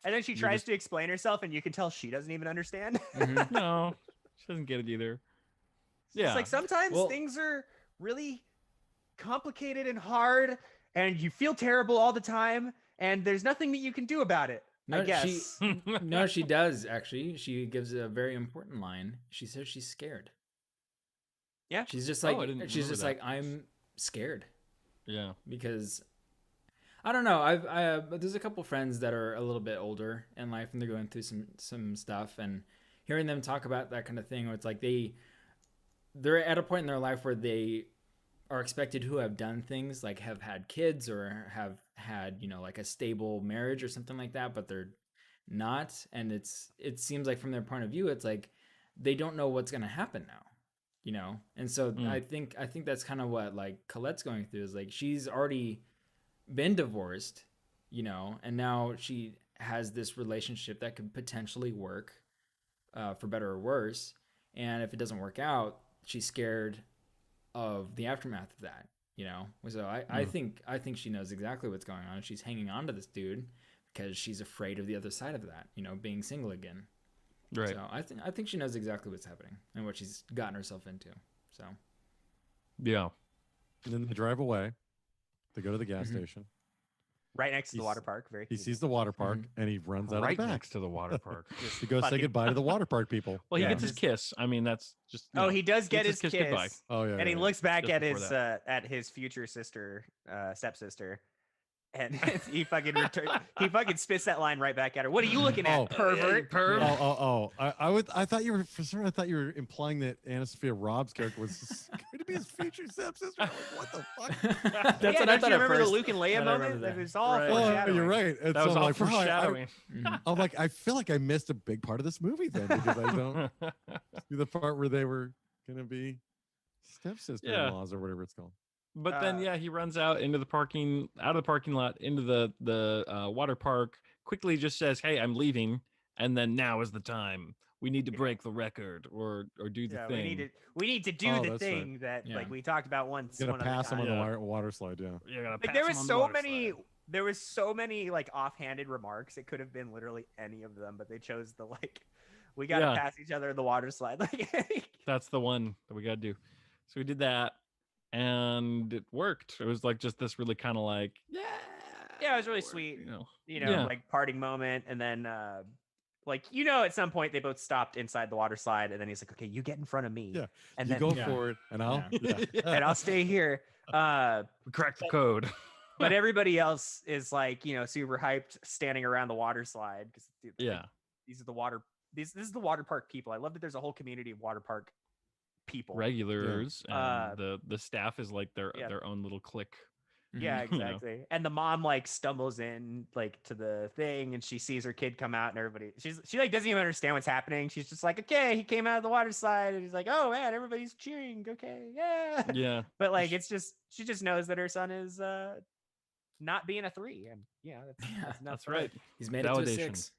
And then she You're tries just- to explain herself, and you can tell she doesn't even understand. Mhm. No, she doesn't get it either. It's Yeah, like sometimes Well- things are really complicated and hard, and you feel terrible all the time, and there's nothing that you can do about it. I No, guess. No, she does actually. She gives a very important line. She says she's scared. Yeah. She's just Oh, like I didn't she's remember just that. like I'm scared yeah, because I don't know. But there's a couple friends that are a little bit older in life and they're going through some stuff, and hearing them talk about that kind of thing, where it's like they're at a point in their life where they are expected to have done things like have had kids or have had like a stable marriage or something like that, but they're not, and it seems like from their point of view it's like they don't know what's going to happen now, and so Mm. I think that's kind of what like Colette's going through, is like she's already been divorced, and now she has this relationship that could potentially work for better or worse, and if it doesn't work out, she's scared of the aftermath of that, so I think she knows exactly what's going on. She's hanging on to this dude because she's afraid of the other side of that, being single again. right. So I think she knows exactly what's happening and what she's gotten herself into. So Yeah, And then they drive away. They go to the gas Mhm. station. Right next to the He's- water park. Very He convenient. sees the water park and he runs out right of the back. next to the water park. He goes say fucking- goodbye to the water park people. Well, he Yeah. gets his kiss. I mean, that's just. Oh, he does get his gets kiss, his kiss goodbye. Oh yeah. and he yeah, looks back Just at before his future sister, stepsister, and he fucking spits that line right back at her. What are you looking at, Oh. pervert? Perv. Oh. I thought you were for sure. I thought you were implying that Anna Sophia Robb's character was going to be his future stepsister. I'm like, what the fuck? that's Yeah, what I don't thought you at remember first. the Luke and Leia I remember moment? that. It was all Right. Oh, foreshadowing. you're right. And That so was I'm all like, wow, foreshadowing. Mhm. I'm like, I feel like I missed a big part of this movie then because I don't see the part where they were going to be stepsister-in-laws or whatever it's called. But then, Uh, yeah, he runs out of the parking lot into the water park. Quickly, just says, "Hey, I'm leaving," and then now is the time. We need to break the record or do the Yeah, thing. we need to do Oh, the that's right. thing that Yeah. like we talked about once. Gonna one other pass him on time. the Yeah. water slide. Yeah. You gotta Like pass there him was on the so water many slide. there was so many like offhanded remarks. It could have been literally any of them, but they chose the like we gotta Yeah. pass each other in the water slide. Like That's the one that we gotta do. So we did that, and it worked. It was like just this really kind of like Yeah, it was really sweet. you know. You know, like parting moment, and then like at some point they both stopped inside the water slide, and then he's like, "Okay, you get in front of me." Yeah. and You then go Yeah. for it, and I'll. Yeah. Yeah. and I'll stay here. We cracked the code. But everybody else is like, super hyped, standing around the water slide because Yeah. these are the water. This is the water park people. I love that there's a whole community of water park people. Regulars Uh, and the staff is like their yeah. their own little clique. Yeah, You know. exactly. And the mom like stumbles in like to the thing, and she sees her kid come out, and everybody she like doesn't even understand what's happening. She's just like, okay, he came out of the water slide, and he's like, oh man, everybody's cheering. Okay, yeah. Yeah. But like, it's just she just knows that her son is not being a 3, and that's enough That's for her. right. He's made it to a Validation. 6.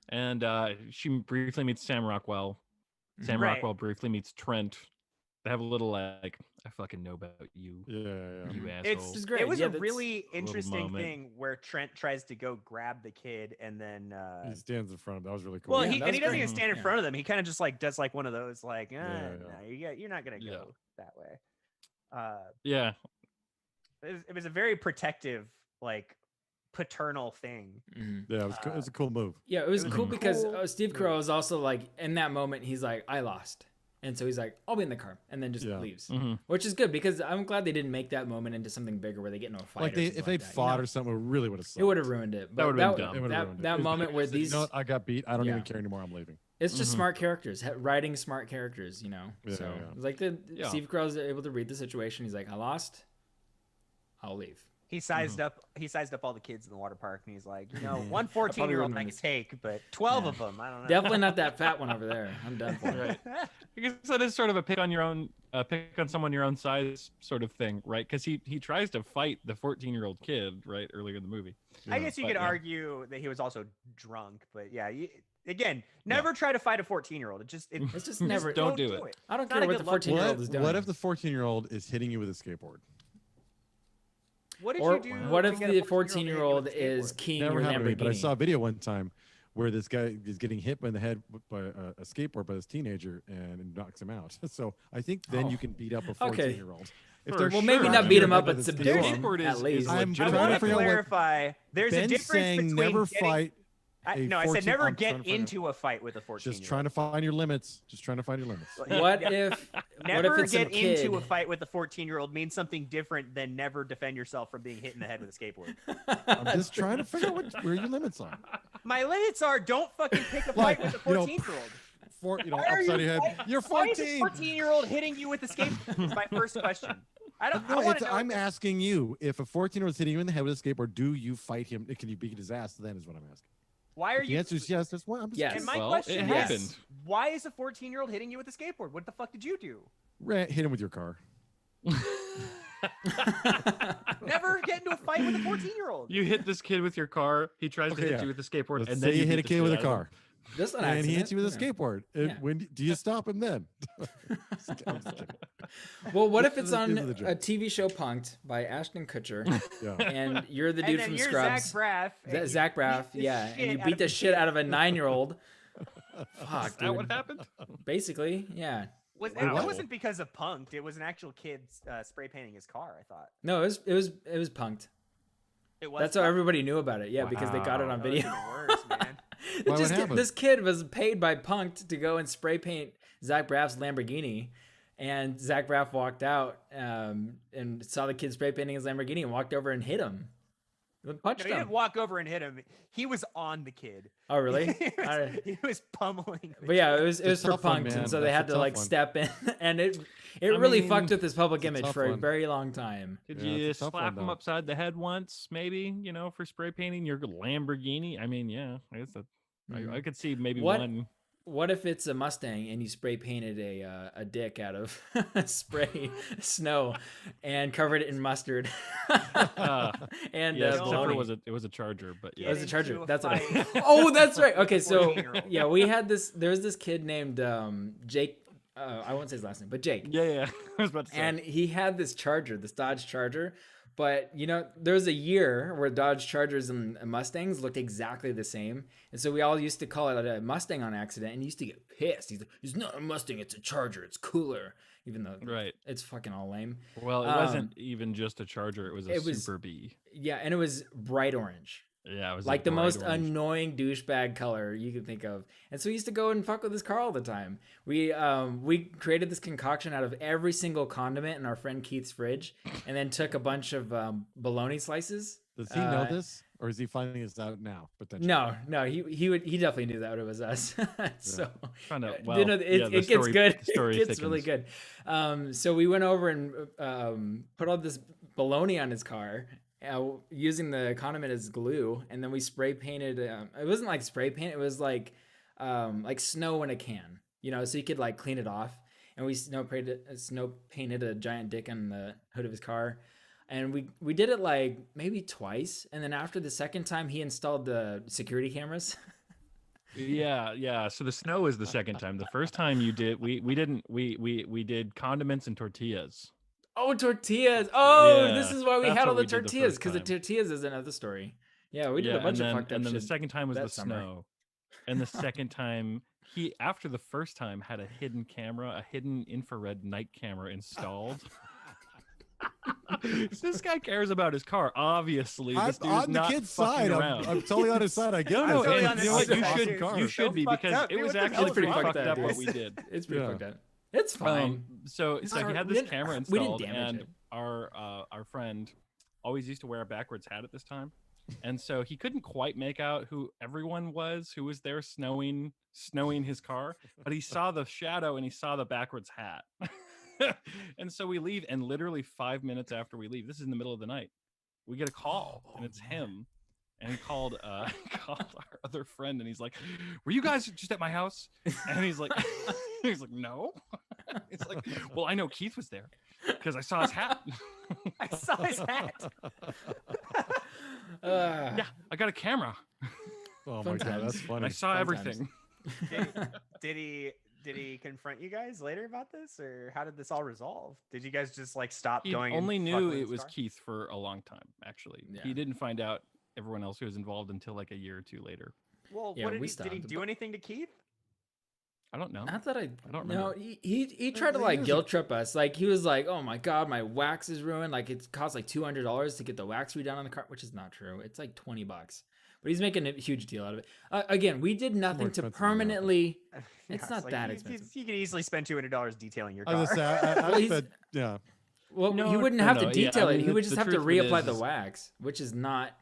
And she briefly meets Sam Rockwell. Sam Right. Rockwell briefly meets Trent. They have a little like, I fucking know about you, Yeah. you It's asshole. is great. It was Yeah, a that's really little interesting moment. thing where Trent tries to go grab the kid, and then He stands in front of him. That was really cool. well, Yeah, he that and he was doesn't great. even stand in Yeah. front of them. He kind of just like does like one of those like, Yeah, no, you're not gonna go Yeah. that way. Yeah. It was a very protective, like paternal thing. Mhm. Yeah, it was a cool move. Yeah, it was It was a cool because cool Steve move. Carell is also like in that moment. He's like, I lost, and so he's like, I'll be in the car, and then just Yeah. leaves, Mhm. which is good because I'm glad they didn't make that moment into something bigger where they get into a fight. Like or they, something if they'd that, you fought know? or something, it really would have. it would have ruined it. But would've been dumb. It would've ruined it. that It's moment where because, you these, know what, I got beat. I don't Yeah. even care anymore. I'm leaving. it's just Mhm. smart characters, writing smart characters, Yeah, so yeah. it's like Yeah. Steve Carell's able to read the situation. He's like, I lost, I'll leave. He sized up all the kids in the water park, and he's like, one I probably 14-year-old wouldn't I have could take, but 12 Yeah. of them, I don't know. Definitely not that fat one over there. I'm done for. Right. Because that is sort of a pick on your own, pick on someone your own size sort of thing, right? Because he tries to fight the 14-year-old kid right earlier in the movie. I guess you But, could yeah. argue that he was also drunk, but yeah, again, never try to fight a 14-year-old. It's just never never. don't do it. I don't It's care not a what the good look. 14-year-old is doing. What if the 14-year-old is hitting you with a skateboard? What did Or you do? what to if get a the 14-year-old 14-year-old to hit you with a is skateboard? keying Never your happened to me, Lamborghini? but I saw a video one time where this guy is getting hit by the head by a skateboard by this teenager and it knocks him out. So I think then you can beat up a Okay. 14-year-old. If For they're Well, maybe sure. not beat him up, with but a subdue skateboard. him Skateboard at is least. I'm I trying to want to figure out what clarify. There's a Ben's difference saying between never getting, fight. No, I 14 said never I'm get trying to find into a fight with a 14-year-old. Just trying to find your limits. Just trying to find your limits. What if? Never what if it's some get into kid? a fight with a 14-year-old means something different than never defend yourself from being hit in the head with a skateboard. I'm just trying to figure out where your limits are. My limits are don't fucking pick a Like, fight with a you know, 14-year-old. Upside your head. You're Why is 14. a 14-year-old hitting you with a skateboard? Is my first question. I No, want to know. I'm asking you, if a 14-year-old is hitting you in the head with a skateboard, do you fight him? Can you beat his ass? Then is what I'm asking. Why are If the you? answer is yes. That's what I'm just Yes. And my Well, question it is, happened. why is a 14-year-old hitting you with a skateboard? What the fuck did you do? hit him with your car. Never get into a fight with a 14-year-old. You hit this kid with your car. He tries Okay, to hit yeah. you with the skateboard, Let's and say then you hit a beat the kid shit with a out of him. car, Just an and he hits accident, you with a yeah. skateboard. Yeah. Do you stop him then? I'm just kidding. Well, what if These it's are on the a jokes. TV show Punked by Ashton Kutcher, Yeah. and you're the And dude then from you're Scrubs, Zach Braff. and you Zach Braff, beat the yeah, and you shit beat out the of shit out of a 9-year-old. Fuck, Is that what dude. happened? Basically, yeah. Was, Wow. It wasn't because of punked. It was an actual kid spray painting his car. I thought No, it was Punked. it was. That's how everybody knew about it. Yeah, because they got it Wow. on That was video. even worse, man. It Why, what just happened? this kid was paid by Punked to go and spray paint Zach Braff's Lamborghini, and Zach Braff walked out and saw the kid spray painting his Lamborghini and walked over and hit him, and punched No, he him. didn't walk over and hit him. He was on the kid. Oh, really? He was pummeling. the But yeah, kid. it was It's a for tough one, Punked, man. and so they That's had a to tough like one. step in, and it I really mean, fucked with his public it's a image tough for a one. very long time. Did Yeah, you it's a tough slap one, him though. upside the head once, maybe, for spray painting your Lamborghini? I mean, yeah, I guess that I could see maybe What- one. What if it's a Mustang and you spray painted a dick out of spray snow and covered it in mustard and Yes, no, except for bologna? it was a Charger, but It yeah. was a into Charger. a That's what I. fight Oh, that's right. Okay, with a so 14-year-old. yeah, we had this. There was this kid named Jake. I won't say his last name, but Jake. Yeah. I was about to say. And he had this Charger, this Dodge Charger. But there was a year where Dodge Chargers and Mustangs looked exactly the same, and so we all used to call it a Mustang on accident, and he used to get pissed. He's like, "It's not a Mustang, it's a Charger. It's cooler." even though Right. it's fucking all lame. Well, it Um, wasn't even just a Charger. It was a it was- Super B. Yeah, and it was bright orange. Yeah, it was Like a the bright most orange. annoying douchebag color you could think of. And so we used to go and fuck with his car all the time. We created this concoction out of every single condiment in our friend Keith's fridge, and then took a bunch of bologna slices. Does he know this, or is he finding this out now? Potentially. No, he definitely knew that it was us. So Found out, you well, know, yeah, the it gets story- good. the story It gets really thickens. good. So we went over and put all this bologna on his car. Using the condiment as glue, and then we spray painted. It wasn't like spray paint; it was like snow in a can, you know, so you could like clean it off. And we snow painted a giant dick on the hood of his car, and we did it like maybe twice. And then after the second time, he installed the security cameras. Yeah. So the snow is the second time. The first time you did, we did condiments and tortillas. Oh, tortillas! Oh, Yeah, this is why we that's had all what the we did the tortillas, first because the time. tortillas is another story. Yeah, we did a bunch and of then, fucked up and then the shit second time was that the summer. snow. And the second time, he after the first time had a hidden camera, a hidden infrared night camera installed. This guy cares about his car. Obviously, I'm this dude's on the not kid's fucking side. around. I'm totally on his side. I get No, this. totally and on his you know what? side. You Awesome should car. you should be So fucked because up, it dude. was What the actually hell pretty is fucked fucked up, up dude. what we did. It's pretty Yeah. fucked up. It's fine. So It's he not- had we this didn't- camera we didn't installed, damage and it. our friend always used to wear a backwards hat at this time, and so he couldn't quite make out who everyone was who was there snowing his car, but he saw the shadow and he saw the backwards hat. And so we leave, and literally 5 minutes after we leave, this is in the middle of the night, we get a call, and it's him. And he called called our other friend, and he's like, "Were you guys just at my house?" And he's like, "No." He's like, "Well, I know Keith was there because I saw his hat." I saw his hat. Yeah, I got a camera. Oh Fun my god, times. that's funny. I saw Fun everything. Did he confront you guys later about this, or how did this all resolve? Did you guys just like stop He going? and only fuck knew with it his was car? Keith for a long time. Actually, Yeah. he didn't find out everyone else who was involved until like a year or two later. Well, Yeah, what did we he did he stopped, do but- anything to Keith? I don't know. Not that I don't No, remember. he tried to he like was a- guilt trip us. Like he was like, "Oh my god, my wax is ruined. Like it costs like $200 to get the wax redone on the car," which is not true. It's like $20. But he's making a huge deal out of it. Again, we did nothing to expensive than that. permanently. Yeah, It's not that expensive. You can easily spend $200 detailing your I car. was gonna say, I Well, he's- spent, yeah. Well, No, he wouldn't no, have no, to yeah, I detail it. mean, He would the just have to truth of it reapply is- the wax, which is not.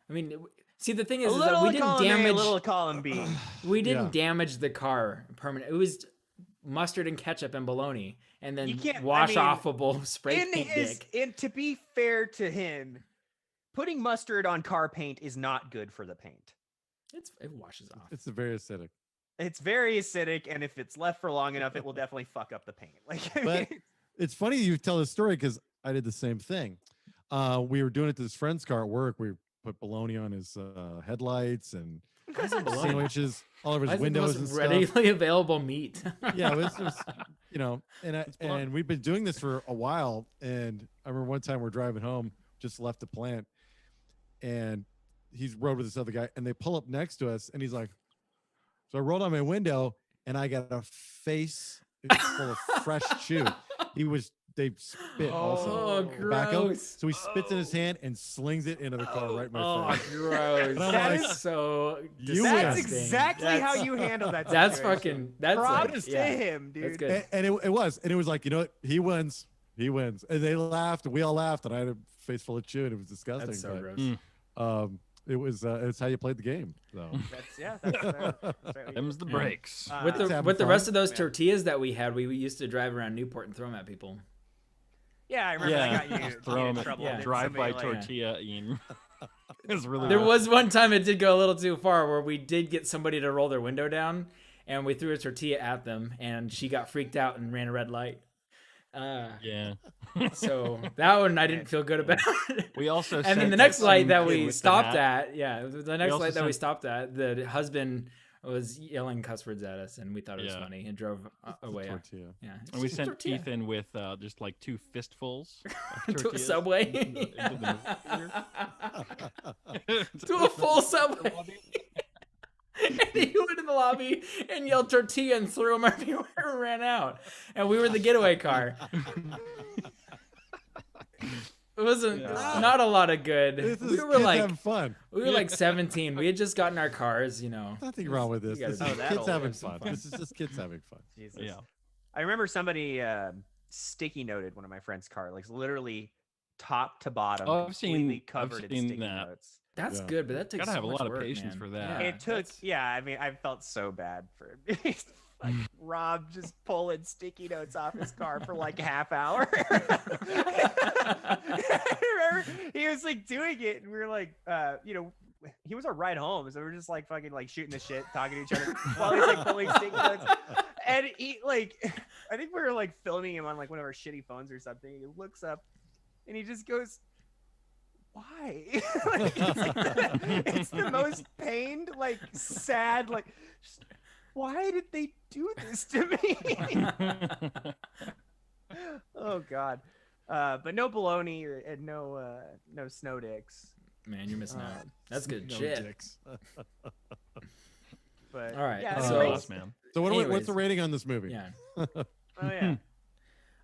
I mean, see, the thing a is that little we didn't column A, damage. a little column B. We didn't Yeah. damage the car permanent. It was mustard and ketchup and bologna, and You then can't- I wash mean, offable spray In paint his, dick. and to be fair to him, putting mustard on car paint is not good for the paint. It washes off. It's very acidic. It's very acidic, and if it's left for long enough, it will definitely fuck up the paint. Like, I But mean, it's funny you tell this story because I did the same thing. We were doing it to this friend's car at work. We put bologna on his headlights and sandwiches all over Why his is it the windows most and stuff. readily available meat? Yeah, it was, you know, bologna. and we've been doing this for a while. And I remember one time we're driving home, just left the plant, and he's rode with this other guy, and they pull up next to us, and he's like, so I rolled on my window, and I got a face full of fresh chew. They spit also. Oh, Tobacco. gross. So he spits in his hand and slings it into the car right in my Oh, face. gross. And I'm That like, is so you that's win. disgusting. exactly how That's- you handle that. That's situation. fucking. That's Props like, to yeah, him, dude. That's good. And it was like, you know what? He wins. He wins. And they laughed, and we all laughed, and I had a face full of chew, and it was disgusting. That's so but, gross. Mm. it's how you played the game. So That's right. Them's the Yeah. breaks. With It's the having with the fun. rest of those Yeah. tortillas that we had, we used to drive around Newport and throw them at people. Yeah, I remember Yeah, I got you just throw in them trouble. yeah. Didn't drive by somebody, like- tortilla in. It's really There rough. was one time it did go a little too far where we did get somebody to roll their window down, and we threw a tortilla at them, and she got freaked out and ran a red light. Yeah. So that one I didn't feel good about. We also And then sent the next some light that kid we with the stopped hat. at, yeah, the next also light that we sent- stopped at, the husband was yelling cuss words at us, and we thought it was Yeah. funny and drove away. tortilla. Yeah, it's And we just a sent tortilla. Keith in with just like 2 fistfuls of to a tortillas subway. into the To a full subway. And he went in the lobby and yelled tortilla and threw him everywhere and ran out. And we were the getaway car. It wasn't not a lot of good. This is We were kids like having fun. we were like 17. We had just gotten our cars, you know. Nothing wrong with this. You This gotta is be- Oh, kids that'll having have some fun. fun. This is just kids having fun. Jesus. Yeah. I remember somebody sticky noted one of my friend's car, like literally top to bottom, Oh, I've completely seen- covered I've in seen sticky that. notes. That's Yeah. good, but that takes Gotta so have a much lot of work, patience man. for that. Yeah, It took, that's- yeah. I mean, I felt so bad for like Rob just pulling sticky notes off his car for like a half hour. I remember he was like doing it, and we were like, you know, he was our ride home, so we were just like fucking like shooting the shit, talking to each other while he's like pulling sticky notes. And he like, I think we were like filming him on like one of our shitty phones or something. He looks up, and he just goes, "Why?" Like, it's the most pained, like sad, like, just, why did they do this to me? Oh God. But no baloney and no snow dicks. Man, you're missing out. That's good No shit. dicks. But All right, yeah, so- anyways. Boss man. So what's Anyways. the rating on this movie? Yeah. Oh yeah.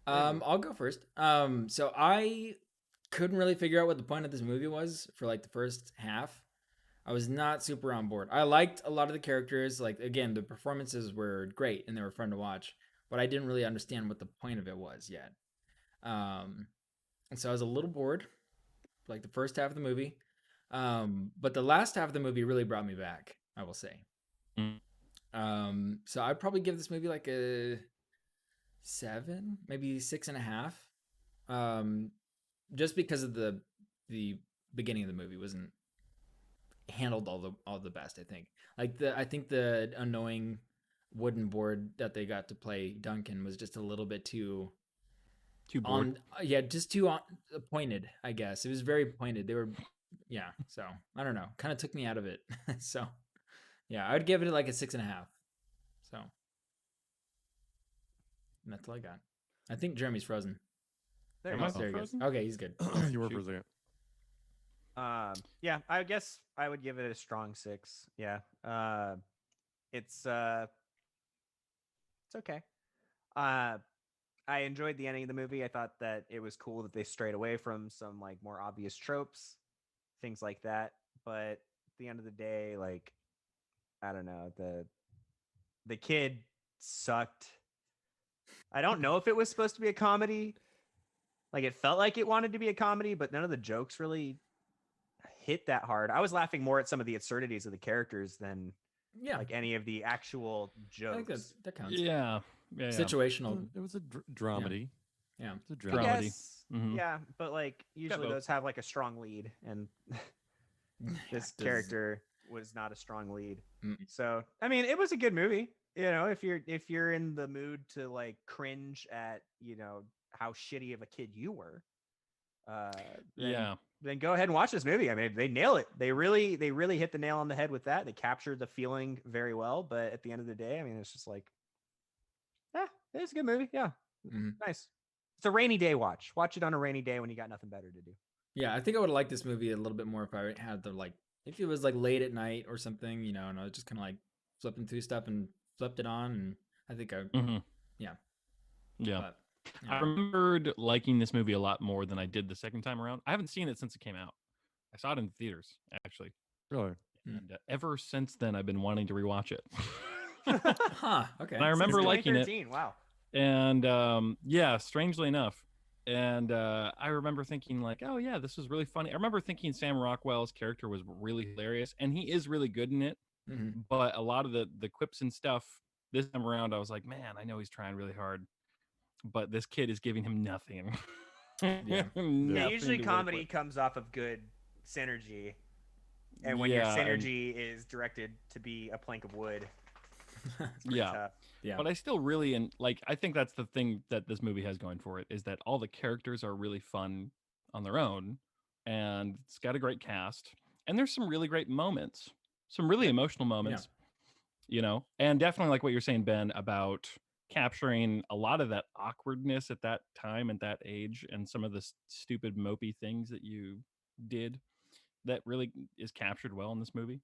I'll go first. So I couldn't really figure out what the point of this movie was for like the first half. I was not super on board. I liked a lot of the characters. Like again, the performances were great and they were fun to watch, but I didn't really understand what the point of it was yet. And so I was a little bored, like the first half of the movie. But the last half of the movie really brought me back, I will say. So I'd probably give this movie like a 7, maybe 6.5. Just because of the beginning of the movie wasn't handled all the best. I think I think the annoying wooden board that they got to play Duncan was just a little bit too Bored. just too pointed. I guess it was very pointed. They were so I don't know, kind of took me out of it. So yeah, I'd give it like a 6.5. So and that's all I got. I think Jeremy's frozen. There Am you I go. still There he goes. frozen? Okay, he's good. You were for a Shoot. second. Yeah, I guess I would give it a strong 6. Yeah. It's okay. I enjoyed the ending of the movie. I thought that it was cool that they strayed away from some like more obvious tropes, things like that. But at the end of the day, like, I don't know, the kid sucked. I don't know if it was supposed to be a comedy. Like it felt like it wanted to be a comedy, but none of the jokes really hit that hard. I was laughing more at some of the absurdities of the characters than Yeah, like any of the actual I think jokes. that counts. Yeah. Yeah. Situational. It was a dramedy. Yeah. It's a I dramedy. Dramedy. guess, Mhm. yeah, but like usually both. those have like a strong lead, and this does- character was not a strong lead. Mm. So I mean, it was a good movie. You know, if you're in the mood to like cringe at how shitty of a kid you were, then, Yeah. then go ahead and watch this movie. I mean, they nail it. They really hit the nail on the head with that. They captured the feeling very well. But at the end of the day, I mean, it's just like, it's a good movie. Yeah, Mhm. nice. It's a rainy day watch. Watch it on a rainy day when you got nothing better to do. Yeah, I think I would have liked this movie a little bit more if I had the if it was like late at night or something, and I was just kind of like flipping through stuff and flipped it on, and I think I. Mhm. Yeah. Yeah. But, I remembered liking this movie a lot more than I did the second time around. I haven't seen it since it came out. I saw it in theaters, actually. Really? And ever since then, I've been wanting to rewatch it. huh. Okay. And I remember Since liking it. 2013, Wow. And yeah, strangely enough. And I remember thinking like, oh yeah, this was really funny. I remember thinking Sam Rockwell's character was really hilarious, and he is really good in it. Mhm. But a lot of the quips and stuff this time around, I was like, man, I know he's trying really hard, but this kid is giving him nothing. Yeah. Yeah, Nothing usually to work comedy with. comes off of good synergy. And when your Yeah, and- synergy is directed to be a plank of wood, it's pretty Yeah. tough. Yeah. But I still really I think that's the thing that this movie has going for it, is that all the characters are really fun on their own, and it's got a great cast, and there's some really great moments, some really emotional moments, and definitely like what you're saying, Ben, about capturing a lot of that awkwardness at that time and that age, and some of the stupid mopey things that you did that really is captured well in this movie.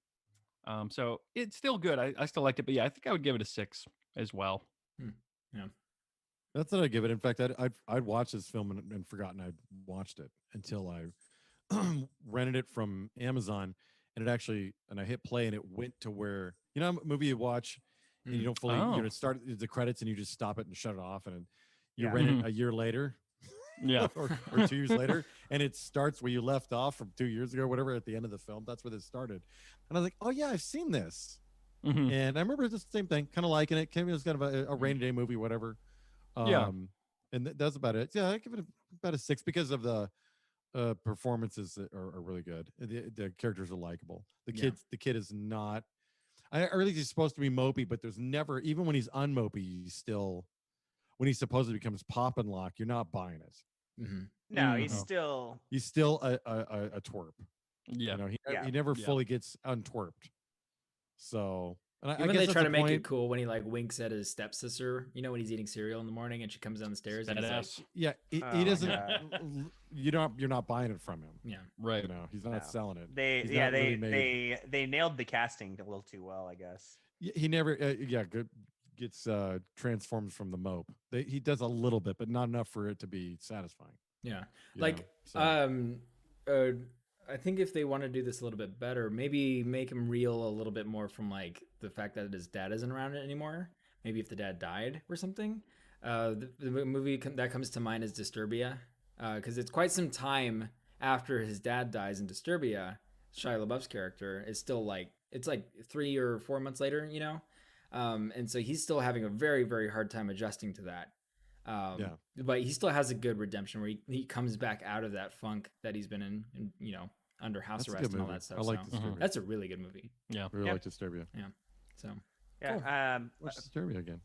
So it's still good. I still liked it, but yeah, I think I would give it a 6 as well. That's what I give it. In fact, I'd watched this film and forgotten I'd watched it until I rented it from Amazon, and I hit play, and it went to where, a movie you watch and you don't fully start the credits and you just stop it and shut it off, and you Yeah. rent it a year later, Yeah. or 2 years later, and it starts where you left off from 2 years ago, whatever, at the end of the film. That's where this started, and I was like, oh yeah, I've seen this, Mhm. and I remember the same thing, kind of liking it. It was kind of a rainy day movie, whatever. Yeah. And that's about it. Yeah, I give it about a 6 because of the performances that are really good. The characters are likable. The kid is not. I really he's supposed to be mopey, but there's never, even when he's unmopey, when he supposedly becomes Pop and Lock, you're not buying it. Mm-hmm. No, he's No. still He's still a twerp. Yeah. He never Yeah. fully gets untwerped. So, and I Even guess they that's try the to make it point. cool when he like winks at his stepsister, when he's eating cereal in the morning and she comes down the stairs and he's like, Badass. Yeah, Oh he my doesn't. God. You're not buying it from him. yeah. Right. He's not No. selling it. they He's yeah not really made. they nailed the casting a little too well, I guess. He never. Gets transformed from the mope. He does a little bit, but not enough for it to be satisfying. Yeah. you Like, know? So, I think if they want to do this a little bit better, maybe make him real a little bit more from like the fact that his dad isn't around it anymore. Maybe if the dad died or something. The movie that comes to mind is Disturbia, because it's quite some time after his dad dies in Disturbia. Shia LaBeouf's character is still it's like 3 or 4 months later, and so he's still having a very, very hard time adjusting to that. But he still has a good redemption where he comes back out of that funk that he's been in under house That's a arrest good and all movie. that stuff. I like So Disturbia. that's a really good movie. Yeah. Really Yep. like Disturbia. So Yeah. What's Disturbia again?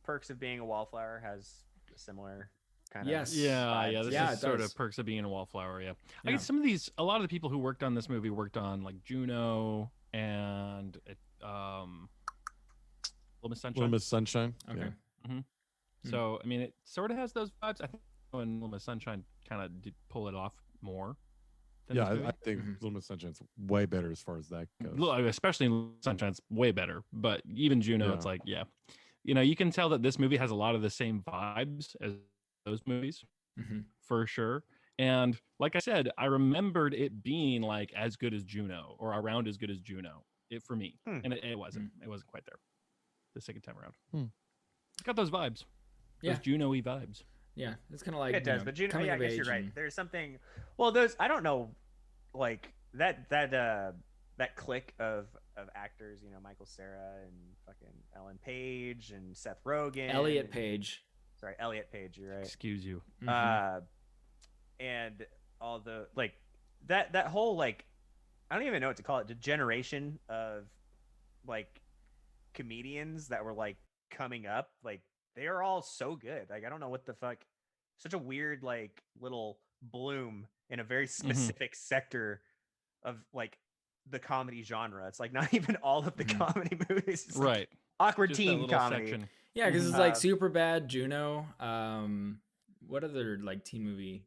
Perks of Being a Wallflower has a similar kind Yes. of Yeah. This Yeah, is it sort does. of Perks of Being a Wallflower. Yeah. I Yeah. guess a lot of the people who worked on this movie worked on like Juno and Little Miss Sunshine. Little Miss Sunshine. Okay. Yeah. So I mean, it sort of has those vibes. I think when Little Miss Sunshine kind of did pull it off more. Than Yeah, this movie. I think Mhm. Little Miss Sunshine's way better as far as that goes. Especially in Little Miss Sunshine's way better. But even Juno, it's Yeah. like, yeah, you can tell that this movie has a lot of the same vibes as those movies Mm-hmm. for sure. And like I said, I remembered it being like as good as Juno or around as good as Juno. For me, and it wasn't. It wasn't quite there. The second time around, it's got those vibes. Yeah. Those Juno-y vibes. Yeah, it's kind of like it does, but Juno, coming yeah, I of guess you're age right. and- There's something. Well, I don't know, like that clique of actors. Michael Cera and fucking Ellen Page and Seth Rogen. Elliot and- Page. Sorry, Elliot Page. You're right. Excuse you. Mhm. And all the that whole like, I don't even know what to call it. The generation of like comedians that were like coming up, like they are all so good. Like I don't know what the fuck. Such a weird like little bloom in a very specific sector of like the comedy genre. It's like not even all of the Mhm. comedy movies. It's like Right. awkward Just that teen little comedy. section. Yeah, because it's like Uh, super bad. Juno. What other like teen movie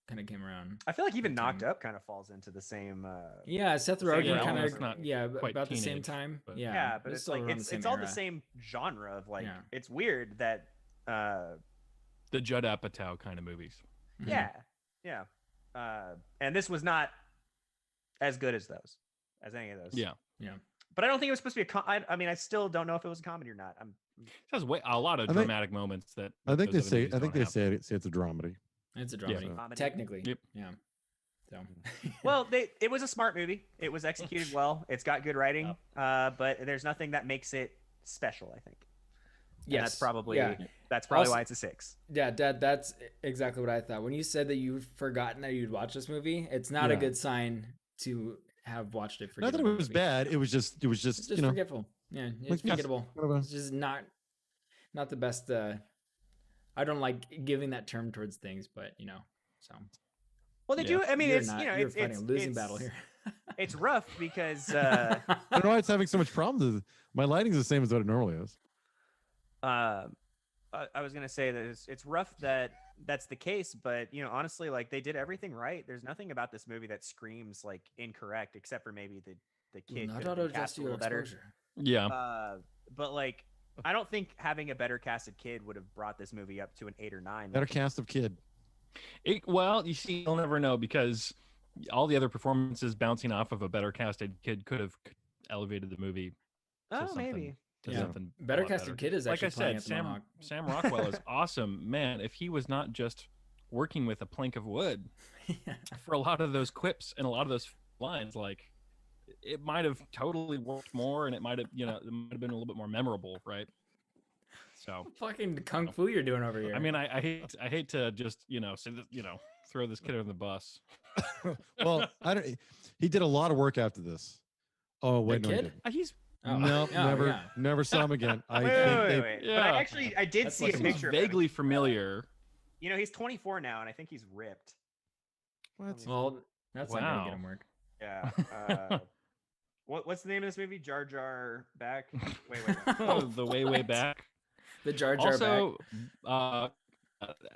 kind of came around? I feel like even Good Knocked time. Up kind of falls into the same. Yeah, Seth the same Rogen realm kind as of. not Yeah, quite about the same teenage, time. but- Yeah, Yeah, but it's still like around the it's same all the era. same genre of like. Yeah. It's weird that. The Judd Apatow kind of movies. Mhm. Yeah. And this was not as good as any of those. Yeah. But I don't think it was supposed to be I mean, I still don't know if it was a comedy or not. It has a lot of I think- dramatic moments that I think those they other say. I movies think don't they have. say it's a dramedy. It's a Yeah. dramedy, Comedy. technically. Yep. Yeah. So. Well, it was a smart movie. It was executed well. It's got good writing. But there's nothing that makes it special, I think. And yes, that's probably yeah. why it's a 6. Yeah, Dad, that's exactly what I thought. When you said that you'd forgotten that you'd watch this movie, it's not a Yeah. good sign to have watched it. Not that it forgetting the was movie. bad. It was just It's just forgetful. Yeah, it's Like, yes, forgettable. kind of a- It's just not the best. I don't like giving that term towards things, but so. Well, they Yeah. do. I mean, You're it's not, you know, you're it's fighting it's, a losing it's, battle here. It's rough because I don't know why it's having so much problems. My lighting's the same as what it normally is. I was gonna say that it's rough that that's the case, but honestly, like they did everything right. There's nothing about this movie that screams like incorrect, except for maybe the kid Not could have auto been cast adjust a your little better. exposure. Yeah. But like, I don't think having a better casted kid would have brought this movie up to an 8 or 9. Better cast of kid. Well, you see, you'll never know because all the other performances bouncing off of a better casted kid could have elevated the movie. Oh, something- maybe. to Yeah. something a Better lot casted kid is Like actually I playing said, at the Mohawk. Sam Rockwell is awesome. Man, if he was not just working with a plank of wood for a lot of those quips and a lot of those lines, like it might have totally worked more, and it might have, it might have been a little bit more memorable, right? So, Fucking kung fu you're doing over here. I mean, I hate to just say this, throw this kid under the bus. Well, I don't. He did a lot of work after this. Oh wait, The no, he kid? didn't. He's Oh, No, yeah, never, yeah. never saw him again. I Wait, think wait, they. wait. But Yeah. I did That's see a like some picture of him. vaguely familiar. He's 24 now, and I think he's ripped. What? Well, that's not gonna get Wow. him work. Yeah. What's the name of this movie? Jar Jar Back. Wait. The way back. The Jar Jar Also,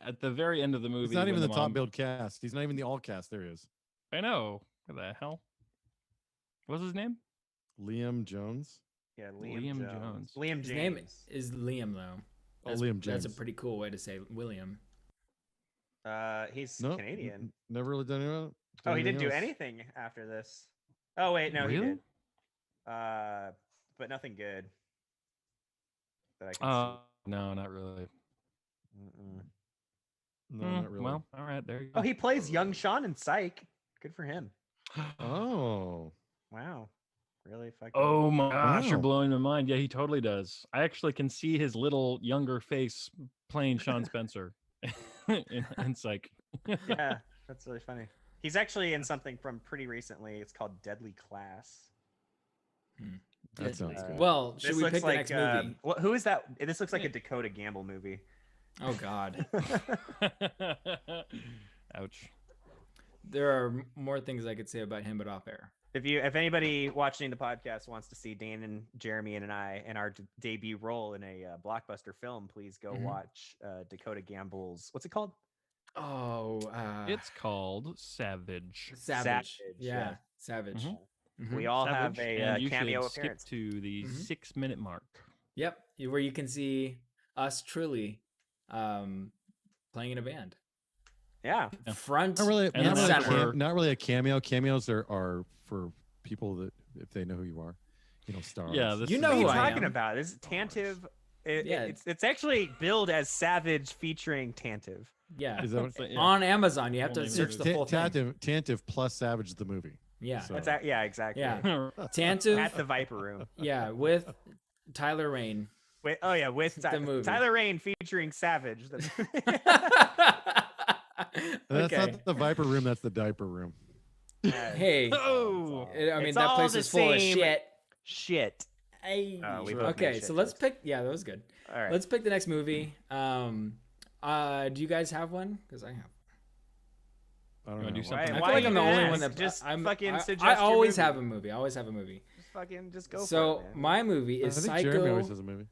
at the very end of the movie, He's not even when the top mom- build cast. He's not even the all cast. There he is. I know. What the hell? What's his name? Liam Jones. Yeah, Liam Jones. Liam His James. name is Liam though. Oh, That's, Liam That's a James. pretty cool way to say William. He's No, Canadian. never really done anything. Oh, he didn't do else. anything after this. Oh wait, no, he Really? did. But nothing good that I can No, not really. see. Mm-mm. No, not really. Well, all right, there you Oh, go. he plays young Sean in Psych. Good for him. Oh, Wow. Really fucking. Oh my gosh, you're Wow. blowing my mind. Yeah, he totally does. I actually can see his little younger face playing Sean Spencer. It's like, Yeah, that's really funny. He's actually in something from pretty recently. It's called Deadly Class. that sounds Uh, good. Well, should This we looks pick the next movie? who is that? This looks like a Dakota Gamble movie. Oh God, ouch. there are more things I could say about him, but off air. If anybody watching the podcast wants to see Dan and Jeremy and I in our debut role in a blockbuster film, please go Mhm. watch Dakota Gamble's. What's it called? Oh, It's called Savage. Savage. Savage, Yeah, yeah. Savage. Mhm. Mhm. We all have Savage, a and you cameo should skip appearance. to the Mhm. 6-minute mark. Yep, where you can see us truly playing in a band. Yeah. Yeah. Front Not really, And not, really that's a where- not really a cameo. Cameos are for people that if they know who you are, stars. Yeah, this You is- know What are you who I talking am. about? This is Tantive. Yeah. It's actually billed as Savage featuring Tantive. Yeah. Is that what, Yeah. On Amazon, you have to Only search the movie. full thing. Tantive plus Savage the movie? Yeah. So- Yeah, exactly. Yeah. At Tantive, the Viper Room. yeah, with Tyler Rain. With The movie. Tyler Rain featuring Savage. That's Okay. not the Viper Room. That's the diaper room. Hey, Oh, I mean It's that all place the is full of same shit. shit. Hey. We both Okay, made so shit let's jokes. pick. Yeah, that was good. All right. Let's pick the next movie. Do you guys have one? Because I have. I don't wanna know. do something? I Why feel Why like you I'm the only one ask? that Just I'm. fucking I suggest I your always movie. have a movie. I always have a movie. Just go So for it, man. my movie I is think Jeremy always Psycho. has a movie.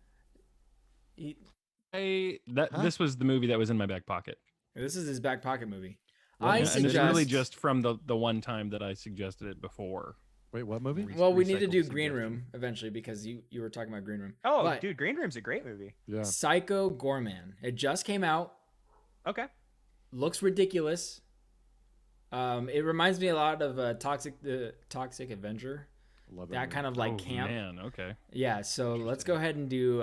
Huh? This was the movie that was in my back pocket. This is his back pocket movie. Well, I yeah, and suggest. it's really just from the one time that I suggested it before. Wait, what movie? Well, we need to Recycled do Green suggestion. Room eventually because you were talking about Green Room. Oh, But dude, Green Room's a great movie. Yeah. Psycho Gorman. It just came out. Okay. Looks ridiculous. It reminds me a lot of the Toxic Avenger. Love That kind of like camp. Man, okay. Yeah. So let's go ahead and do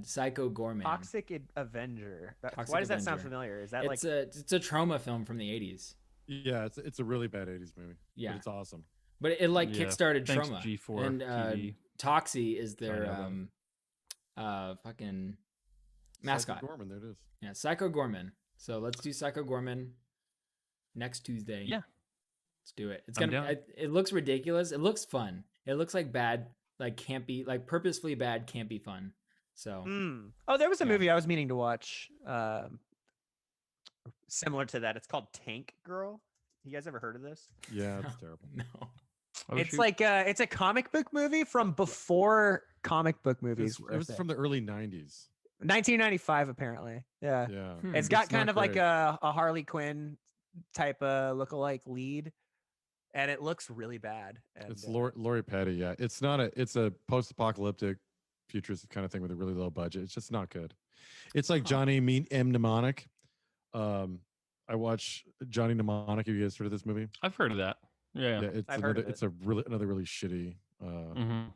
Psycho Gorman. Avenger. Toxic Why does that sound Avenger. familiar? Is that It's a trauma film from the 80s. Yeah, it's a really bad '80s movie. Yeah. but it's awesome. But it like Yeah, kickstarted thanks, trauma. G4 and TV. Toxie is I their know fucking Psycho mascot. Gorman, there it is. Yeah, Psycho Gorman. So let's do Psycho Gorman next Tuesday. Yeah. Let's do it. It's I'm gonna. down. It looks ridiculous. It looks fun. It looks like bad, like campy, like purposefully bad, campy fun. So Oh, there was a Yeah. movie I was meaning to watch. Similar to that. It's called Tank Girl. You guys ever heard of this? Yeah, it's terrible. no. Oh, It's shoot. like it's a comic book movie from before comic book It movies. was, it was from the early '90s. 1995, apparently. Yeah. Yeah. Hmm. It's It's got kind not of like great. a Harley Quinn type of lookalike lead. and it looks really bad. And, It's Lori Petty. Yeah, it's not a. It's a post-apocalyptic futuristic kind of thing with a really low budget. It's just not good. It's like Johnny M. Mnemonic. I watch Johnny Mnemonic. Have you guys heard of this movie? I've heard of that. Yeah. Yeah, it's I've heard of it's a really another really shitty. Mhm.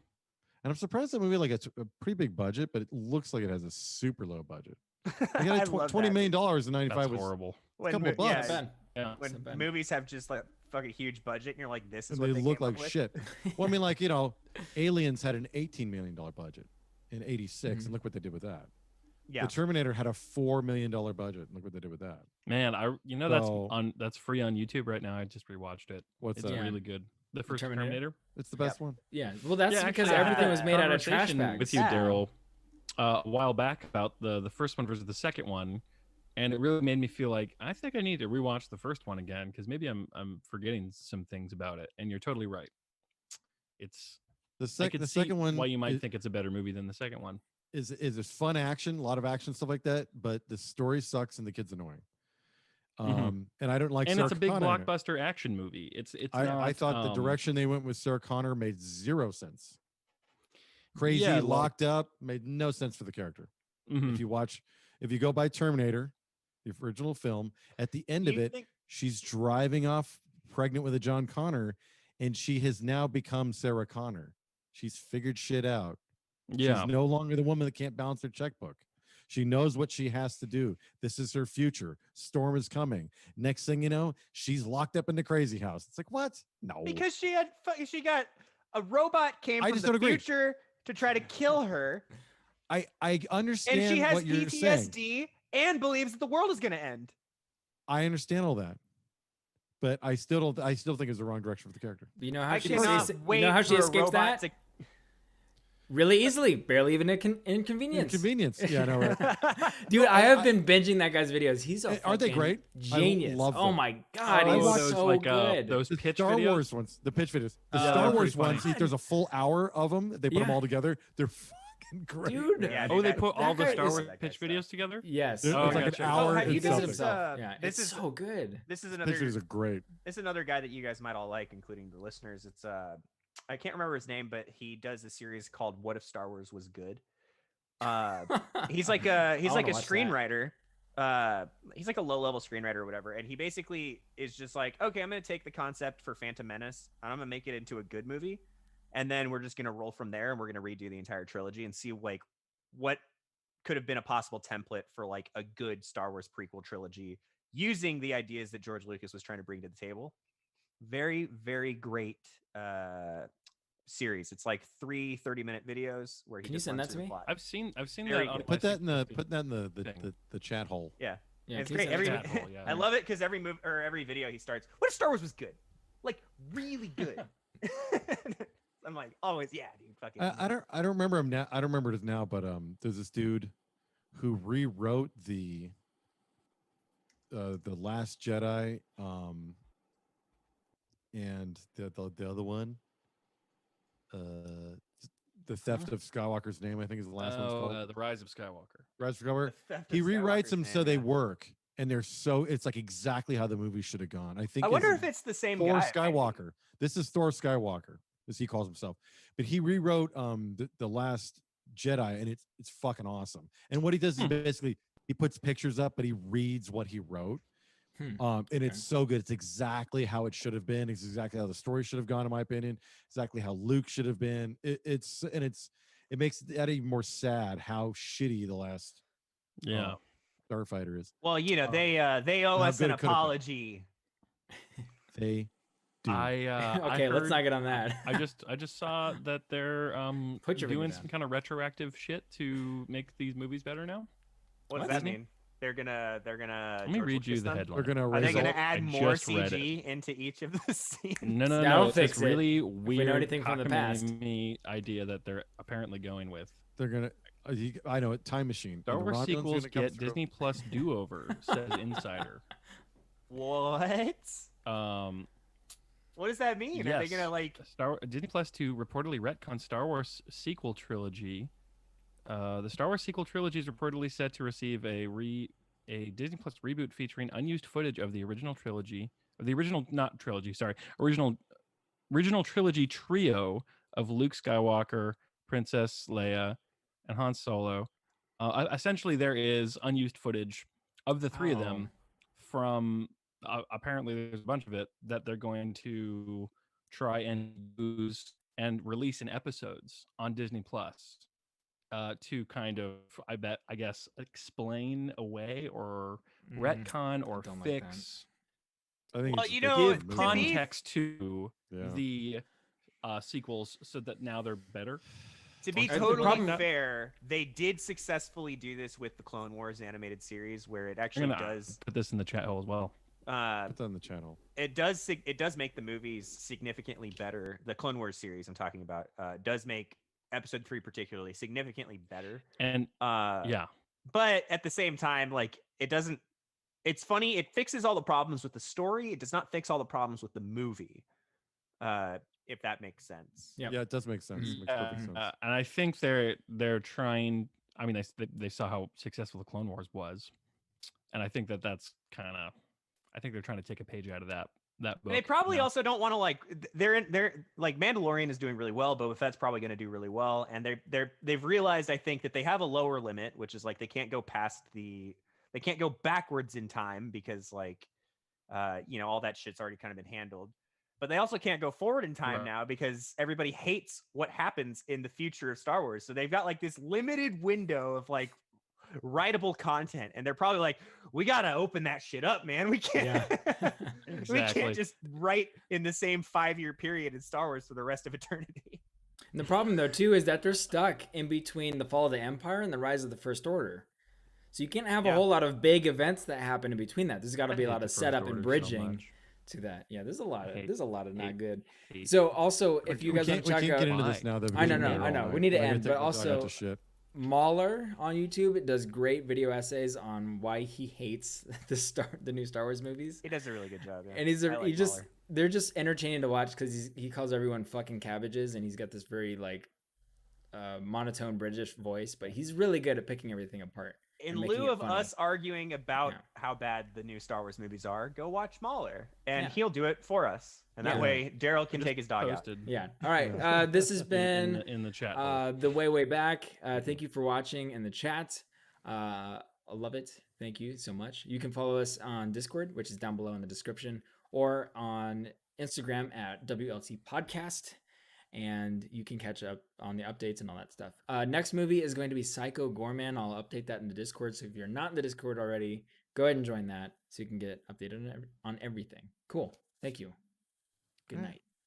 And I'm surprised that movie like it's a pretty big budget, but it looks like it has a super low budget. It I had love $20 that. million in That's '95 was horrible. When couple mo- bucks. yeah, Not bad. Yeah. when Not bad. movies have just like fucking huge budget, and you're like, this is and what they they look came up like with? shit. Well, I mean, like Aliens had an $18 million budget in '86, and look what they did with that. Yeah, The Terminator had a $4 million budget, and look what they did with that. Man, So- that's free on YouTube right now. I just rewatched it. What's It's that? Yeah. really good. The first Terminator? Terminator. It's the best one. Yeah. Well, that's Yeah, because actually, I everything had was a made out of trash conversation bags. with you, Yeah. Daryl, a while back about the first one versus the second one, and it really made me feel like I think I need to rewatch the first one again because maybe I'm forgetting some things about it. And you're totally right. It's The I second could the see second one why you might is, think it's a better movie than the second one. is there's fun action, a lot of action stuff like that, but the story sucks and the kid's annoying. And I don't like. And Sarah it's a big Connor in it. blockbuster action movie. It's I not, thought the direction they went with Sarah Connor made zero sense. Crazy, Yeah, like- locked up, made no sense for the character. Mhm. If you go by Terminator, the original film, at the end Do of you it, think- she's driving off pregnant with a John Connor, and she has now become Sarah Connor. She's figured shit out. Yeah. She's no longer the woman that can't balance her checkbook. She knows what she has to do. This is her future. Storm is coming. Next thing you know, she's locked up in the crazy house. It's like, what? No. because she got a robot came I from just the don't agree. future to try to kill her, I understand and she has what you're saying. PTSD and believes that the world is going to end. I understand all that. But I still think it's the wrong direction for the character. You know how I she cannot escapes, wait you know how she for a escapes robot that? Really easily, barely even an inconvenience. Inconvenience. Yeah, I know, right? Dude, I have been binging that guy's videos. He's a Aren't they fucking great? I genius. love Oh them. my god, I he's watched so good. those The pitch Star videos. Wars ones, the pitch videos. The Yeah, Star they're Wars pretty ones, funny. there's a full hour of them. They put them Yeah. all together. They're fucking great. Dude. Yeah, Oh, dude, they that- put all that the guy Star is- Wars that guy's pitch stuff. videos together. Yes. It's Oh, like gotcha. an hour. have you he and does it something. himself. Yeah, this it's is- so good. This is Pitch another videos are great. this is another guy that you guys might all like, including the listeners. It's I can't remember his name, but he does a series called "What If Star Wars Was Good." He's like a wanna watch that. screenwriter. He's like a low level screenwriter or whatever, and he basically is just like, okay, I'm gonna take the concept for Phantom Menace and I'm gonna make it into a good movie, and then we're just gonna roll from there, and we're gonna redo the entire trilogy and see like what could have been a possible template for like a good Star Wars prequel trilogy using the ideas that George Lucas was trying to bring to the table. Very, very great series. It's like 30-minute videos where he Can you just send runs that through to the me? plot. I've seen Very that. On good. Put that in the thing. the chat hole. Yeah. Yeah, It's can you great. send Every that to me? Chat hole, yeah. I love it because every move or every video he starts, what if Star Wars was good? Like really good. I'm like, always, yeah, dude. Fucking I don't remember him now. I don't remember it now, but there's this dude who rewrote the Last Jedi and the other one, the Theft of Skywalker's Name. I think is the last one's called. The Rise of Skywalker. Rise of Skywalker. The Theft He of rewrites Skywalker's them so name, they yeah. work, and they're so it's like exactly how the movie should have gone. I think. I wonder his- if it's the same Thor guy. Skywalker. This is Thor Skywalker, as he calls himself. But he rewrote the Last Jedi, and it's fucking awesome. And what he does is basically he puts pictures up, but he reads what he wrote. And it's so good. It's exactly how it should have been. It's exactly how the story should have gone, in my opinion. Exactly how Luke should have been. It makes that even more sad how shitty the last Yeah. Starfighter is. Well, you know, they owe how us good an it could've been. apology. They do. Okay, let's not get on that. I just saw that they're Put your finger doing down. some kind of retroactive shit to make these movies better now. What does What? that mean? They're gonna Let me George read you Lucas the them? headline. We're gonna Are they erase gonna all- add I more just read CG into each of the scenes? No, That'll no. It's fix this it. really know weird anything from the past. cockamamie idea that they're apparently going with. They're gonna. I know it. Time Machine. Star And the Wars Romulans are sequels gonna come get through. Disney Plus do-over, says Insider. What? Um, What does that mean? Are they yes, gonna like? Disney Plus to reportedly retcon Star Wars sequel trilogy. The Star Wars sequel trilogy is reportedly set to receive a Disney Plus reboot featuring unused footage of the original trilogy, the original, not trilogy, sorry, original trilogy trio of Luke Skywalker, Princess Leia, and Han Solo. Essentially, there is unused footage of the three of them from. Apparently, there's a bunch of it that they're going to try and use and release in episodes on Disney Plus to kind of, I guess, explain away or retcon or don't like that. fix. I think Well, it's you just know, a Give movie. context to Yeah. the sequels so that now they're better. To be The totally problem- fair, they did successfully do this with the Clone Wars animated series, where it I'm actually gonna does. put this in the chat hole as well. It's on the channel. It does make the movies significantly better. The Clone Wars series I'm talking about does make Episode 3 particularly significantly better. And yeah, But at the same time, like it doesn't. It's funny. It fixes all the problems with the story. It does not fix all the problems with the movie. If that makes sense. Yep. Yeah, it does make sense. It makes perfect sense. and I think they're trying. I mean, they saw how successful the Clone Wars was, and I think that's kind of. I think they're trying to take a page out of that book. They probably you know? also don't want to like they're like Mandalorian is doing really well, Boba Fett's probably going to do really well, and they've realized I think that they have a lower limit, which is like they can't go backwards in time because like all that shit's already kind of been handled. But they also can't go forward in time Right. now because everybody hates what happens in the future of Star Wars. So they've got like this limited window of like writable content, and they're probably like, we gotta open that shit up, man. We can't we Exactly. can't just write in the same 5-year period in Star Wars for the rest of eternity. And the problem though too is that they're stuck in between the fall of the Empire and the rise of the First Order. So you can't have a Yeah. whole lot of big events that happen in between that. There's got to be a hate lot the of First setup Order and so bridging much. to that. Yeah, there's a lot hate- of not hate- good. hate- So also, if you we guys want can't, to we check can't get out into this Why? now. Though, I know, because no, we're I know. all We need to like, end, everything but will dog out to also- shit. Mahler on YouTube does great video essays on why he hates the new Star Wars movies. He does a really good job. Yeah. And I like Mahler. they're just entertaining to watch because he calls everyone fucking cabbages, and he's got this very like monotone British voice, but he's really good at picking everything apart. In and making lieu it of funny. us arguing about Yeah. how bad the new Star Wars movies are, go watch Mahler, and Yeah. he'll do it for us. And that Yeah. way, Daryl can Just take his dog out. posted Yeah. All right. This has been in the chat. hole. the way back. Thank you for watching in the chat. I love it. Thank you so much. You can follow us on Discord, which is down below in the description, or on Instagram at WLT Podcast. And you can catch up on the updates and all that stuff. Next movie is going to be Psycho Gorman. I'll update that in the Discord. So if you're not in the Discord already, go ahead and join that so you can get updated on everything. Cool. Thank you. Good All right. night.